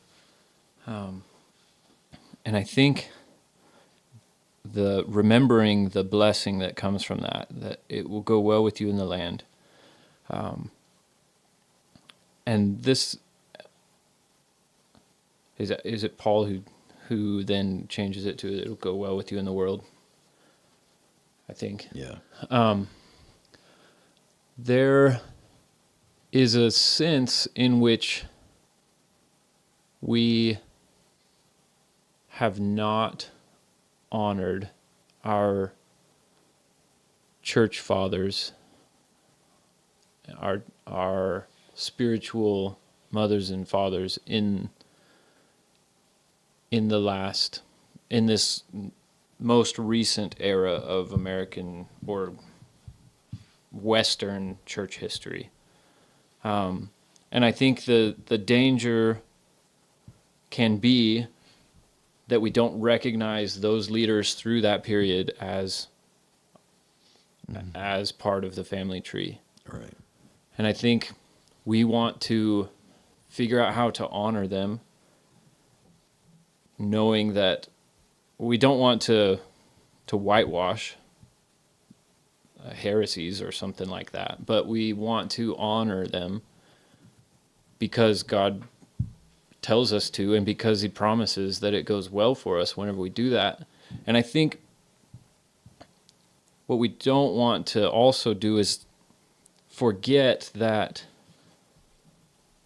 and I think the remembering the blessing that comes from that it will go well with you in the land, and this is it Paul who then changes it to it'll go well with you in the world, I think. Yeah. There is a sense in which we have not honored our church fathers, our spiritual mothers and fathers in this most recent era of American or Western church history. And I think the danger can be that we don't recognize those leaders through that period as part of the family tree. Right. And I think we want to figure out how to honor them, knowing that we don't want to whitewash heresies or something like that, but we want to honor them because God tells us to, and because he promises that it goes well for us whenever we do that. And I think what we don't want to also do is forget that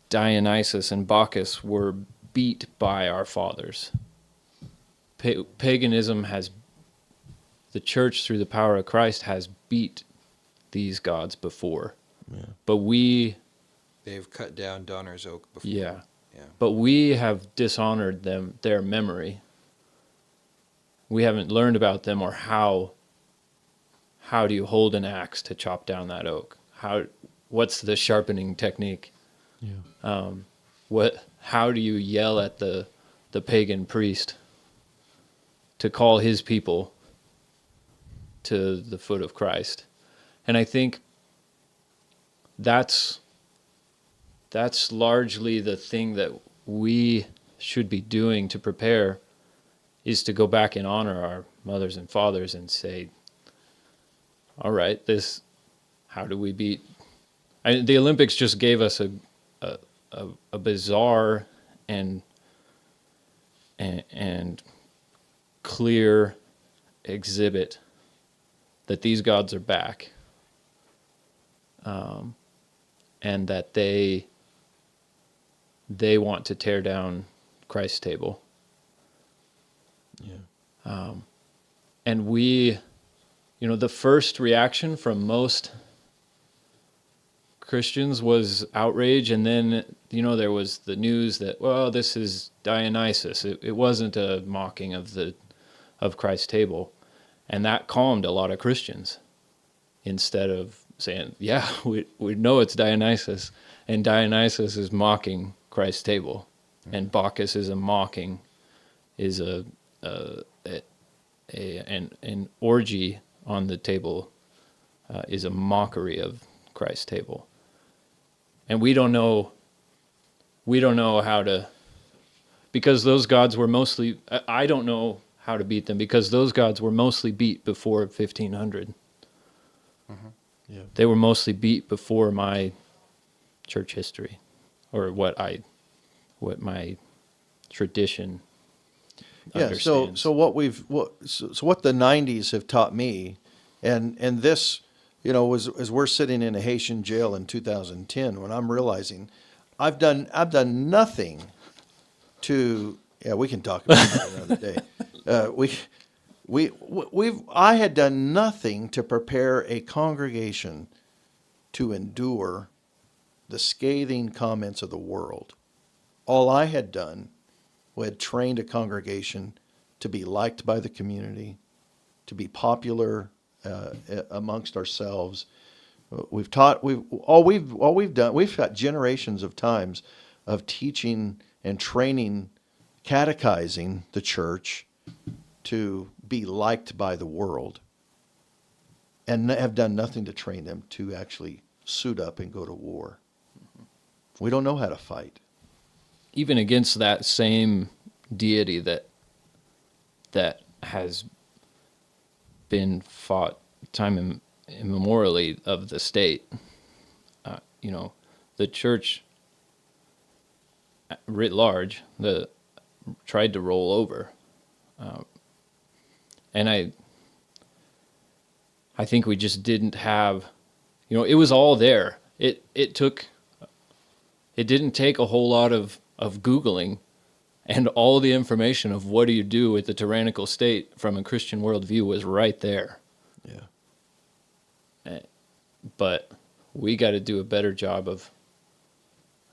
Dionysus and Bacchus were beat by our fathers. Paganism has, the church through the power of Christ has beat these gods before. Yeah. But They've cut down Donner's Oak before. yeah, Yeah. but we have dishonored them, their memory. We haven't learned about them, or how do you hold an axe to chop down that oak? What's the sharpening technique? Yeah. How do you yell at the pagan priest to call his people to the foot of Christ? And I think that's largely the thing that we should be doing to prepare, is to go back and honor our mothers and fathers and say, all right, how do we beat? The Olympics just gave us a bizarre and clear exhibit that these gods are back, and that they want to tear down Christ's table. Yeah. And we, the first reaction from most Christians was outrage, and then, there was the news that, well, this is Dionysus. It wasn't a mocking of Christ's table. And that calmed a lot of Christians, instead of saying, yeah, we know it's Dionysus, and Dionysus is mocking Christ's table, and Bacchus is an orgy on the table, is a mockery of Christ's table. And we don't know how to, because those gods were mostly, I don't know how to beat them, because those gods were mostly beat before 1500. Mm-hmm. Yeah. They were mostly beat before my church history, or what my tradition understands. So what the 90s have taught me, and this, was as we're sitting in a Haitian jail in 2010, when I'm realizing I've done nothing to, we can talk about that another day. I had done nothing to prepare a congregation to endure the scathing comments of the world. All I had done, we had trained a congregation to be liked by the community, to be popular amongst ourselves. We've got generations of times of teaching and training, catechizing the church to be liked by the world, and have done nothing to train them to actually suit up and go to war. We don't know how to fight. Even against that same deity that has been fought time immemorially of the state, the church writ large tried to roll over, and I think we just didn't have, it was all there. It didn't take a whole lot of Googling, and all the information of what do you do with the tyrannical state from a Christian worldview was right there. Yeah. But we got to do a better job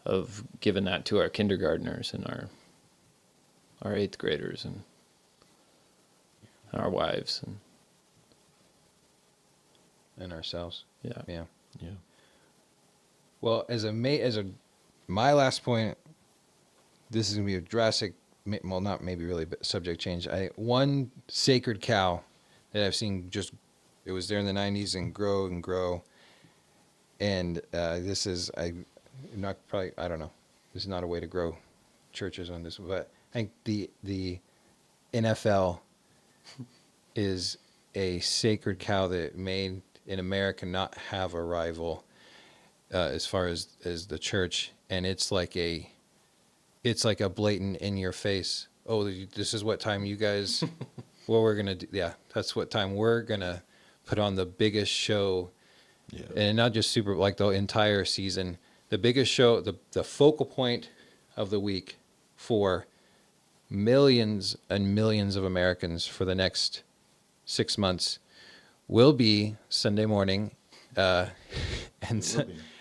of giving that to our kindergartners and our eighth graders and our wives And ourselves. yeah. Yeah. Yeah. Well, my last point, this is going to be a drastic, well, not maybe really, but subject change. One sacred cow that I've seen it was there in the 90s and grow and grow. And this is, I don't know, this is not a way to grow churches on this, but I think the NFL is a sacred cow that made in America not have a rival as far as the church. And it's like a blatant in your face. Oh, this is what time you guys, what we're going to do. Yeah, that's what time we're going to put on the biggest show, Yeah. and not just Super, like the entire season. The biggest show, the focal point of the week for millions and millions of Americans for the next 6 months will be Sunday morning, and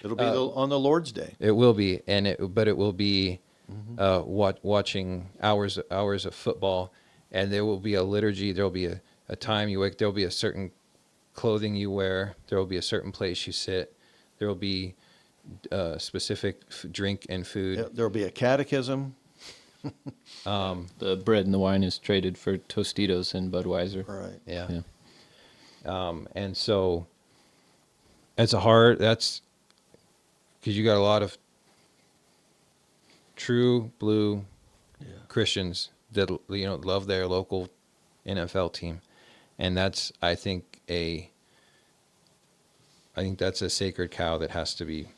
It'll be on the Lord's Day. it will be, but it will be watching hours of football, and there will be a liturgy. There will be a time you wake. There will be a certain clothing you wear. There will be a certain place you sit. There will be specific drink and food. Yeah, there'll be a catechism. The bread and the wine is traded for Tostitos and Budweiser. Right. Yeah. Yeah. And so that's because you got a lot of true blue Christians that, love their local NFL team. And that's, I think that's a sacred cow that has to be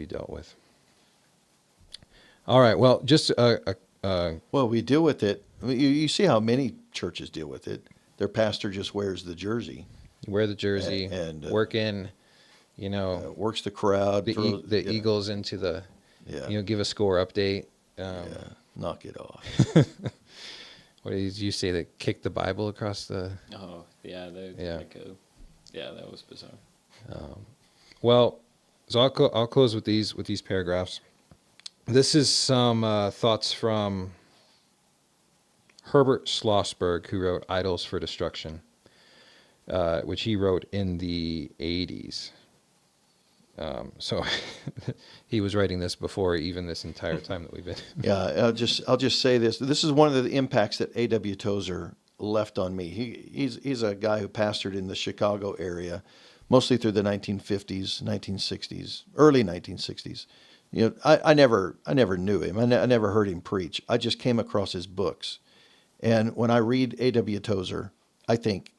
dealt with. All right. Well, just Well, we deal with it. I mean, you see how many churches deal with it. Their pastor just wears the jersey, wear the jersey and work in, works the crowd. the Eagles into the, give a score update. Knock it off. What did you say? That kicked the Bible across the? Oh, yeah. Yeah. That was bizarre. Well, so I'll close with these paragraphs. This is some thoughts from Herbert Schlossberg, who wrote Idols for Destruction, which he wrote in the 80s. So he was writing this before even this entire time that we've been. Yeah, I'll just say this. This is one of the impacts that A.W. Tozer left on me. He's a guy who pastored in the Chicago area, mostly through the 1950s, 1960s, early 1960s. I never knew him. I never heard him preach. I just came across his books, and when I read A.W. Tozer, I think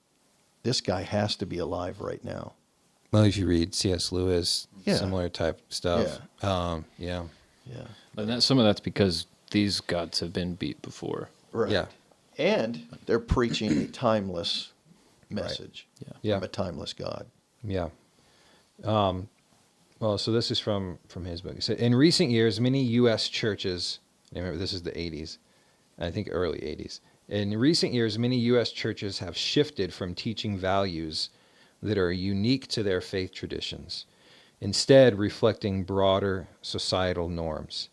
this guy has to be alive right now. Well, if you read C.S. Lewis, Yeah. similar type stuff. Yeah. And some of that's because these gods have been beat before. Right. Yeah. And they're preaching a timeless message Yeah. from a timeless God. Yeah. Well, so this is from his book. He said, in recent years, many U.S. churches, remember this is the 80s, I think early 80s. In recent years, many U.S. churches have shifted from teaching values that are unique to their faith traditions, instead reflecting broader societal norms.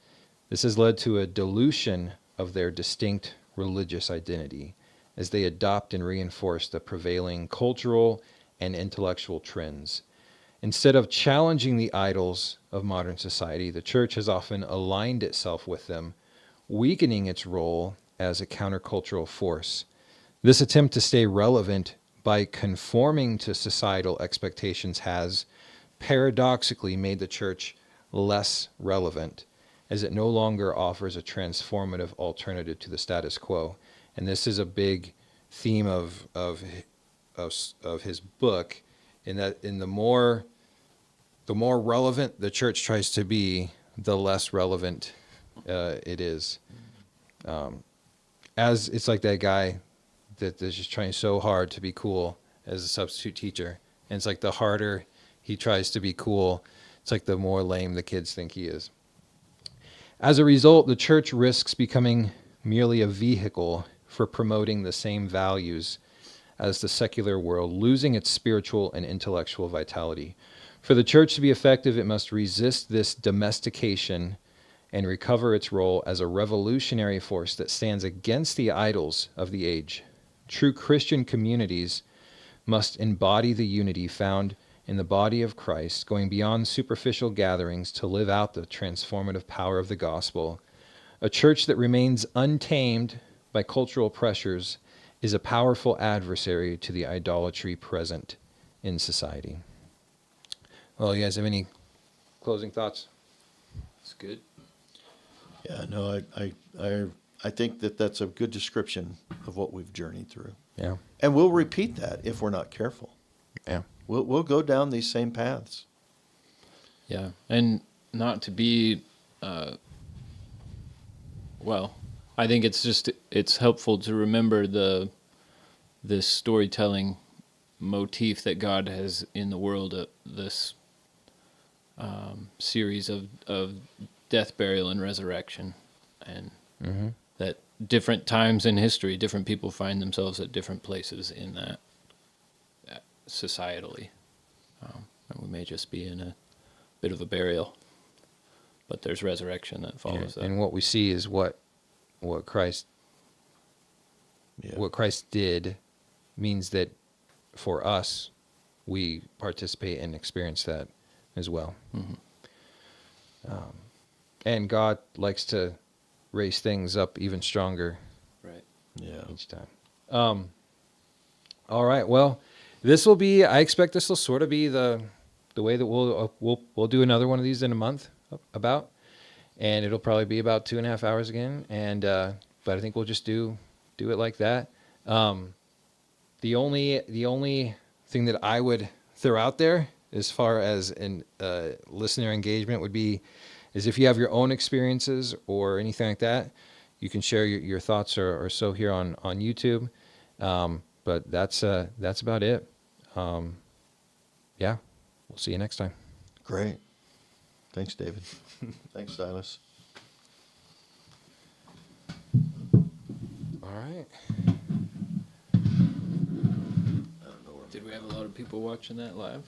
This has led to a dilution of their distinct religious identity as they adopt and reinforce the prevailing cultural and intellectual trends. Instead of challenging the idols of modern society, the church has often aligned itself with them, weakening its role as a countercultural force. This attempt to stay relevant by conforming to societal expectations has paradoxically made the church less relevant, as it no longer offers a transformative alternative to the status quo. And this is a big theme of his book, in that the more relevant the church tries to be, the less relevant it is. As it's like that guy that is just trying so hard to be cool as a substitute teacher, and it's like the harder he tries to be cool, it's like the more lame the kids think he is. As a result, the church risks becoming merely a vehicle for promoting the same values as the secular world, losing its spiritual and intellectual vitality. For the church to be effective, it must resist this domestication and recover its role as a revolutionary force that stands against the idols of the age. True Christian communities must embody the unity found in the body of Christ, going beyond superficial gatherings to live out the transformative power of the gospel. A church that remains untamed by cultural pressures is a powerful adversary to the idolatry present in society. Well, you guys have any closing thoughts? That's good. Yeah, no, I think that's a good description of what we've journeyed through. Yeah. And we'll repeat that if we're not careful. Yeah. We'll go down these same paths. Yeah, and not to be, I think it's helpful to remember this storytelling motif that God has in the world, this series of death, burial, and resurrection, and that different times in history, different people find themselves at different places in that societally. And we may just be in a bit of a burial, but there's resurrection that follows that. And what we see is what Christ what Christ did means that for us, we participate and experience that as well. And God likes to raise things up even stronger Right. Yeah. each time. All right. Well, I expect this will sort of be the way that we'll do another one of these in a month about, and it'll probably be about 2.5 hours again. And, but I think we'll just do it like that. The only thing that I would throw out there as far as listener engagement is if you have your own experiences or anything like that, you can share your thoughts or so here on YouTube. But that's about it. Yeah, we'll see you next time. Great. Thanks, David. Thanks, Silas. All right. Did we have a lot of people watching that live?